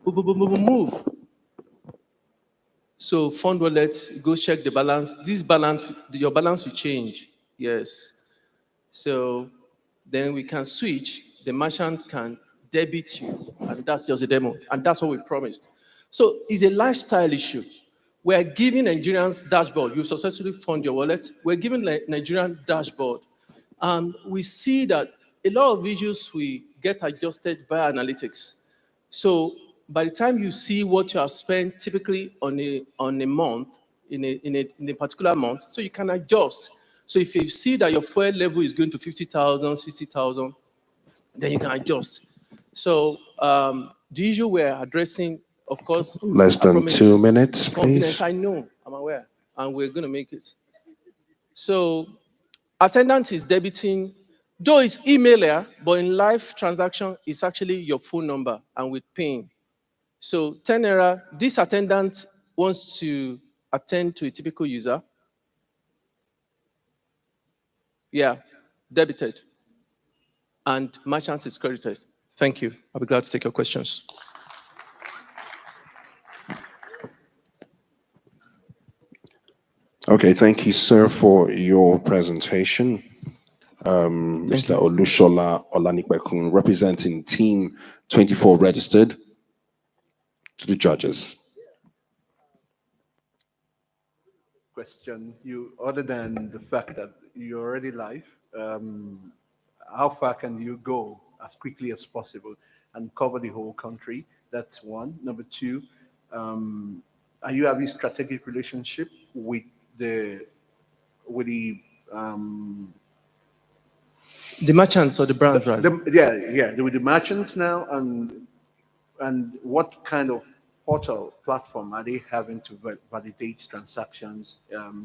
T: Move. So fund wallet, go check the balance. This balance, your balance will change. Yes. So then we can switch. The merchant can debit you, and that's just a demo. And that's what we promised. So it's a lifestyle issue. We're giving Nigerians dashboard. You successfully fund your wallet. We're giving Nigerian dashboard. And we see that a lot of issues will get adjusted via analytics. So by the time you see what you have spent typically on a month, in a particular month, so you can adjust. So if you see that your fuel level is going to 50,000, 60,000, then you can adjust. So the issue we're addressing, of course,
B: Less
T: I
B: than
T: promise,
B: 2 minutes,
T: confidence.
B: please.
T: I know, I'm aware, and we're going to make it. So attendant is debiting, though it's emailer, but in live transaction, it's actually your phone number and with PIN. So 10 Naira, this attendant wants to attend to a typical user. Yeah, debited. And merchants is credited. Thank you. I'll be glad to take your questions.
B: Okay, thank you, sir, for your presentation. Mr. Olushola Olanikbekun, representing Team 24 registered, to the judges.
G: Question you, other than the fact that you're already live, how far can you go as quickly as possible and cover the whole country? That's one. Number two, are you having strategic relationship with the
T: the merchants or the brands, right?
G: With the merchants now, and what kind of portal platform are they having to validate transactions?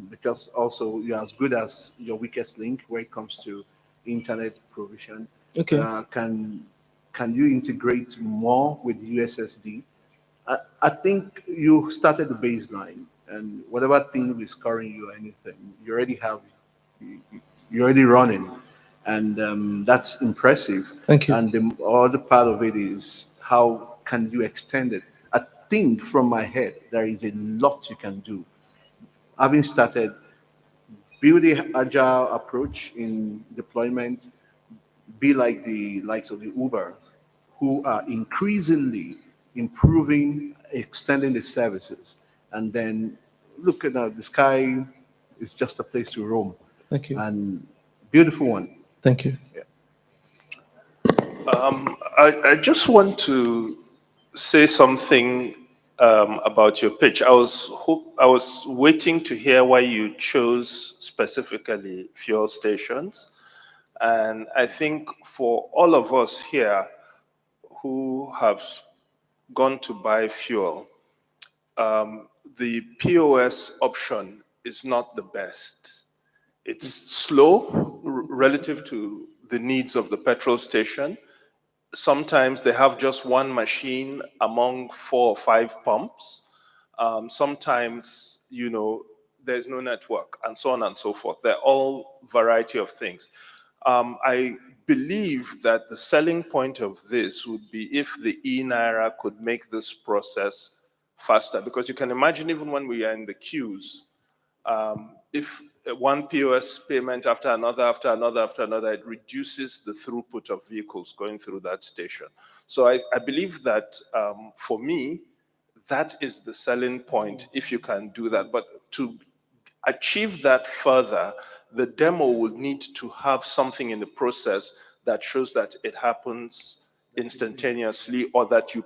G: Because also you're as good as your weakest link when it comes to internet provision.
T: Okay.
G: Can you integrate more with USSD? I think you started the baseline, and whatever thing is scoring you or anything, you're already running, and that's impressive.
T: Thank you.
G: And the other part of it is how can you extend it? I think from my head there is a lot you can do. Having started, build the agile approach in deployment, be like the likes of the Uber, who are increasingly improving, extending the services. And then look at the sky is just a place to roam.
T: Thank you.
G: And beautiful one.
T: Thank you.
E: I just want to say something about your pitch. I was waiting to hear why you chose specifically fuel stations, and I think for all of us here who have gone to buy fuel, the POS option is not the best. It's slow relative to the needs of the petrol station. Sometimes they have just one machine among 4 or 5 pumps. Sometimes, there's no network, and so on and so forth. They're all variety of things. I believe that the selling point of this would be if the eNaira could make this process faster, because you can imagine even when we are in the queues, if one POS payment after another, it reduces the throughput of vehicles going through that station. So I believe that for me, that is the selling point if you can do that. But to achieve that further, the demo will need to have something in the process that shows that it happens instantaneously, or that you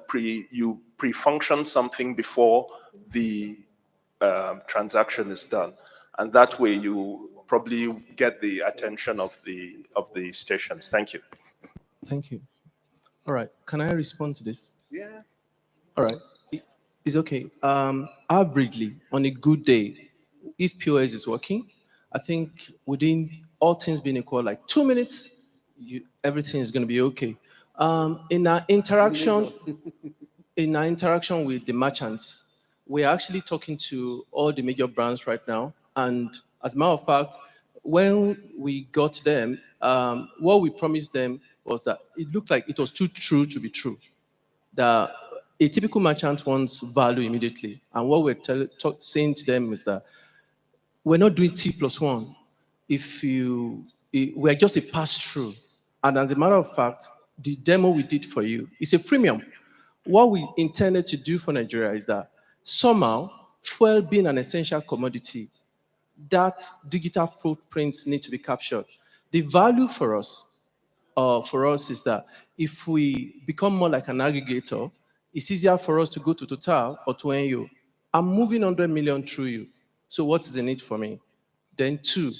E: pre-function something before the transaction is done, and that way you probably get the attention of the stations. Thank you.
T: Thank you. All right. Can I respond to this?
G: Yeah.
T: All right. It's okay. Averagely, on a good day, if POS is working, I think within all things being equal, like 2 minutes, everything is going to be okay. In our interaction, with the merchants, we're actually talking to all the major brands right now. And as a matter of fact, when we got them, what we promised them was that it looked like it was too true to be true. That a typical merchant wants value immediately. And what we're saying to them is that we're not doing T+1. We're just a pass-through. And as a matter of fact, the demo we did for you is a freemium. What we intended to do for Nigeria is that somehow, fuel being an essential commodity, that digital footprints need to be captured. The value for us is that if we become more like an aggregator, it's easier for us to go to Total or to NU. I'm moving 100 million through you. So what is the need for me? Then two,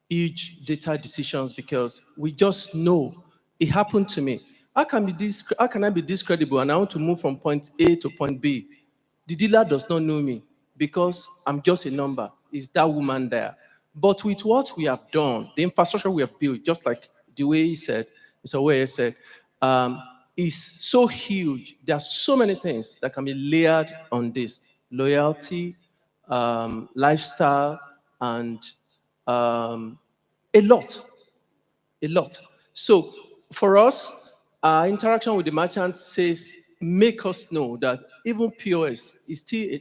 T: huge data decisions, because we just know it happened to me. How can I be this credible and I want to move from point A to point B? The dealer does not know me because I'm just a number. Is that woman there? But with what we have done, the infrastructure we have built, just like the way he said, Mr. Way said, is so huge. There are so many things that can be layered on this. Loyalty, lifestyle, and a lot. So for us, our interaction with the merchant says, make us know that even POS is still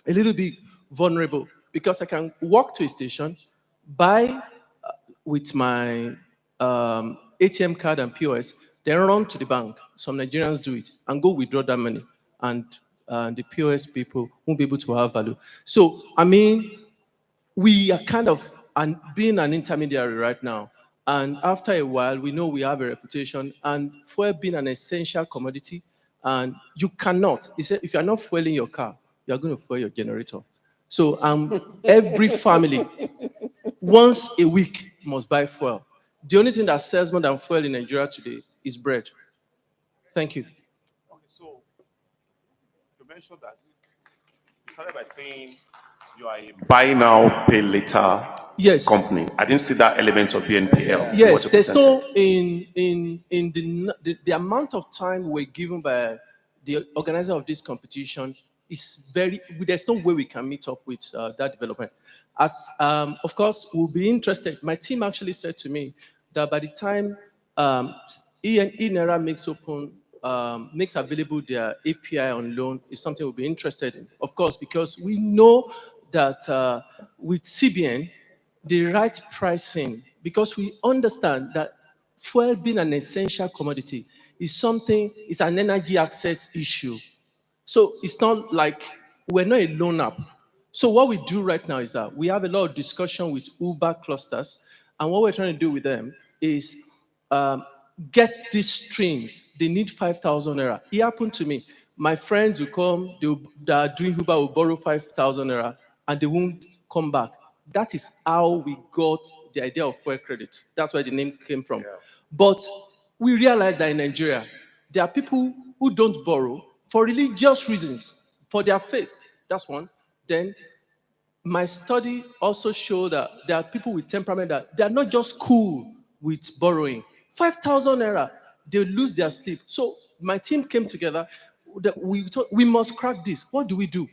T: a little bit vulnerable, because I can walk to a station, buy with my ATM card and POS, then run to the bank. Some Nigerians do it and go withdraw that money, and the POS people won't be able to have value. So, I mean, we are kind of being an intermediary right now. And after a while, we know we have a reputation, and fuel being an essential commodity, and you cannot, he said, if you're not fueling your car, you're going to fuel your generator. So every family, once a week, must buy fuel. The only thing that sells more than fuel in Nigeria today is bread. Thank you.
J: Okay, so you mentioned that you started by saying you are a buy now, pay later company. I didn't see that element of BNPL.
T: Yes, there's no in the amount of time we're given by the organizer of this competition is very. There's no way we can meet up with that development. As of course, we'll be interested. My team actually said to me that by the time eNaira makes available their API on loan, is something we'll be interested in. Of course, because we know that with CBN, the right pricing, because we understand that fuel being an essential commodity is an energy access issue. So it's not like we're not a loan app. So what we do right now is that we have a lot of discussion with Uber clusters, and what we're trying to do with them is get these streams. They need 5,000 naira. It happened to me. My friends will come, they are doing Uber, will borrow 5,000 naira, and they won't come back. That is how we got the idea of fuel credit. That's where the name came from. Yeah. But we realized that in Nigeria, there are people who don't borrow for religious reasons, for their faith. That's one. Then my study also showed that there are people with temperament that they are not just cool with borrowing. 5,000 naira, they lose their sleep. So my team came together. That we thought we must crack this. What do?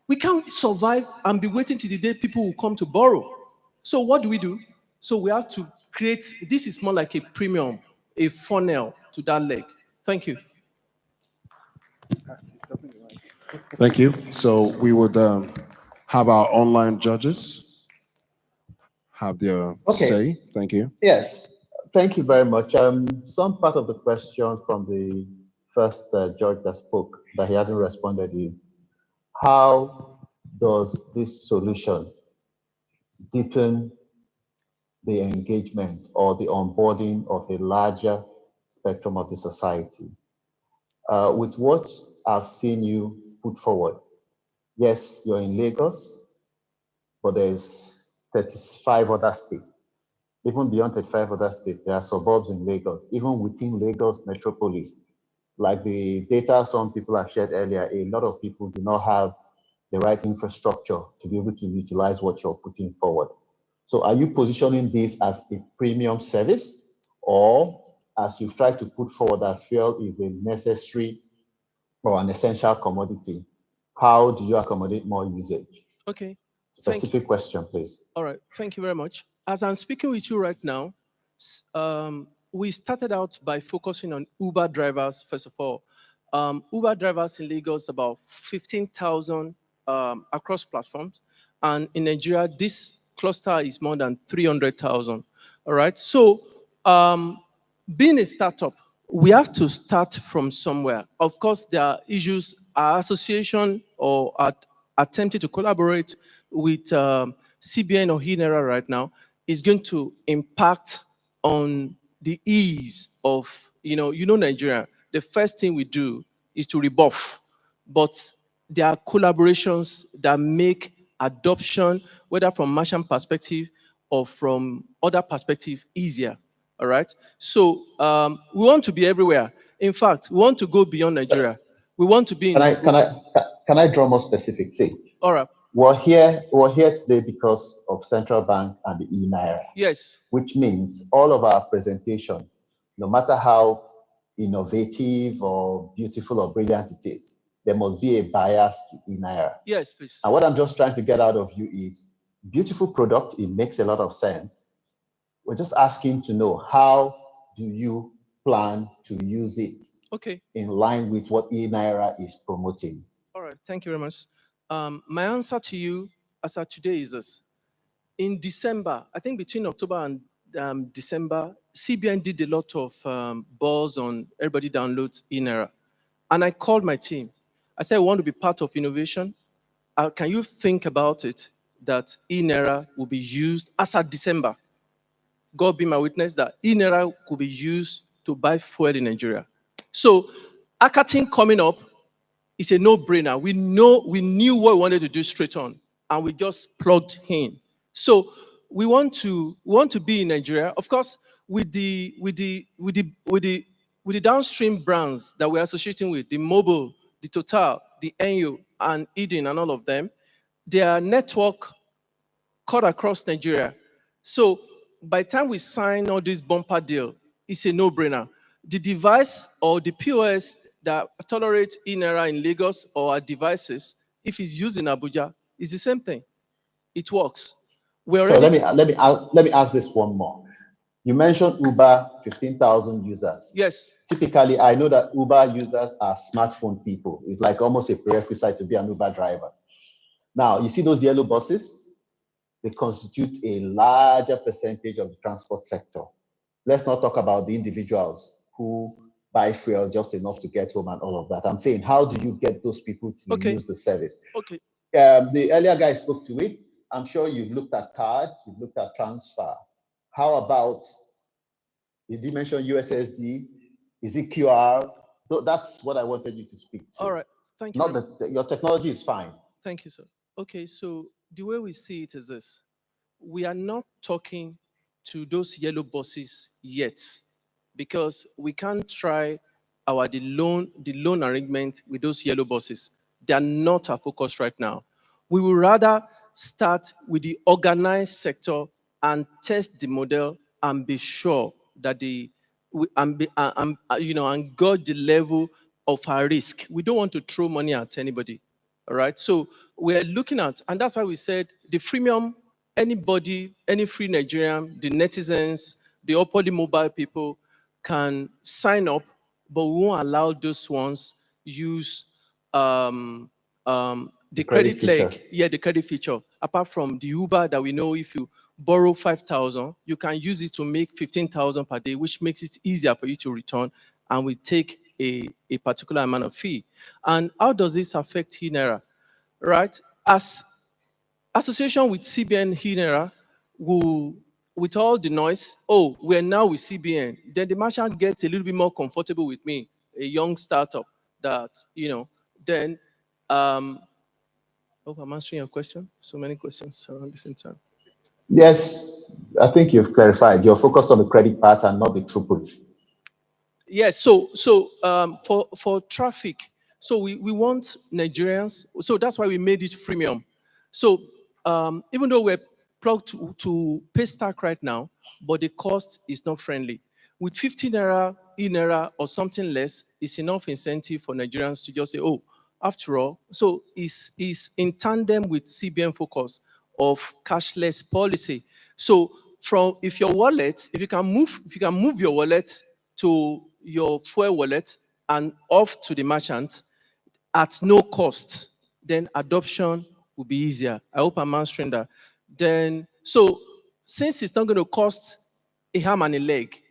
T: We can't survive and be waiting till the day people will come to borrow. So what do? So we have to create, this is more like a premium, a funnel to that leg. Thank you.
B: Thank you. So we would have our online judges have their say. Thank you.
D: Yes, thank you very much. Some part of the question from the first judge that spoke that he hasn't responded is, how does this solution deepen the engagement or the onboarding of a larger spectrum of the society. With what I've seen you put forward, yes, you're in Lagos, but there's 35 other states. Even beyond 35 other states, there are suburbs in Lagos, even within Lagos metropolis. Like the data some people have shared earlier, a lot of people do not have the right infrastructure to be able to utilize what you're putting forward. So are you positioning this as a premium service, or as you've tried to put forward that fuel is a necessary or an essential commodity? How do you accommodate more usage?
T: Okay.
D: Specific question, please.
T: All right. Thank you very much. As I'm speaking with you right now, we started out by focusing on Uber drivers, first of all. Uber drivers in Lagos, about 15,000 across platforms. And in Nigeria, this cluster is more than 300,000. All right. So being a startup, we have to start from somewhere. Of course, there are issues. Our association or attempting to collaborate with CBN or eNaira right now is going to impact on the ease of, Nigeria. The first thing we do is to rebuff, but there are collaborations that make adoption, whether from merchant perspective or from other perspective, easier. All right. So we want to be everywhere. In fact, we want to go beyond Nigeria. We want to be in.
D: Can I draw more specific? See,
T: all right.
D: We're here today because of Central Bank and the eNaira.
T: Yes.
D: Which means all of our presentation, no matter how innovative or beautiful or brilliant it is, there must be a bias to eNaira.
T: Yes, please.
D: And what I'm just trying to get out of you is beautiful product. It makes a lot of sense. We're just asking to know, how do you plan to use it?
T: Okay.
D: In line with what eNaira is promoting?
T: All right. Thank you very much. My answer to you as of today is this. In December, I think between October and December, CBN did a lot of buzz on everybody downloads eNaira. And I called my team. I said, I want to be part of innovation. Can you think about it that eNaira will be used as of December? God be my witness that eNaira could be used to buy fuel in Nigeria. So, Hackathon coming up is a no-brainer. We knew what we wanted to do straight on, and we just plugged in. So we want to be in Nigeria, of course, with the downstream brands that we're associating with, the Mobile, the Total, the NU, and Eden, and all of them. Their network cut across Nigeria. So by the time we sign all this bumper deal, it's a no-brainer. The device or the POS that tolerates eNaira in Lagos or our devices, if it's used in Abuja, it's the same thing. It works.
D: So let me ask this one more. You mentioned Uber, 15,000 users.
T: Yes.
D: Typically, I know that Uber users are smartphone people. It's like almost a prerequisite to be an Uber driver. Now, you see those yellow buses? They constitute a larger percentage of the transport sector. Let's not talk about the individuals who buy fuel just enough to get home and all of that. I'm saying, how do you get those people to use the service?
T: Okay.
D: The earlier guy spoke to it. I'm sure you've looked at cards, you've looked at transfer. How about, did you mention USSD? Is it QR? So that's what I wanted you to speak to.
T: All right. Thank you.
D: Not that your technology is fine.
T: Thank you, sir. Okay, so the way we see it is this. We are not talking to those yellow buses yet, because we can't try the loan arrangement with those yellow buses. They are not our focus right now. We will rather start with the organized sector and test the model and be sure that and gauge the level of our risk. We don't want to throw money at anybody. All right. So we're looking at, and that's why we said the freemium, anybody, any free Nigerian, the netizens, the upwardly mobile people can sign up, but we won't allow those ones use the credit
D: feature.
T: leg. Yeah, the credit feature. Apart from the Uber that we know, if you borrow 5,000, you can use it to make 15,000 per day, which makes it easier for you to return, and we take a particular amount of fee. And how does this affect eNaira? Right? As association with CBN eNaira will with all the noise, oh, we're now with CBN, then the merchant gets a little bit more comfortable with me, a young startup that, then, hope I'm answering your question. So many questions around the same time.
D: Yes, I think you've clarified. You're focused on the credit part and not the throughput.
T: Yes, for traffic, so we want Nigerians, so that's why we made it freemium. So even though we're plugged to Paystack right now, but the cost is not friendly. With 15 naira, eNaira or something less, it's enough incentive for Nigerians to just say, oh, after all, so it's in tandem with CBN focus of cashless policy. So if you can move your wallet to your fuel wallet and off to the merchant at no cost, then adoption will be easier. I hope I'm answering that. Then, so since it's not going to cost a arm and a leg,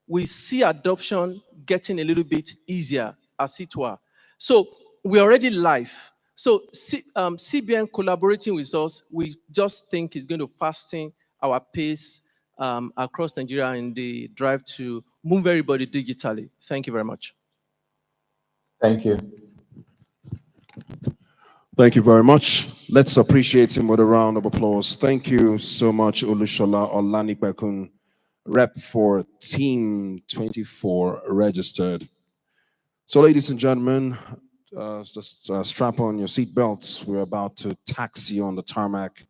T: we see adoption getting a little bit easier, as it were. So we're already live. So CBN collaborating with us, we just think is going to fasten our pace across Nigeria in the drive to move everybody digitally. Thank you very much.
D: Thank you.
B: Thank you very much. Let's appreciate him with a round of applause. Thank you so much, Olushola Olanipekun, rep for Team 24 registered. So, ladies and gentlemen, just strap on your seatbelts. We're about to taxi on the tarmac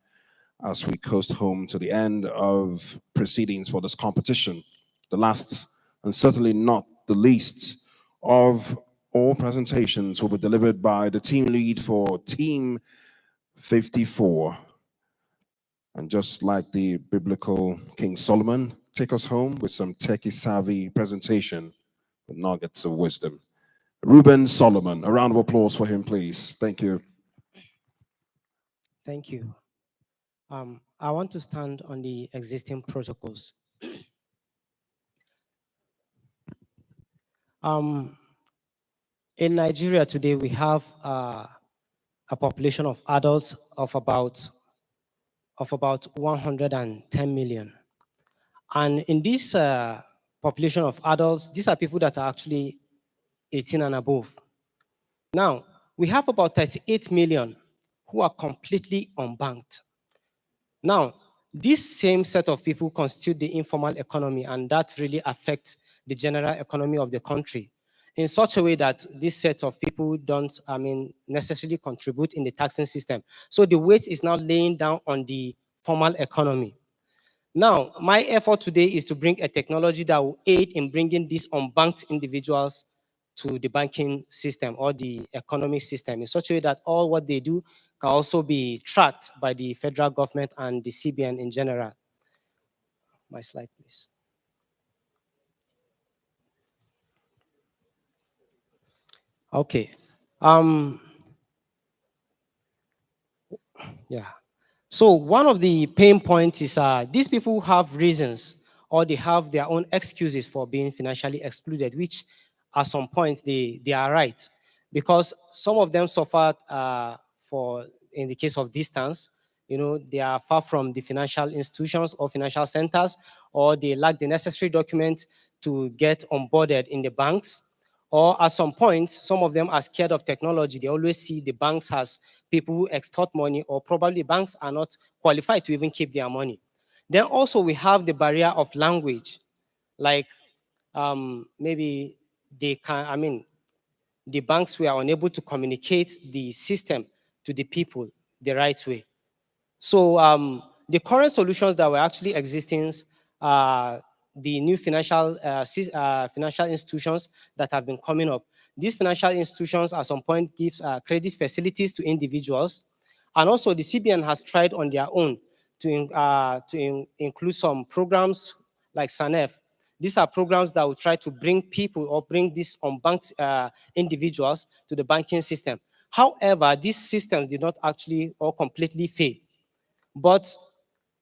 B: as we coast home to the end of proceedings for this competition. The last, and certainly not the least, of all presentations will be delivered by the team lead for Team 54. And just like the biblical King Solomon, take us home with some techie-savvy presentation with nuggets of wisdom. Reuben Solomon, a round of applause for him, please. Thank you.
U: Thank you. I want to stand on the existing protocols. In Nigeria today, we have a population of adults of about 110 million. And in this population of adults, these are people that are actually 18 and above. Now, we have about 38 million who are completely unbanked. Now, this same set of people constitute the informal economy, and that really affects the general economy of the country in such a way that this set of people don't, necessarily contribute in the taxing system. So the weight is now laying down on the formal economy. Now, my effort today is to bring a technology that will aid in bringing these unbanked individuals to the banking system or the economic system in such a way that all what they do can also be tracked by the federal government and the CBN in general. My slide, please. Okay. Yeah. So one of the pain points is these people have reasons or they have their own excuses for being financially excluded, which at some point they are right. Because some of them suffered in the case of distance, they are far from the financial institutions or financial centers, or they lack the necessary documents to get onboarded in the banks. Or at some point, some of them are scared of technology. They always see the banks as people who extort money, or probably banks are not qualified to even keep their money. Then also we have the barrier of language. Like maybe they can, the banks were unable to communicate the system to the people the right way. So the current solutions that were actually existing are the new financial institutions that have been coming up. These financial institutions at some point gives credit facilities to individuals. And also the CBN has tried on their own to include some programs like SANEF. These are programs that will try to bring people or bring these unbanked individuals to the banking system. However, these systems did not actually or completely fail. But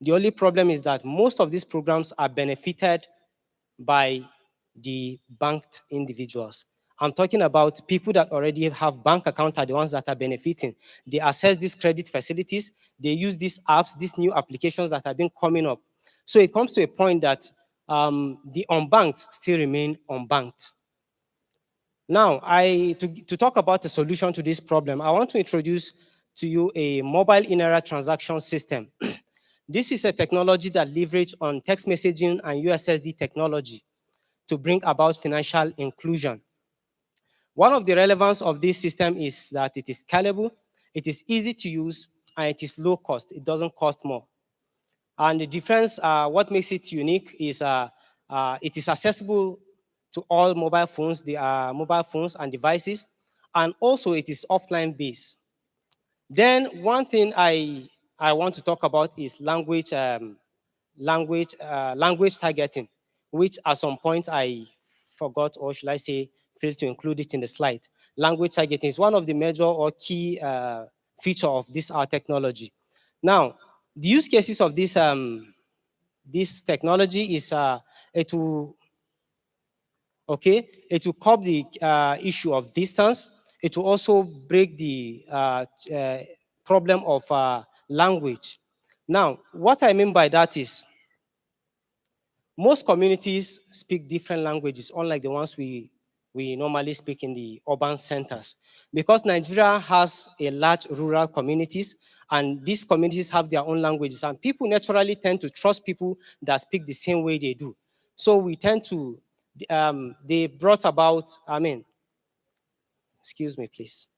U: the only problem is that most of these programs are benefited by the banked individuals. I'm talking about people that already have bank accounts are the ones that are benefiting. They access these credit facilities. They use these apps, these new applications that have been coming up. So it comes to a point that the unbanked still remain unbanked. Now, to talk about the solution to this problem, I want to introduce to you a mobile eNaira transaction system. This is a technology that leverages on text messaging and USSD technology to bring about financial inclusion. One of the relevance of this system is that it is scalable, it is easy to use, and it is low cost. It doesn't cost more. And the difference, what makes it unique is it is accessible to all mobile phones, mobile phones and devices, and also it is offline based. Then one thing I want to talk about is language targeting, which at some point I forgot, or should I say, failed to include it in the slide. Language targeting is one of the major or key feature of this our technology. Now, the use cases of this this technology is it will curb the issue of distance. It will also break the problem of language. Now, what I mean by that is most communities speak different languages, unlike the ones we normally speak in the urban centers. Because Nigeria has a large rural communities, and these communities have their own languages, and people naturally tend to trust people that speak the same way they do. So we tend to, they brought about, excuse me, please.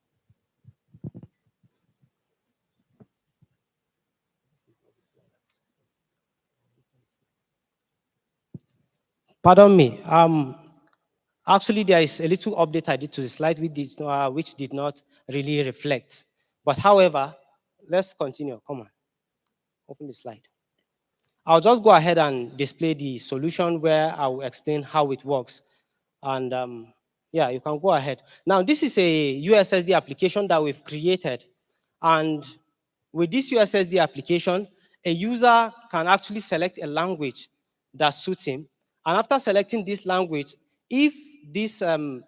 U: Pardon me. Actually, there is a little update I did to the slide which did not really reflect. But however, let's continue. Come on. Open the slide. I'll just go ahead and display the solution where I will explain how it works. And yeah, you can go ahead. Now, this is a USSD application that we've created. And with this USSD application, a user can actually select a language that suits him. And after selecting this language, if this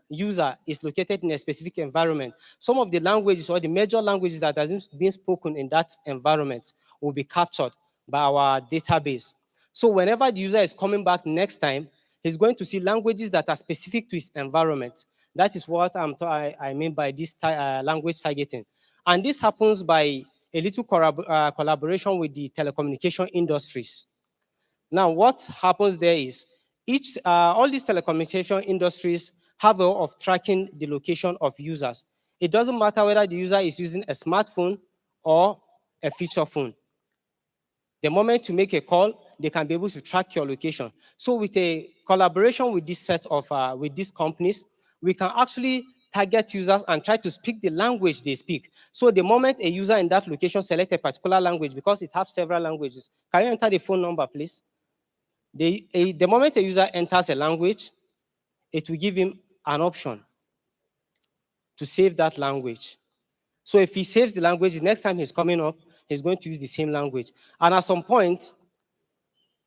U: user is located in a specific environment, some of the languages or the major languages that are being spoken in that environment will be captured by our database. So whenever the user is coming back next time, he's going to see languages that are specific to his environment. That is what I mean by this language targeting. And this happens by a little collaboration with the telecommunication industries. Now, what happens there is all these telecommunication industries have a way of tracking the location of users. It doesn't matter whether the user is using a smartphone or a feature phone. The moment you make a call, they can be able to track your location. So with a collaboration with this set of with these companies, we can actually target users and try to speak the language they speak. So the moment a user in that location select a particular language, because it has several languages, can you enter the phone number, please? The moment a user enters a language, it will give him an option to save that language. So if he saves the language, the next time he's coming up, he's going to use the same language. And at some point,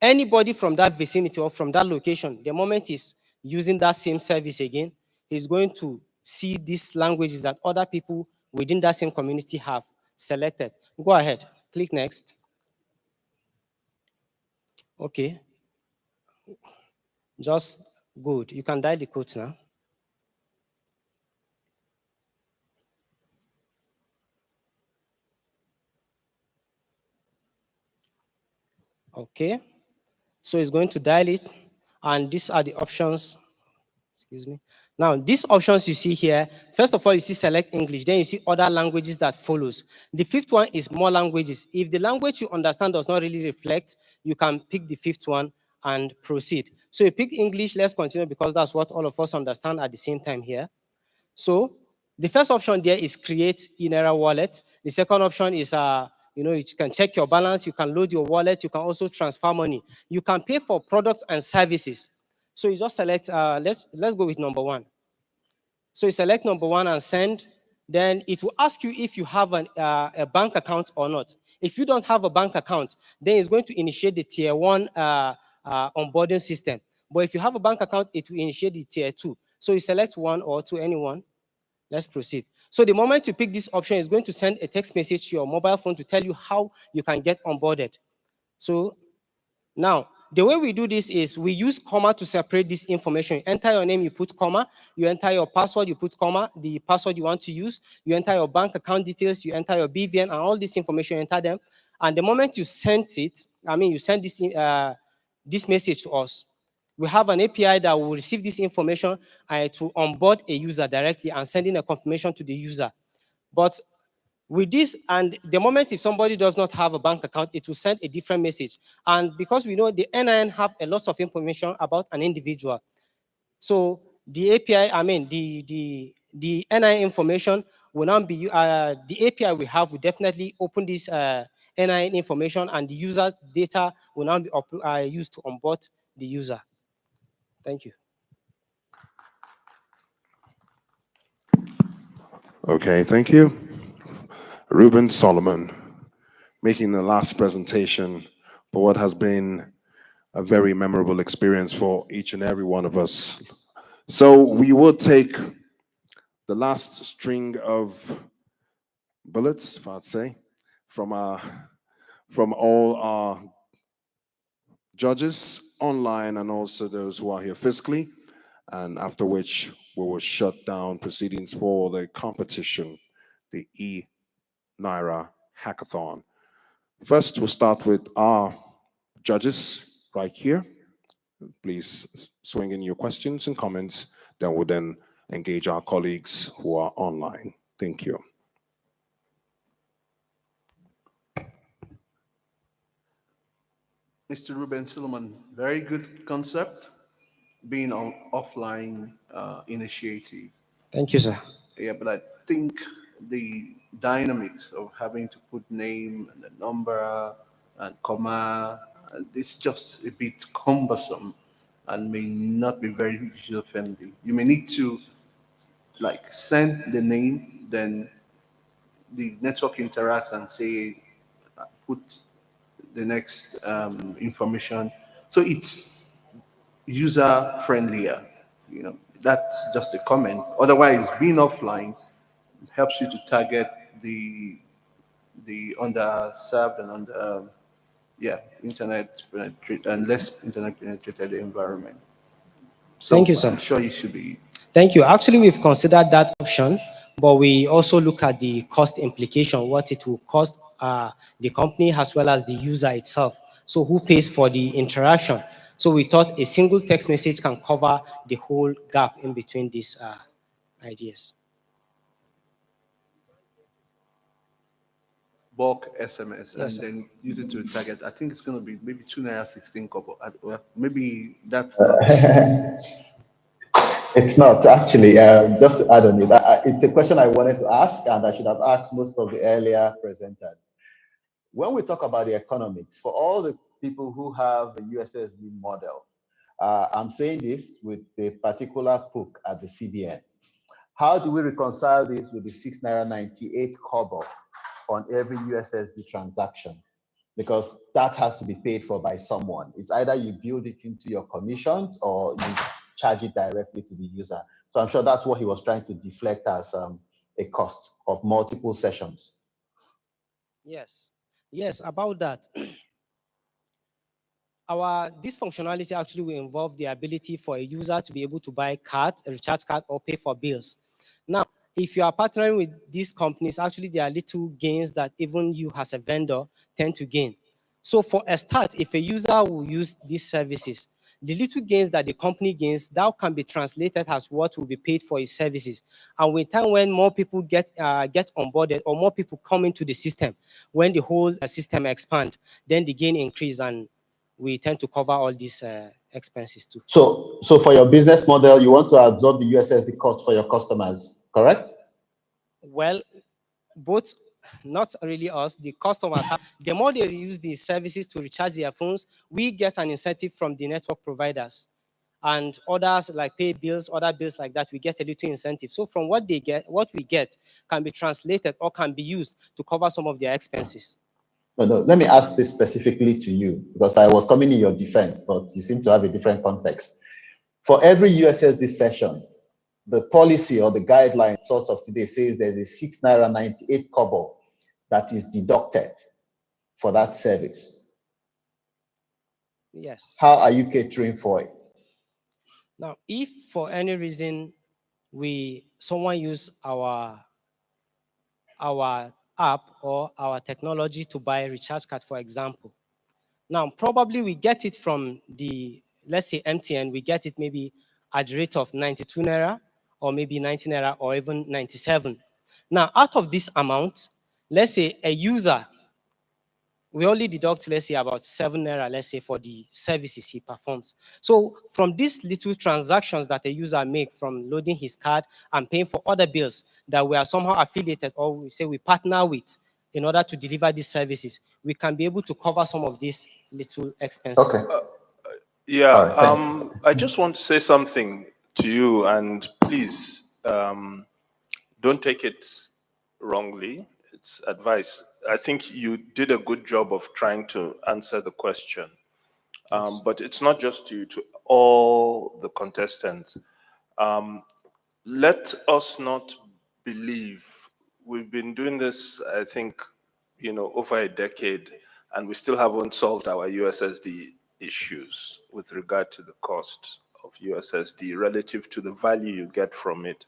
U: anybody from that vicinity or from that location, the moment he's using that same service again, he's going to see these languages that other people within that same community have selected. Go ahead, click next. Okay. Just good. You can dial the codes now. Okay. So it's going to dial it, and these are the options. Excuse me. Now, these options you see here, first of all, you see select English, then you see other languages that follows. The fifth one is more languages. If the language you understand does not really reflect, you can pick the fifth one and proceed. So you pick English, let's continue because that's what all of us understand at the same time here. So the first option there is create eNaira wallet. The second option is you can check your balance, you can load your wallet, you can also transfer money. You can pay for products and services. So you just select, let's go with number one. So you select number one and send, then it will ask you if you have a bank account or not. If you don't have a bank account, then it's going to initiate the tier one onboarding system. But if you have a bank account, it will initiate the tier two. So you select one or two, anyone. Let's proceed. So the moment you pick this option, it's going to send a text message to your mobile phone to tell you how you can get onboarded. So Now, the way we do this is we use comma to separate this information. You enter your name, you put comma. You enter your password, you put comma. The password you want to use. You enter your bank account details. You enter your BVN, and all this information, you enter them. And the moment you send it, you send this message to us, we have an API that will receive this information and it will onboard a user directly and sending a confirmation to the user. But with this, and the moment if somebody does not have a bank account, it will send a different message. And because we know the NIN have a lot of information about an individual, so the API, the NIN information will now be, the API we have will definitely open this NIN information, and the user data will now be used to onboard the user. Thank you.
B: Okay, thank you. Ruben Solomon, making the last presentation for what has been a very memorable experience for each and every one of us. So we will take the last string of bullets, if I'd say, from all our judges online and also those who are here physically, and after which we will shut down proceedings for the competition, the eNaira Hackathon. First, we'll start with our judges right here. Please swing in your questions and comments. Then we'll then engage our colleagues who are online. Thank you.
G: Mr. Ruben Solomon, very good concept, being on offline initiative.
U: Thank you, sir.
G: Yeah, but I think the dynamics of having to put name and a number and comma, it's just a bit cumbersome and may not be very user friendly. You may need to send the name, then the network interacts and say, put the next information. So it's user friendlier. That's just a comment. Otherwise, being offline helps you to target the underserved and internet penetrated and less internet penetrated environment. So
U: Thank you, sir.
G: I'm sure you should be.
U: Thank you. Actually, we've considered that option, but we also look at the cost implication, what it will cost the company as well as the user itself. So who pays for the interaction? So we thought a single text message can cover the whole gap in between these ideas.
G: Bulk SMS
U: Yes,
G: and
U: sir.
G: then use it to target. I think it's going to be maybe 2.16 kobo. Well, maybe that's not.
D: It's not actually. Just to add on it, it's a question I wanted to ask, and I should have asked most of the earlier presenters. When we talk about the economics, for all the people who have a USSD model, I'm saying this with a particular hook at the CBN. How do we reconcile this with the 6.98 kobo on every USSD transaction? Because that has to be paid for by someone. It's either you build it into your commissions or you charge it directly to the user. So I'm sure that's what he was trying to deflect as a cost of multiple sessions.
U: Yes, about that. This functionality actually will involve the ability for a user to be able to buy card, a recharge card, or pay for bills. Now, if you are partnering with these companies, actually there are little gains that even you as a vendor tend to gain. So for a start, if a user will use these services, the little gains that the company gains, that can be translated as what will be paid for his services. And with time when more people get onboarded or more people come into the system, when the whole system expand, then the gain increase and we tend to cover all these expenses too.
D: So for your business model, you want to absorb the USSD cost for your customers, correct?
U: Well, both, not really us, the customers. The more they use the services to recharge their phones, we get an incentive from the network providers. And others like pay bills, other bills like that, we get a little incentive. So from what they get, what we get can be translated or can be used to cover some of their expenses.
D: No, let me ask this specifically to you, because I was coming in your defense, but you seem to have a different context. For every USSD session, the policy or the guideline source of today says there's a 6.98 kobo that is deducted for that service.
U: Yes.
D: How are you catering for it?
U: Now, if for any reason someone use our app or our technology to buy a recharge card, for example, now probably we get it from let's say MTN, we get it maybe at the rate of 92 naira or maybe 90 naira or even 97. Now, out of this amount, let's say a user, we only deduct, let's say, about 7 naira, let's say, for the services he performs. So from these little transactions that a user make from loading his card and paying for other bills that we are somehow affiliated or we say we partner with in order to deliver these services, we can be able to cover some of these little expenses.
D: Okay.
E: Yeah,
D: All right, thank you.
E: I just want to say something to you, and please don't take it wrongly. It's advice. I think you did a good job of trying to answer the question. But it's not just you, to all the contestants. Let us not believe, we've been doing this, I think, over a decade, and we still haven't solved our USSD issues with regard to the cost of USSD relative to the value you get from it.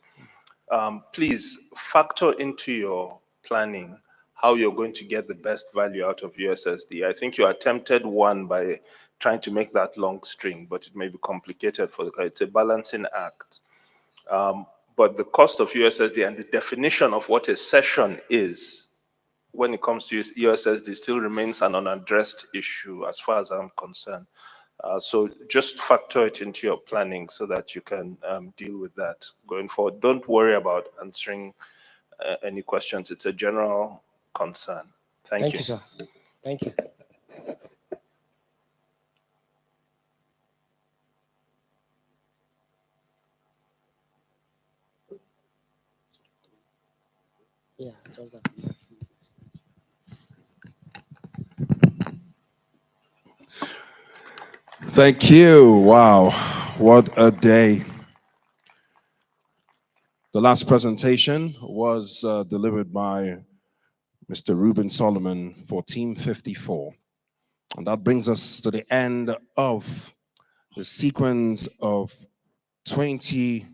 E: Please factor into your planning how you're going to get the best value out of USSD. I think you attempted one by trying to make that long string, but it may be complicated for the client. It's a balancing act. But the cost of USSD and the definition of what a session is when it comes to USSD still remains an unaddressed issue as far as I'm concerned. So just factor it into your planning so that you can deal with that going forward. Don't worry about answering any questions. It's a general concern. Thank you.
U: Thank you, sir. Thank you. Yeah, just that.
B: Thank you. Wow, what a day. The last presentation was delivered by Mr. Ruben Solomon for Team 54. And that brings us to the end of the sequence of 20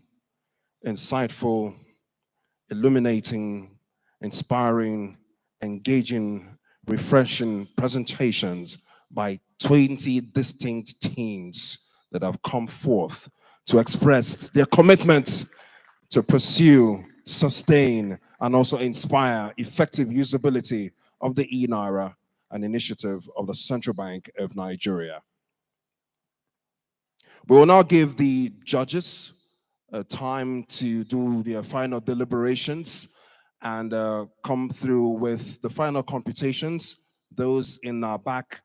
B: insightful, illuminating, inspiring, engaging, refreshing presentations by 20 distinct teams that have come forth to express their commitment to pursue, sustain, and also inspire effective usability of the eNaira, an initiative of the Central Bank of Nigeria. We will now give the judges time to do their final deliberations and come through with the final computations. Those in our back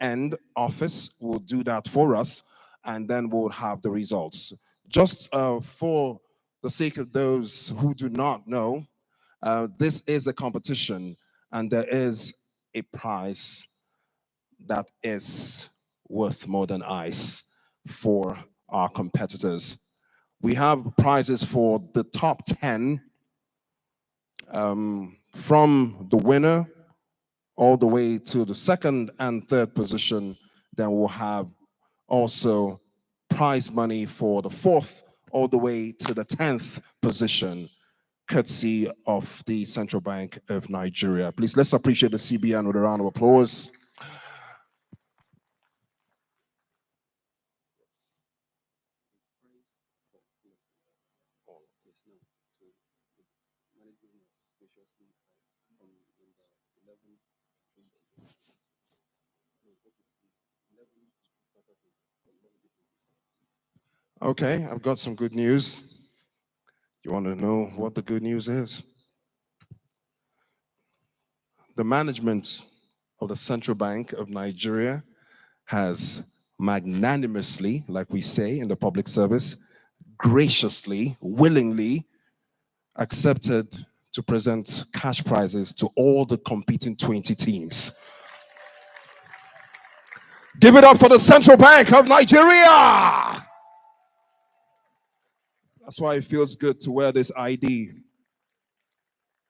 B: end office will do that for us, and then we'll have the results. Just for the sake of those who do not know, this is a competition, and there is a prize that is worth more than ice for our competitors. We have prizes for the top 10 from the winner all the way to the second and third position. Then we'll have also prize money for the fourth all the way to the 10th position, courtesy of the Central Bank of Nigeria. Please, let's appreciate the CBN with a round of applause. Okay, I've got some good news. You want to know what the good news is? The management of the Central Bank of Nigeria has magnanimously, like we say in the public service, graciously, willingly accepted to present cash prizes to all the competing 20 teams. Give it up for the Central Bank of Nigeria! That's why it feels good to wear this ID.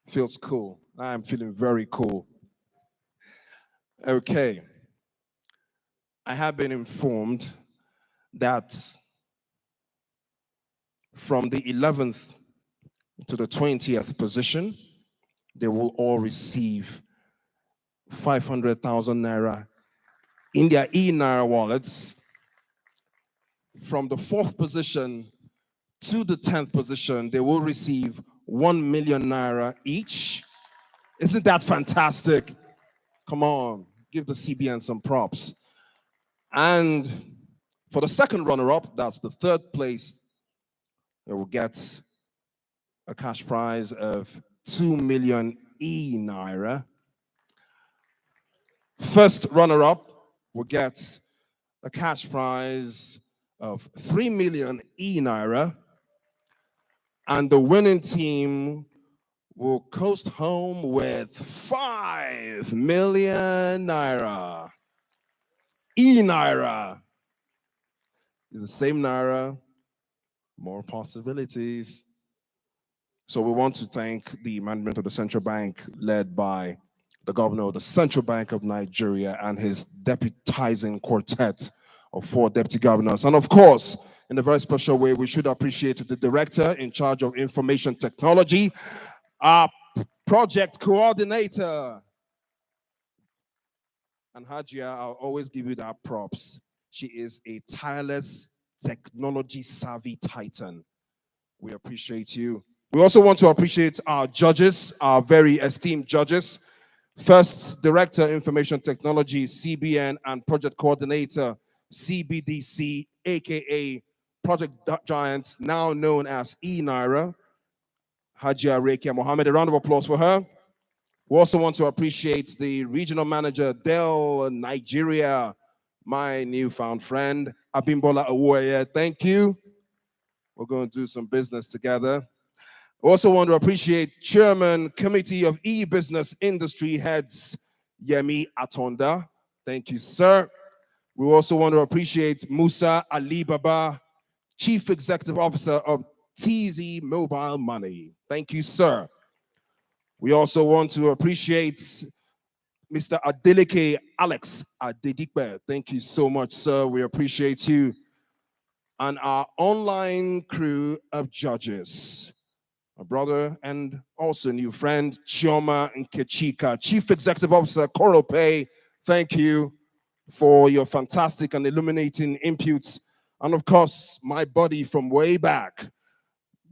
B: Feels cool. I'm feeling very cool. Okay. I have been informed that from the 11th to the 20th position, they will all receive 500,000 naira in their eNaira wallets. From the 4th position to the 10th position, they will receive 1 million naira each. Isn't that fantastic? Come on, give the CBN some props. And for the second runner-up, that's the 3rd place, they will get a cash prize of 2 million eNaira. First runner-up will get a cash prize of 3 million eNaira. And the winning team will coast home with 5 million naira. eNaira is the same naira, more possibilities. So we want to thank the management of the central bank, led by the governor of the Central Bank of Nigeria and his deputizing quartet of 4 deputy governors. And of course, in a very special way, we should appreciate the director in charge of information technology, our project coordinator. And Hajia, I'll always give you that props. She is a tireless technology savvy titan. We appreciate you. We also want to appreciate our judges, our very esteemed judges. First, Director Information Technology, CBN, and Project Coordinator, CBDC, aka Project Giant, now known as eNaira, Hajia Rekia Mohammed. A round of applause for her. We also want to appreciate the Regional Manager, Del Nigeria, my newfound friend, Abimbola Awoye. Thank you. We're going to do some business together. We also want to appreciate Chairman, Committee of E-Business Industry Heads, Yemi Atonda. Thank you, sir. We also want to appreciate Musa Ali Baba, Chief Executive Officer of TZ Mobile Money. Thank you, sir. We also want to appreciate Mr. Adeleke Alex Adedipe. Thank you so much, sir. We appreciate you. And our online crew of judges, my brother and also new friend, Chioma Nkechika, Chief Executive Officer, Coral Pay. Thank you for your fantastic and illuminating inputs. And of course, my buddy from way back,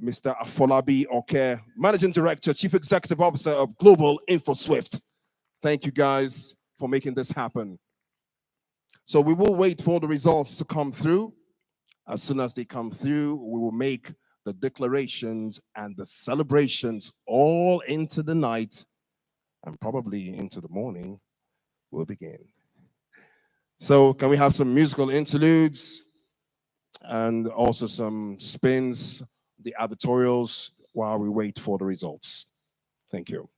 B: Mr. Afolabi Oke, Managing Director, Chief Executive Officer of Global InfoSwift. Thank you guys for making this happen. So we will wait for the results to come through. As soon as they come through, we will make the declarations and the celebrations all into the night, and probably into the morning we'll begin. So can we have some musical interludes and also some spins, the advertorials, while we wait for the results? Thank you.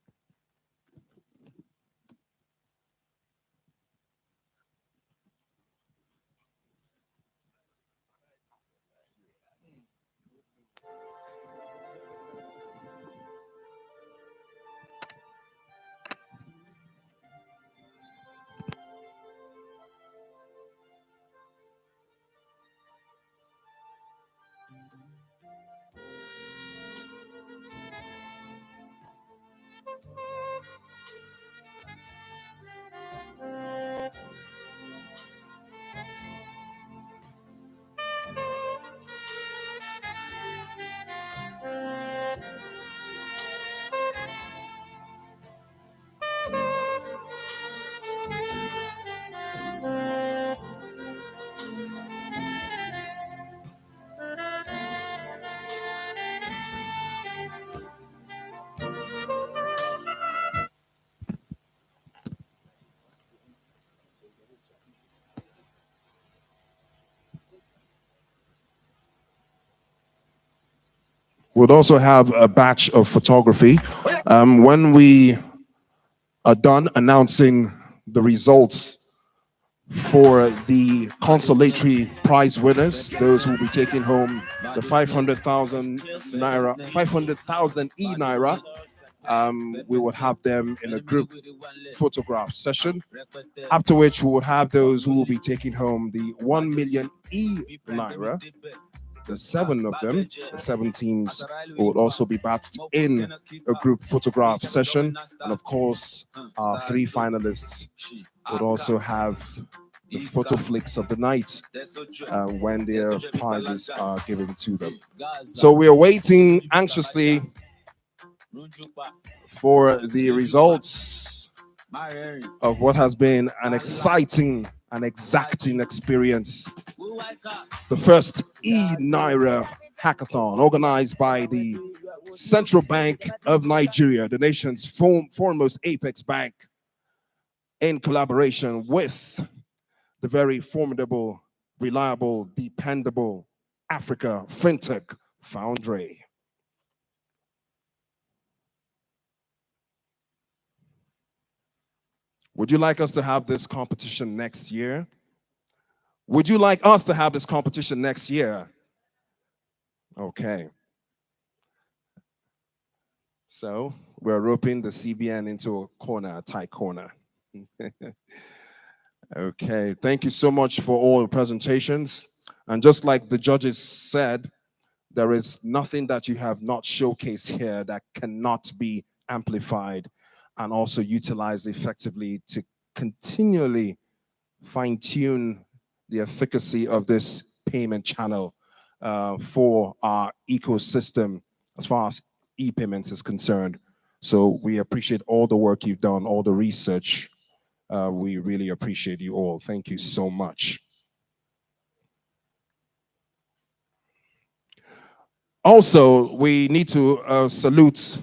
B: We'll also have a batch of photography. When we are done announcing the results for the consolatory prize winners, those who will be taking home the 500,000 naira, 500,000 eNaira, We would have them in a group photograph session, after which we would have those who will be taking home the 1 million eNaira. The 7 of them, the 7 teams, would also be batched in a group photograph session. And of course, our 3 finalists would also have the photo flicks of the night when their prizes are given to them. So we are waiting anxiously for the results of what has been an exciting and exacting experience. The first eNaira Hackathon, organized by the Central Bank of Nigeria, the nation's foremost apex bank, in collaboration with the very formidable, reliable, dependable Africa FinTech Foundry. Would you like us to have this competition next year? Would you like us to have this competition next year? Okay. So we're roping the CBN into a corner, a tight corner. Okay, thank you so much for all the presentations. And just like the judges said, there is nothing that you have not showcased here that cannot be amplified and also utilized effectively to continually fine-tune the efficacy of this payment channel for our ecosystem as far as e-payments is concerned. So we appreciate all the work you've done, all the research. We really appreciate you all. Thank you so much. Also, we need to salute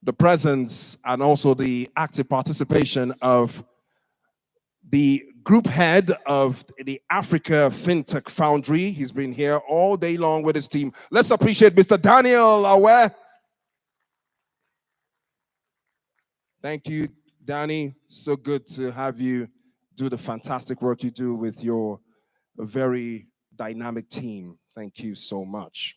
B: the presence and also the active participation of the group head of the Africa FinTech Foundry. He's been here all day long with his team. Let's appreciate Mr. Daniel Awe. Thank you, Danny. So good to have you do the fantastic work you do with your very dynamic team. Thank you so much.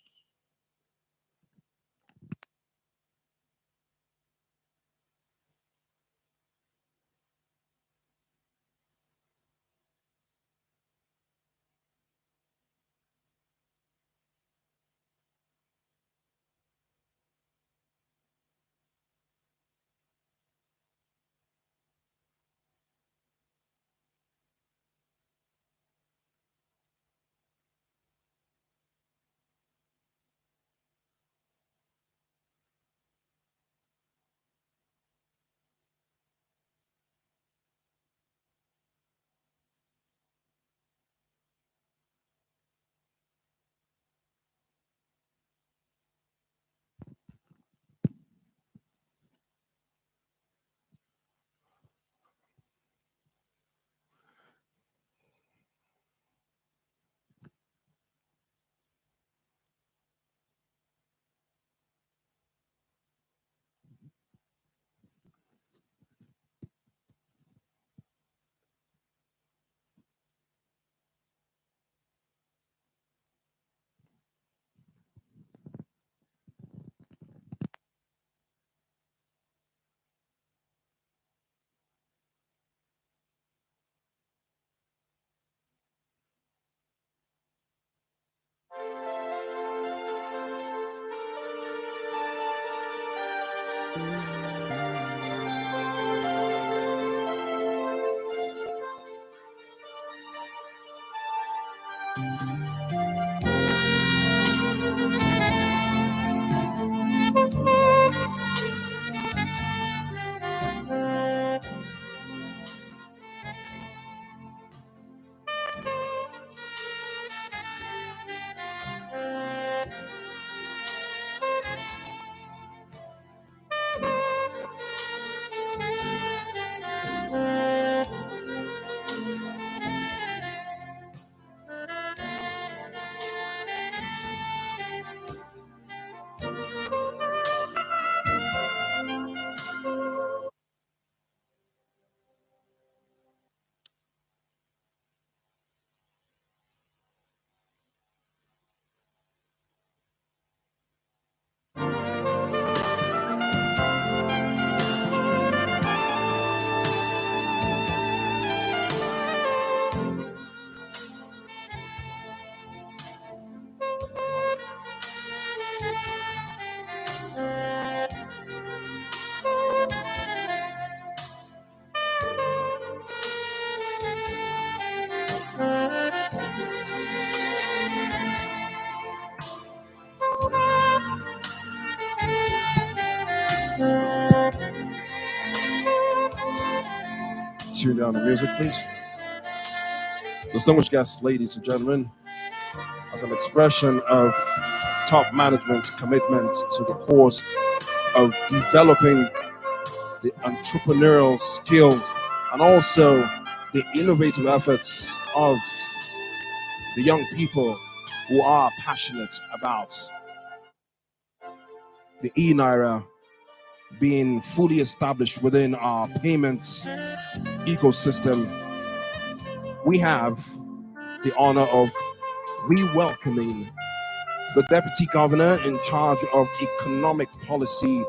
B: tune down the music, please. Distinguished guests, ladies and gentlemen, as an expression of top management's commitment to the cause of developing the entrepreneurial skills and also the innovative efforts of the young people who are passionate about the eNaira being fully established within our payments ecosystem, we have the honor of re-welcoming the Deputy Governor in charge of Economic Policy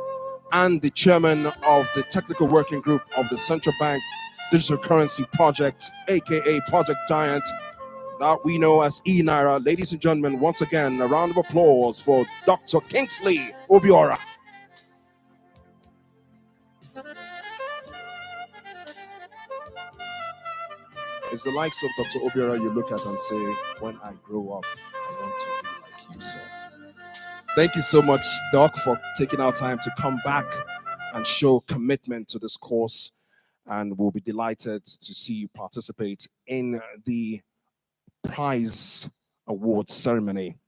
B: and the Chairman of the Technical Working Group of the Central Bank Digital Currency Project, aka Project Giant, that we know as eNaira. Ladies and gentlemen, once again, a round of applause for Dr. Kingsley Obiora. It's the likes of Dr. Obiora you look at and say, when I grow up, I want to be like you, sir. Thank you so much, Doc, for taking our time to come back and show commitment to this course. And we'll be delighted to see you participate in the prize award ceremony.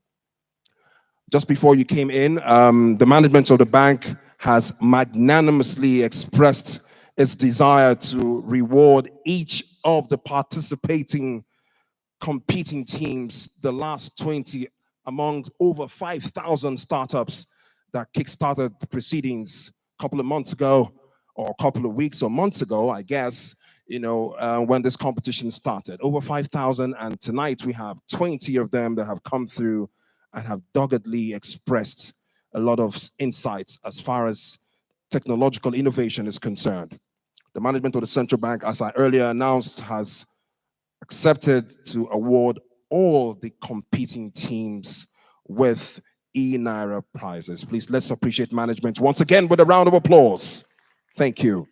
B: Just before you came in, the management of the bank has magnanimously expressed its desire to reward each of the participating competing teams, the last 20 among over 5,000 startups that kickstarted the proceedings a couple of months ago, or a couple of weeks or months ago, I guess, when this competition started. Over 5,000, and tonight we have 20 of them that have come through and have doggedly expressed a lot of insights as far as technological innovation is concerned. The management of the central bank, as I earlier announced, has accepted to award all the competing teams with eNaira prizes. Please, let's appreciate management once again with a round of applause. Thank you.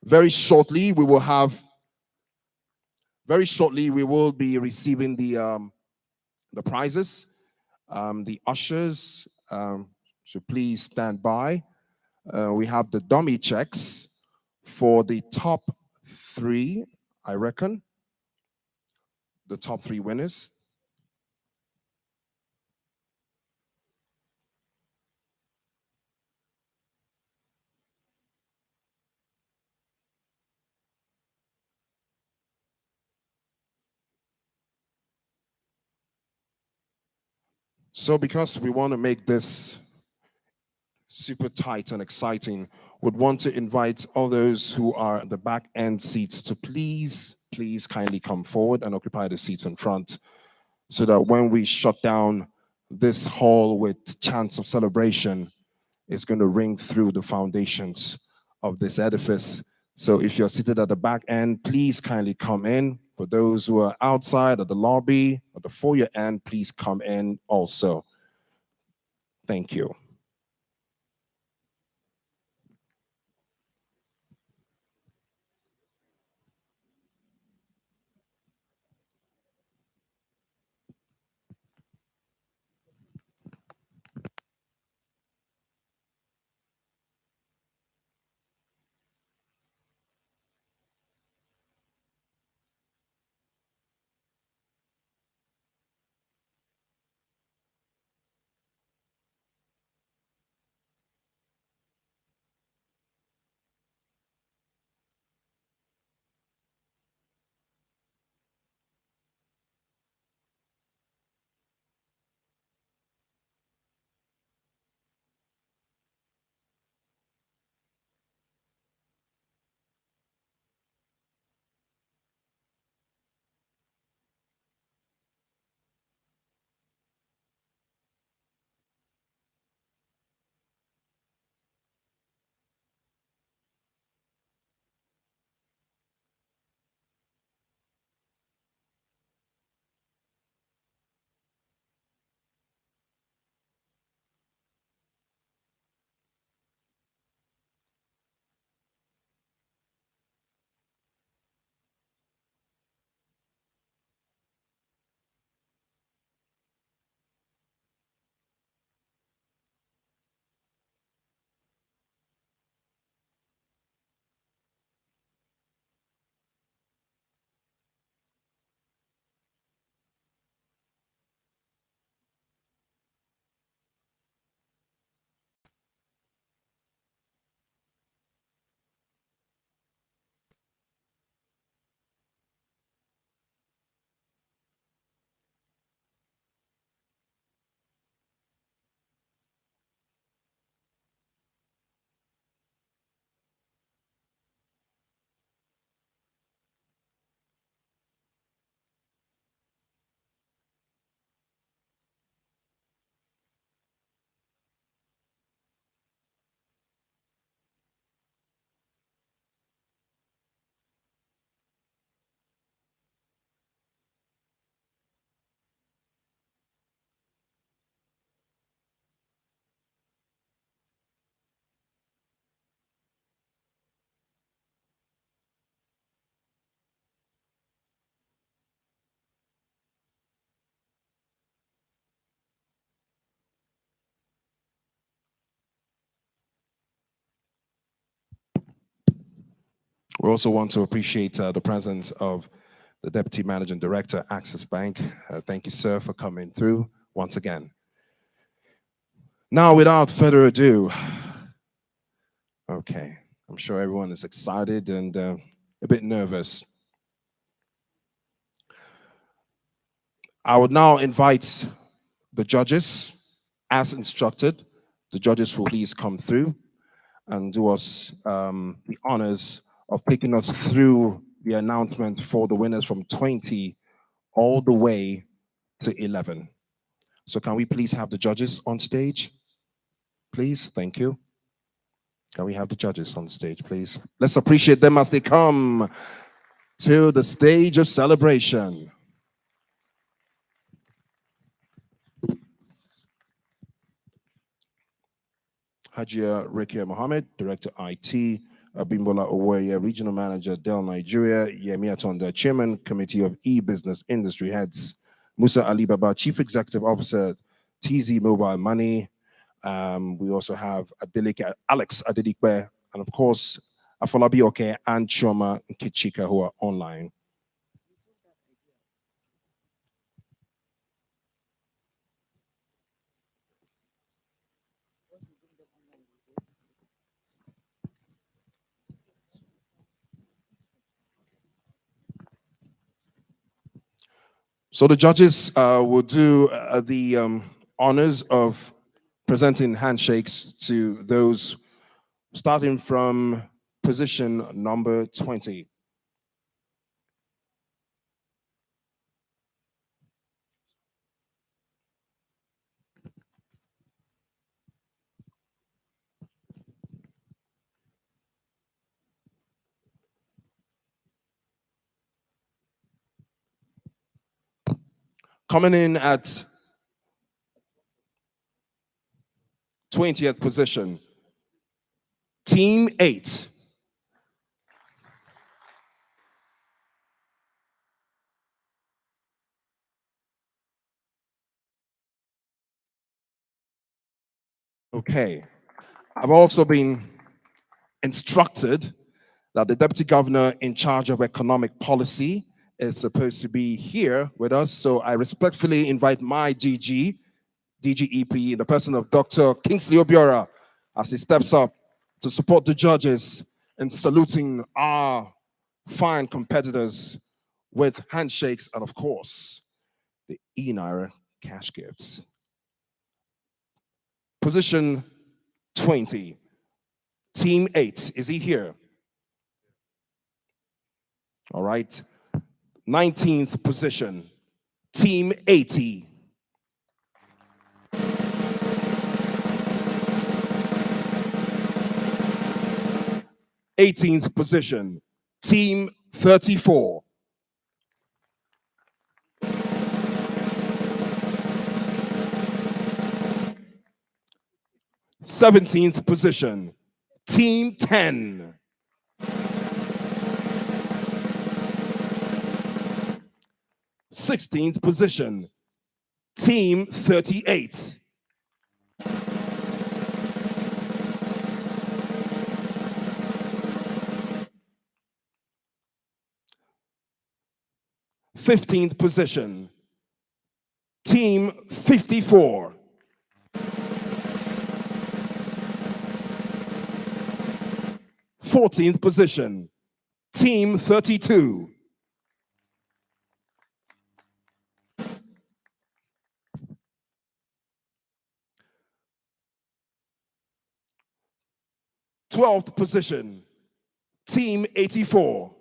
B: Very shortly, we will be receiving the prizes. The ushers should please stand by. We have the dummy checks for the top 3, I reckon. The top 3 winners. So because we want to make this super tight and exciting, would want to invite all those who are at the back end seats to please kindly come forward and occupy the seats in front, so that when we shut down this hall with chants of celebration, it's going to ring through the foundations of this edifice. So if you're seated at the back end, please kindly come in. For those who are outside at the lobby, at the foyer end, please come in also. Thank you. We also want to appreciate the presence of the Deputy Managing Director, Access Bank. Thank you, sir, for coming through once again. Now, without further ado, okay, I'm sure everyone is excited and a bit nervous. I would now invite the judges, as instructed. The judges will please come through and do us the honors of taking us through the announcement for the winners from 20 all the way to 11. So can we please have the judges on stage? Please, thank you. Can we have the judges on stage, please? Let's appreciate them as they come to the stage of celebration. Hajia Rekia Mohammed, Director IT, Abimbola Owoye, Regional Manager, Dell Nigeria, Yemi Atonda, Chairman, Committee of E-Business Industry Heads, Musa Alibaba, Chief Executive Officer, TZ Mobile Money. We also have Alex Adelikwe, and of course, Afolabi Oke and Choma Kichika, who are online. So the judges will do the honors of presenting handshakes to those starting from position number 20. Coming in at 20th position, Team 8. Okay. I've also been instructed that the Deputy Governor in charge of economic policy is supposed to be here with us. So I respectfully invite my DGEP, in the person of Dr. Kingsley Obiora, as he steps up to support the judges in saluting our fine competitors with handshakes and, of course, the eNaira cash gifts. Position 20, Team 8. Is he here? All right. 19th position, Team 80. 18th position, Team 34. 17th position, Team 10. 16th position, Team 38. 15th position, Team 54. 14th position, Team 32. 12th position, Team 84.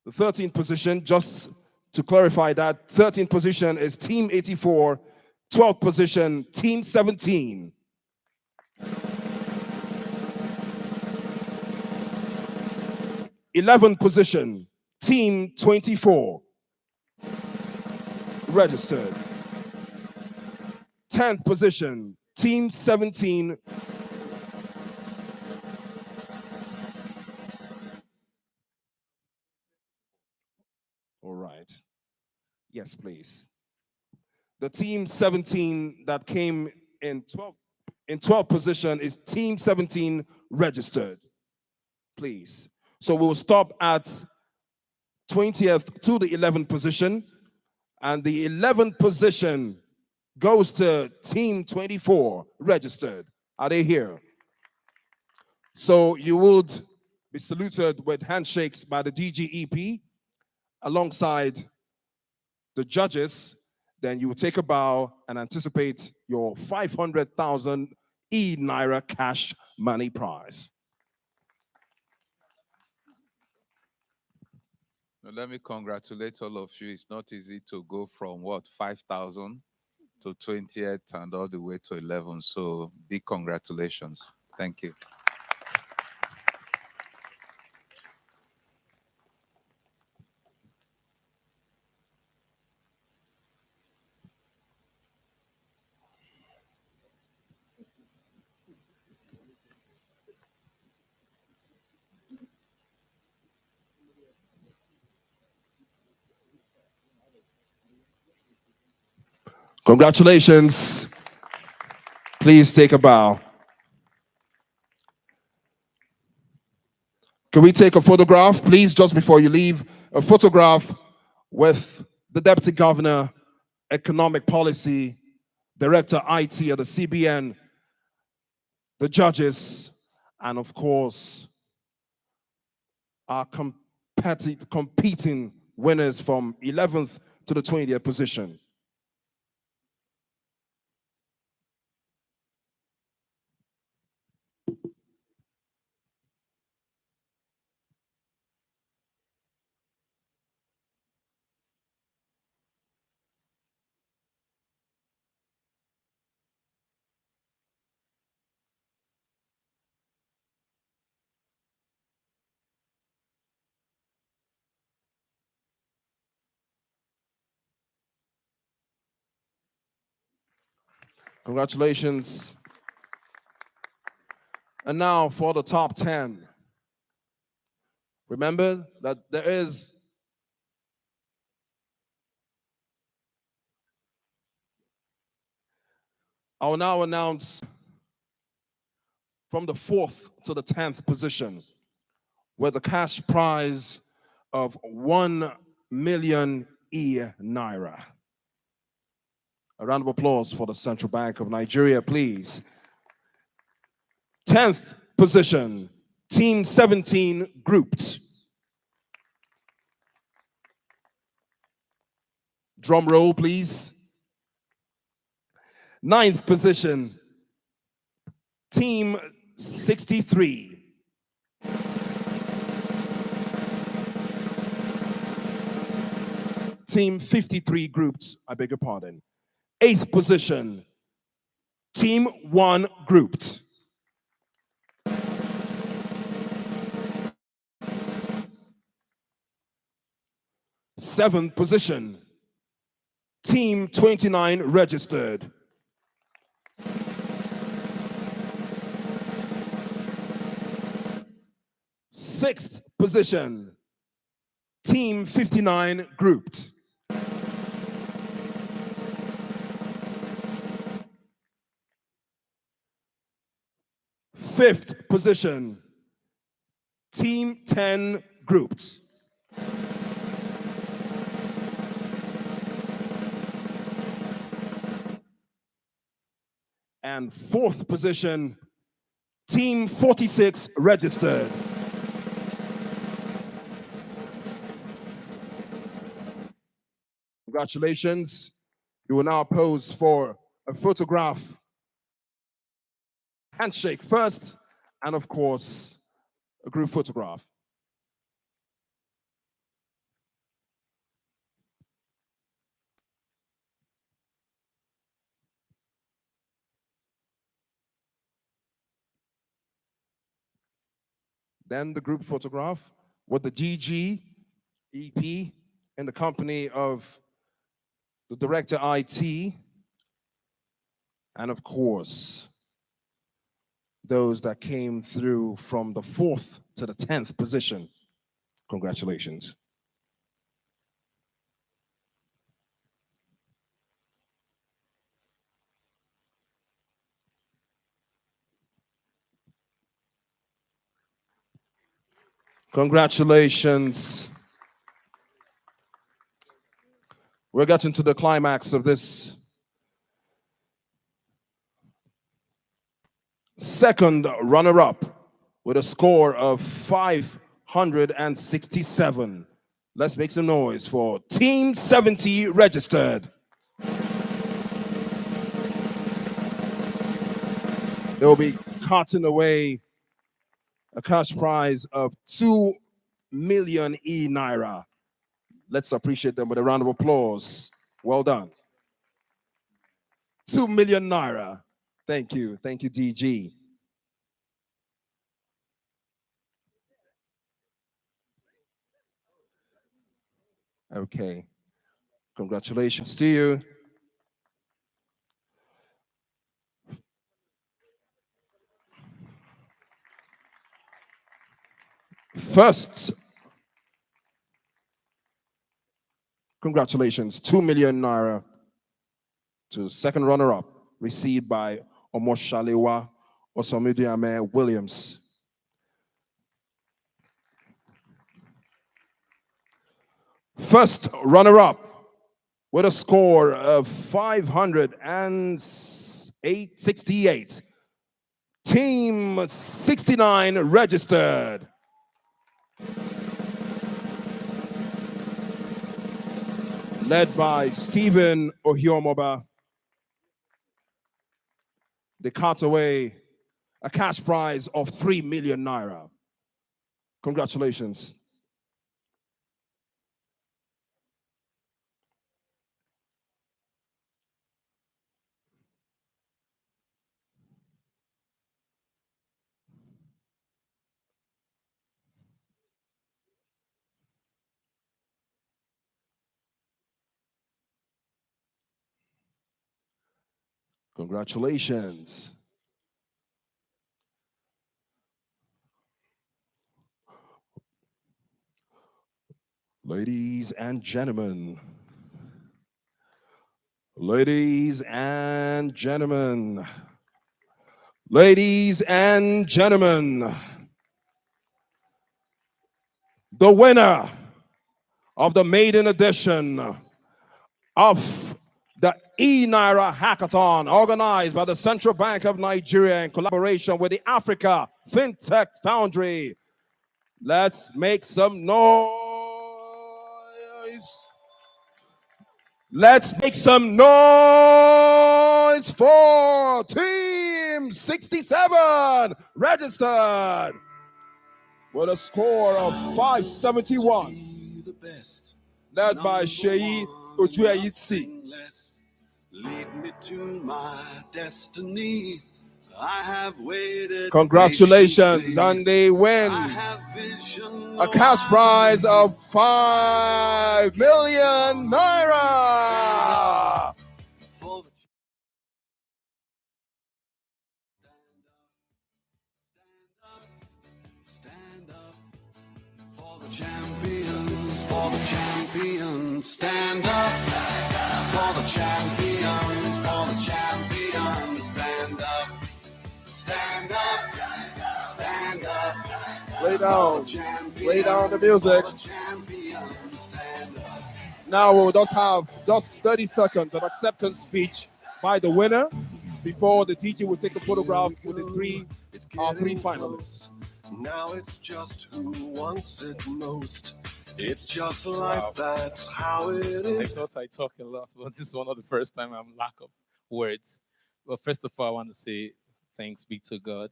B: The 13th position, just to clarify that, 13th position is Team 84, 12th position, Team 17. 11th position, Team 24. Registered. 10th position, Team 17. All right. Yes, please. The team 17 that came in 12th position is team 17 registered, please. So we'll stop at 20th to the 11th position, and the 11th position goes to team 24 registered. Are they here? So you would be saluted with handshakes by the DGEP alongside the judges. Then you will take a bow and anticipate your 500,000 eNaira cash money prize.
A: Now, let me congratulate all of you. It's not easy to go from what, 5,000 to 20th and all the way to 11. So big congratulations. Thank you.
B: Congratulations. Please take a bow. Can we take a photograph, please, just before you leave? A photograph with the Deputy Governor, Economic Policy, Director IT of the CBN, the judges, and of course, our competing winners from 11th to the 20th position. Congratulations. And now for the top 10. Remember that there is I will now announce from the 4th to the 10th position with a cash prize of 1 million eNaira. A round of applause for the Central Bank of Nigeria, please. 10th position, Team 17 grouped. Drum roll, please. 9th position, Team 63. Team 53 grouped, I beg your pardon. 8th position, Team 1 grouped. 7th position, Team 29 registered. 6th position, Team 59 grouped. 5th position, Team 10 grouped. And 4th position, Team 46 registered. Congratulations. You will now pose for a photograph. Handshake first, and of course, a group photograph. Then the group photograph with the DG, EP, in the company of the Director IT, and of course, those that came through from the 4th to the 10th position. Congratulations. Congratulations. We're getting to the climax of this second runner-up with a score of 567. Let's make some noise for Team 70 registered. They'll be carting away a cash prize of 2 million eNaira. Let's appreciate them with a round of applause. Well done. 2 million Naira. Thank you. Thank you, DG. Okay. Congratulations to you. First, congratulations, 2 million Naira to second runner-up, received by Omoshalewa Osamudiame Williams. First runner-up with a score of 568. Team 69 registered. Led by Stephen Ohiomoba. They cart away a cash prize of 3 million Naira. Congratulations. Congratulations. Ladies and gentlemen. Ladies and gentlemen. Ladies and gentlemen. The winner of the maiden edition of the eNaira Hackathon, organized by the Central Bank of Nigeria in collaboration with the Africa FinTech Foundry. Let's make some noise. Let's make some noise for Team 67 registered with a score of 571. Led by Sheyi Ojueyitsi.
H: Lead me to my destiny. I have waited.
B: Congratulations, and they win a cash prize of 5 million Naira.
H: Champions, for the champions, stand up. For the champions, for the champions, stand up. Stand up, stand up.
B: Lay down the music. Now we'll just have 30 seconds of acceptance speech by the winner before the DJ will take a photograph with the three finalists.
H: Now it's just who wants it most. It's just life, that's how it is.
V: I thought I talk a lot, but this is one of the first time I'm lack of words. Well, first of all, I want to say thanks be to God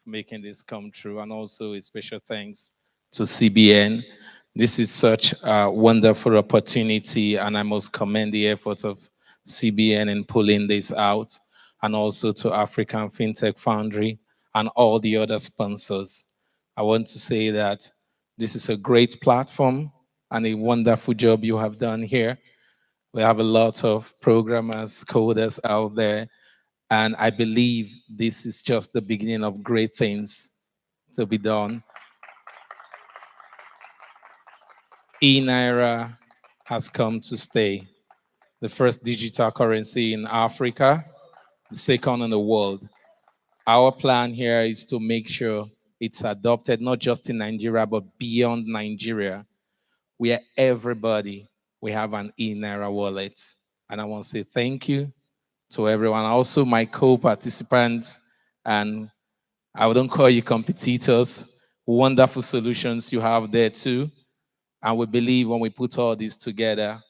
V: for making this come true, and also a special thanks to CBN. This is such a wonderful opportunity, and I must commend the efforts of CBN in pulling this out, and also to African FinTech Foundry and all the other sponsors. I want to say that this is a great platform and a wonderful job you have done here. We have a lot of programmers, coders out there, and I believe this is just the beginning of great things to be done. eNaira has come to stay. The first digital currency in Africa, the second in the world. Our plan here is to make sure it's adopted not just in Nigeria, but beyond Nigeria, where everybody we have an eNaira wallet. And I want to say thank you to everyone. Also, my co-participants, and I wouldn't call you competitors. Wonderful solutions you have there too. And we believe when we put all this together,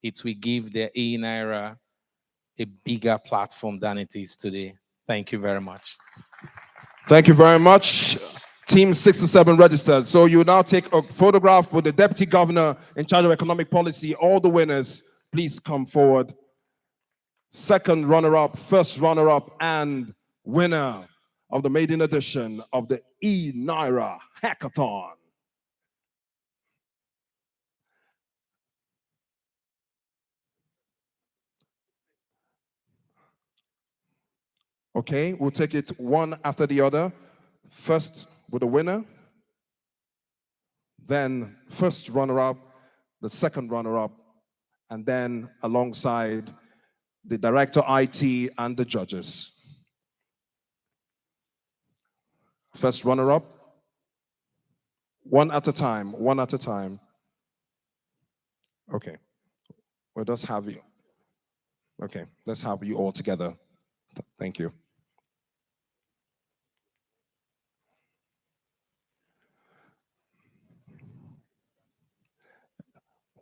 V: it will give the eNaira a bigger platform than it is today. Thank you very much.
B: Thank you very much. Team 67 registered. So you now take a photograph with the Deputy Governor in charge of economic policy. All the winners, please come forward. Second runner-up, first runner-up, and winner of the maiden edition of the eNaira Hackathon. Okay, we'll take it one after the other. First with the winner, then first runner-up, the second runner-up, and then alongside the director IT and the judges. First runner-up, one at a time, one at a time. Okay, we'll just have you. Okay, let's have you all together. Thank you.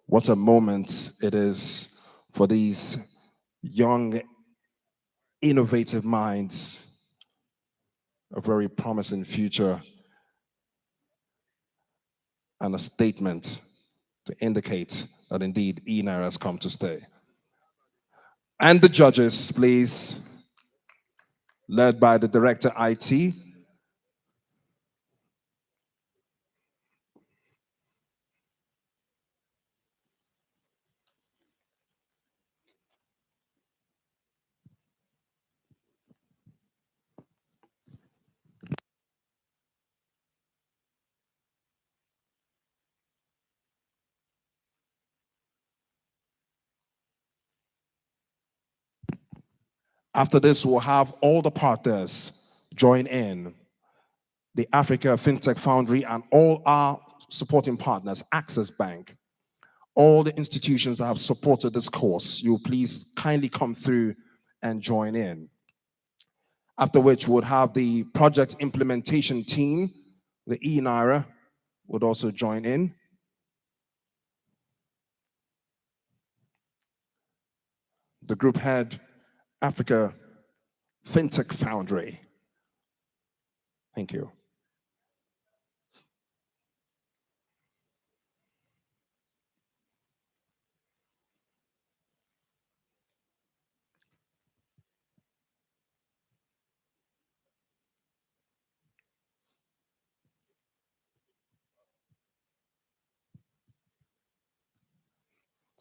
B: What a moment it is for these young, innovative minds, a very promising future, and a statement to indicate that indeed eNaira has come to stay. And the judges, please, led by the director IT. After this, we'll have all the partners join in. The Africa FinTech Foundry and all our supporting partners, Access Bank, all the institutions that have supported this course, you please kindly come through and join in. After which we'll have the project implementation team, the eNaira, would also join in. The group head, Africa FinTech Foundry. Thank you.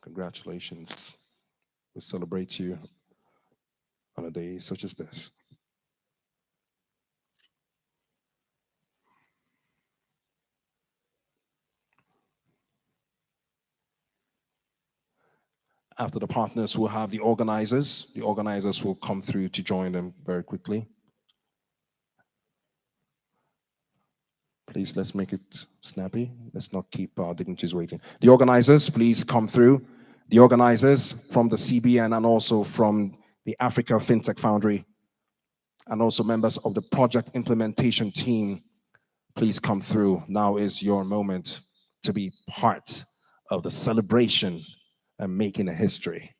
B: Congratulations. We celebrate you on a day such as this. After the partners, we'll have the organizers. The organizers will come through to join them very quickly. Please, let's make it snappy. Let's not keep our dignitaries waiting. The organizers, please come through. The organizers from the CBN and also from the Africa FinTech Foundry, and also members of the project implementation team, please come through. Now is your moment to be part of the celebration and making a history.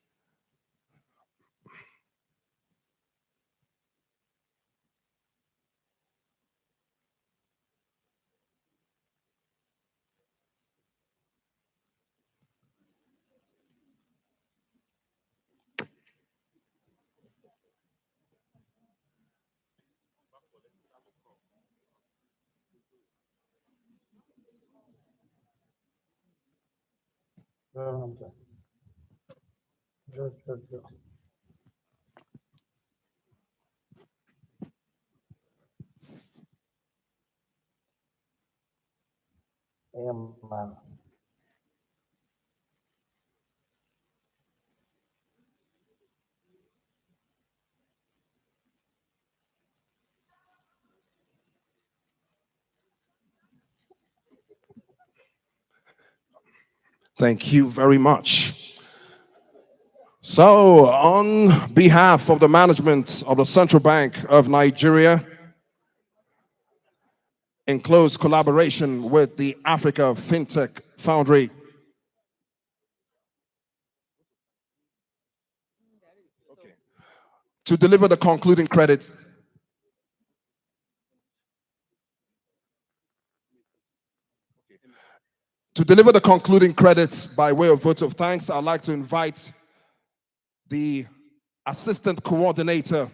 F: Man.
B: Thank you very much. So, on behalf of the management of the Central Bank of Nigeria, in close collaboration with the Africa FinTech Foundry, to deliver the concluding credit, credits by way of vote of thanks, I'd like to invite the Assistant Coordinator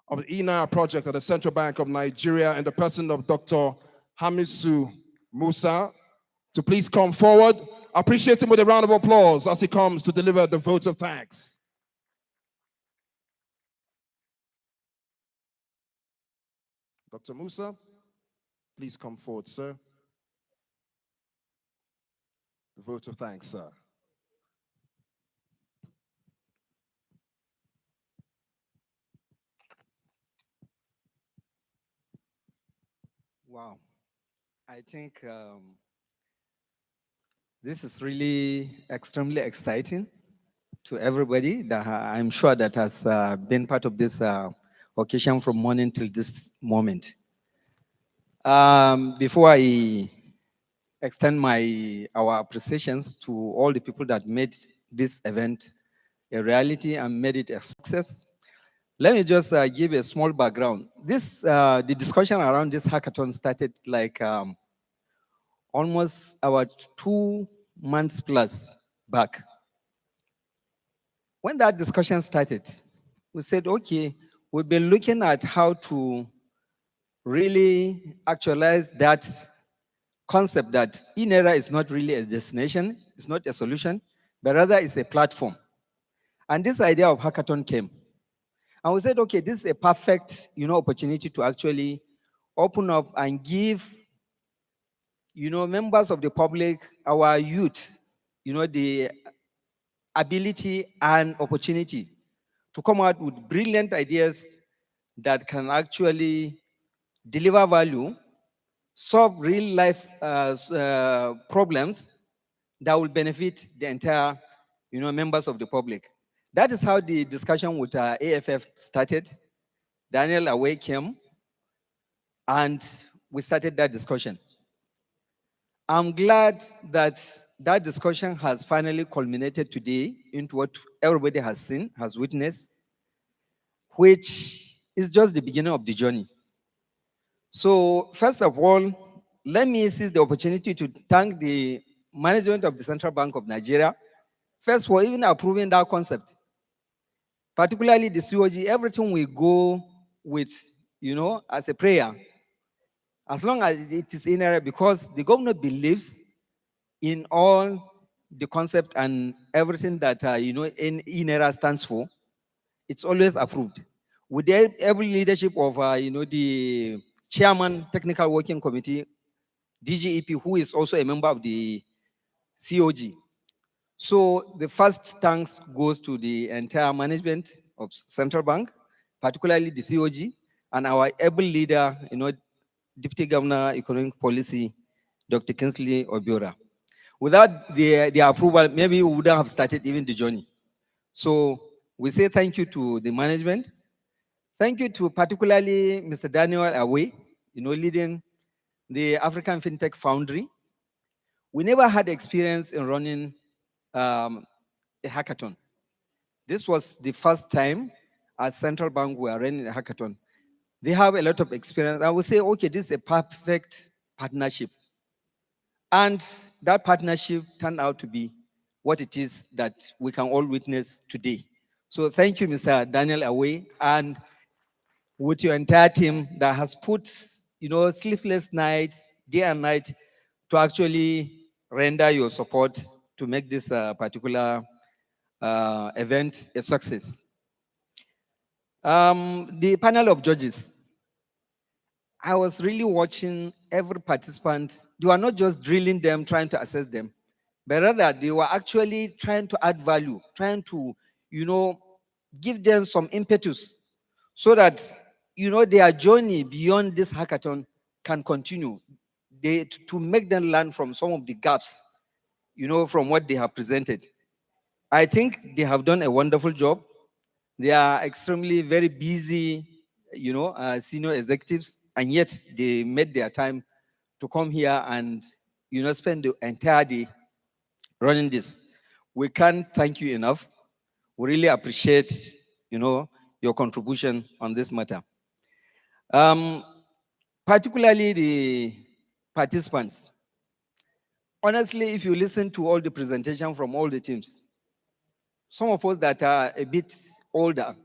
B: of the eNaira project at the Central Bank of Nigeria in the person of Dr. Hamisu Musa to please come forward. Appreciate him with a round of applause as he comes to deliver the vote of thanks. Dr. Musa, please come forward, sir. The vote of thanks, sir.
F: Wow. I think this is really extremely exciting to everybody that I'm sure that has been part of this occasion from morning till this moment. Before I extend our appreciations to all the people that made this event a reality and made it a success, let me just give a small background. The discussion around this hackathon started like almost about 2 months plus back. When that discussion started, we said, okay, we've been looking at how to really actualize that concept that eNaira is not really a destination, it's not a solution, but rather it's a platform. And this idea of hackathon came. And we said, okay, this is a perfect, opportunity to actually open up and give, members of the public, our youth, the ability and opportunity to come out with brilliant ideas that can actually deliver value, solve real life problems that will benefit the entire, members of the public. That is how the discussion with AFF started. Daniel Away came, and we started that discussion. I'm glad that that discussion has finally culminated today into what everybody has seen, has witnessed, which is just the beginning of the journey. So first of all, let me seize the opportunity to thank the management of the Central Bank of Nigeria, first for even approving that concept. Particularly the COG, everything we go with, as a prayer, as long as it is eNaira, because the governor believes in all the concept and everything that, eNaira stands for, it's always approved. With the able leadership of, the chairman, technical working committee, DGEP, who is also a member of the COG. So the first thanks goes to the entire management of Central Bank, particularly the COG, and our able leader, Deputy Governor Economic Policy, Dr. Kinsley Obiora. Without the approval, maybe we wouldn't have started even the journey. So we say thank you to the management. Thank you to particularly Mr. Daniel Away, leading the African FinTech Foundry. We never had experience in running a hackathon. This was the first time as Central Bank we are running a hackathon. They have a lot of experience. I would say, okay, this is a perfect partnership. And that partnership turned out to be what it is that we can all witness today. So thank you, Mr. Daniel Away, and with your entire team that has put, sleepless nights, day and night, to actually render your support to make this particular event a success. The panel of judges, I was really watching every participant. They were not just drilling them, trying to assess them, but rather they were actually trying to add value, trying to, give them some impetus so that, their journey beyond this hackathon can continue. To make them learn from some of the gaps, from what they have presented. I think they have done a wonderful job. They are extremely very busy, senior executives, and yet they made their time to come here and, spend the entire day running this. We can't thank you enough. We really appreciate, your contribution on this matter. Particularly the participants. Honestly, if you listen to all the presentation from all the teams, some of us that are a bit older,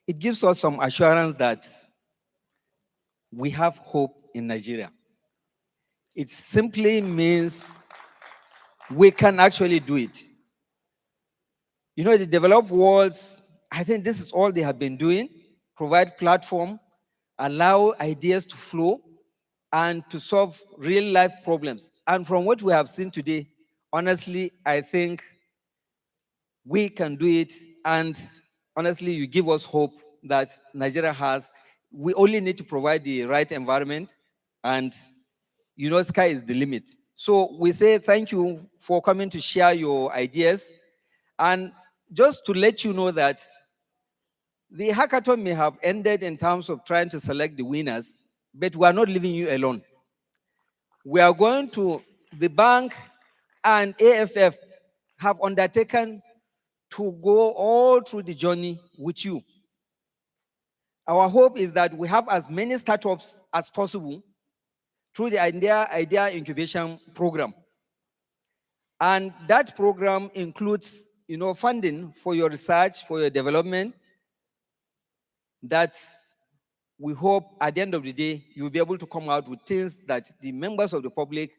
F: it gives us some assurance that we have hope in Nigeria. It simply means we can actually do it. The developed worlds, I think this is all they have been doing: provide platform, allow ideas to flow, and to solve real life problems. And from what we have seen today, honestly, I think we can do it. And honestly, you give us hope that Nigeria has. We only need to provide the right environment, and sky is the limit. So we say thank you for coming to share your ideas. And just to let you know that the hackathon may have ended in terms of trying to select the winners, but we are not leaving you alone. We are going to, the bank and AFF have undertaken to go all through the journey with you. Our hope is that we have as many startups as possible through the idea incubation program. And that program includes, funding for your research, for your development, that we hope at the end of the day, you'll be able to come out with things that the members of the public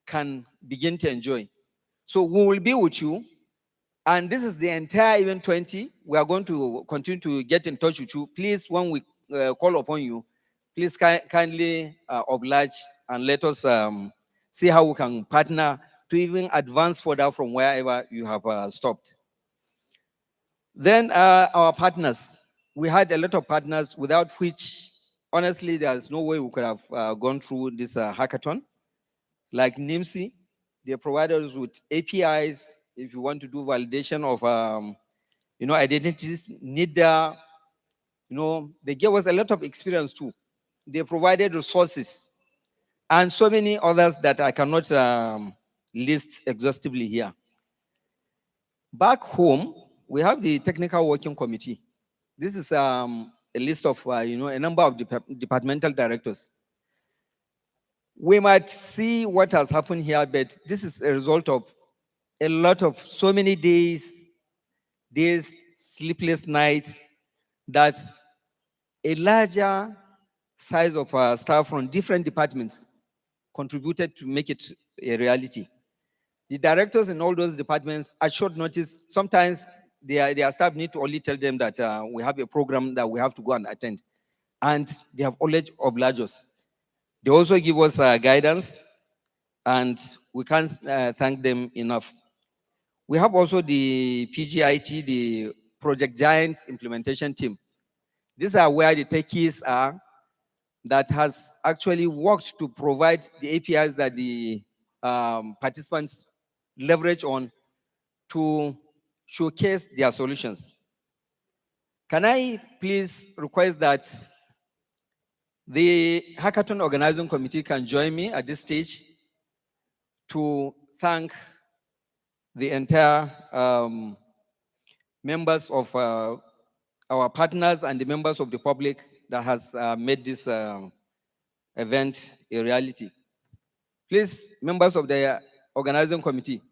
F: can begin to enjoy. So we will be with you. And this is the entire event 20. We are going to continue to get in touch with you. Please, when we call upon you, please kindly oblige and let us see how we can partner to even advance further from wherever you have stopped. Then our partners. We had a lot of partners without which, honestly, there's no way we could have gone through this hackathon. Like NIMSI, they provided us with APIs. If you want to do validation of, identities, NIDA, they gave us a lot of experience too. They provided resources and so many others that I cannot list exhaustively here. Back home, we have the technical working committee. This is a list of, a number of departmental directors. We might see what has happened here, but this is a result of a lot of so many days, sleepless nights, that a larger size of staff from different departments contributed to make it a reality. The directors in all those departments, at short notice, sometimes their staff need to only tell them that we have a program that we have to go and attend. And they have always obliged us. They also give us guidance, and we can't thank them enough. We have also the PGIT, the Project Giant implementation team. These are where the techies are that has actually worked to provide the APIs that the participants leverage on to showcase their solutions. Can I please request that the Hackathon Organizing Committee can join me at this stage to thank the entire members of our partners and the members of the public that has made this event a reality. Please, members of the organizing committee.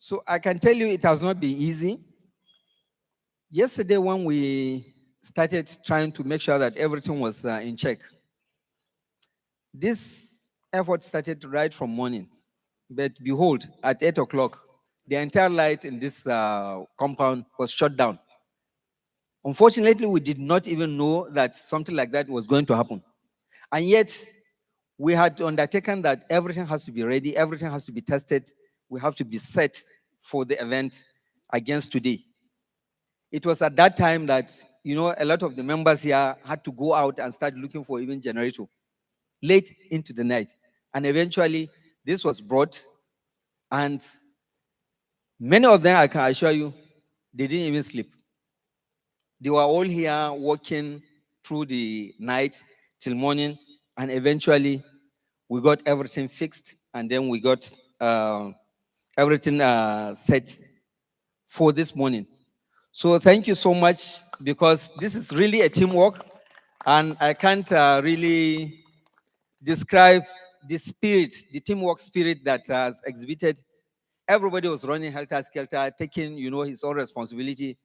F: So I can tell you it has not been easy. Yesterday when we started trying to make sure that everything was in check. This effort started right from morning. But behold, at 8 o'clock, the entire light in this compound was shut down. Unfortunately, we did not even know that something like that was going to happen. And yet, we had undertaken that everything has to be ready, everything has to be tested, we have to be set for the event against today. It was at that time that, a lot of the members here had to go out and start looking for even generator late into the night. And eventually, this was brought, and many of them, I can assure you, they didn't even sleep. They were all here working through the night till morning, and eventually we got everything fixed, and then we got everything set for this morning. So thank you so much, because this is really a teamwork, and I can't really describe the spirit, the teamwork spirit that has exhibited. Everybody was running helter-skelter, taking, his own responsibility,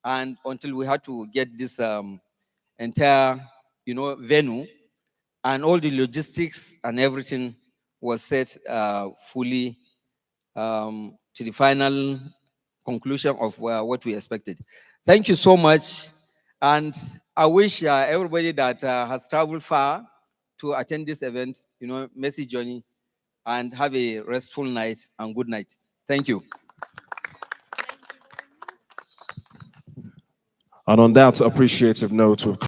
F: and until we had to get this entire, venue, and all the logistics and everything was set fully to the final conclusion of what we expected. Thank you so much, and I wish everybody that has traveled far to attend this event, mercy journey, and have a restful night and good night. Thank you.
B: And on that appreciative note, we've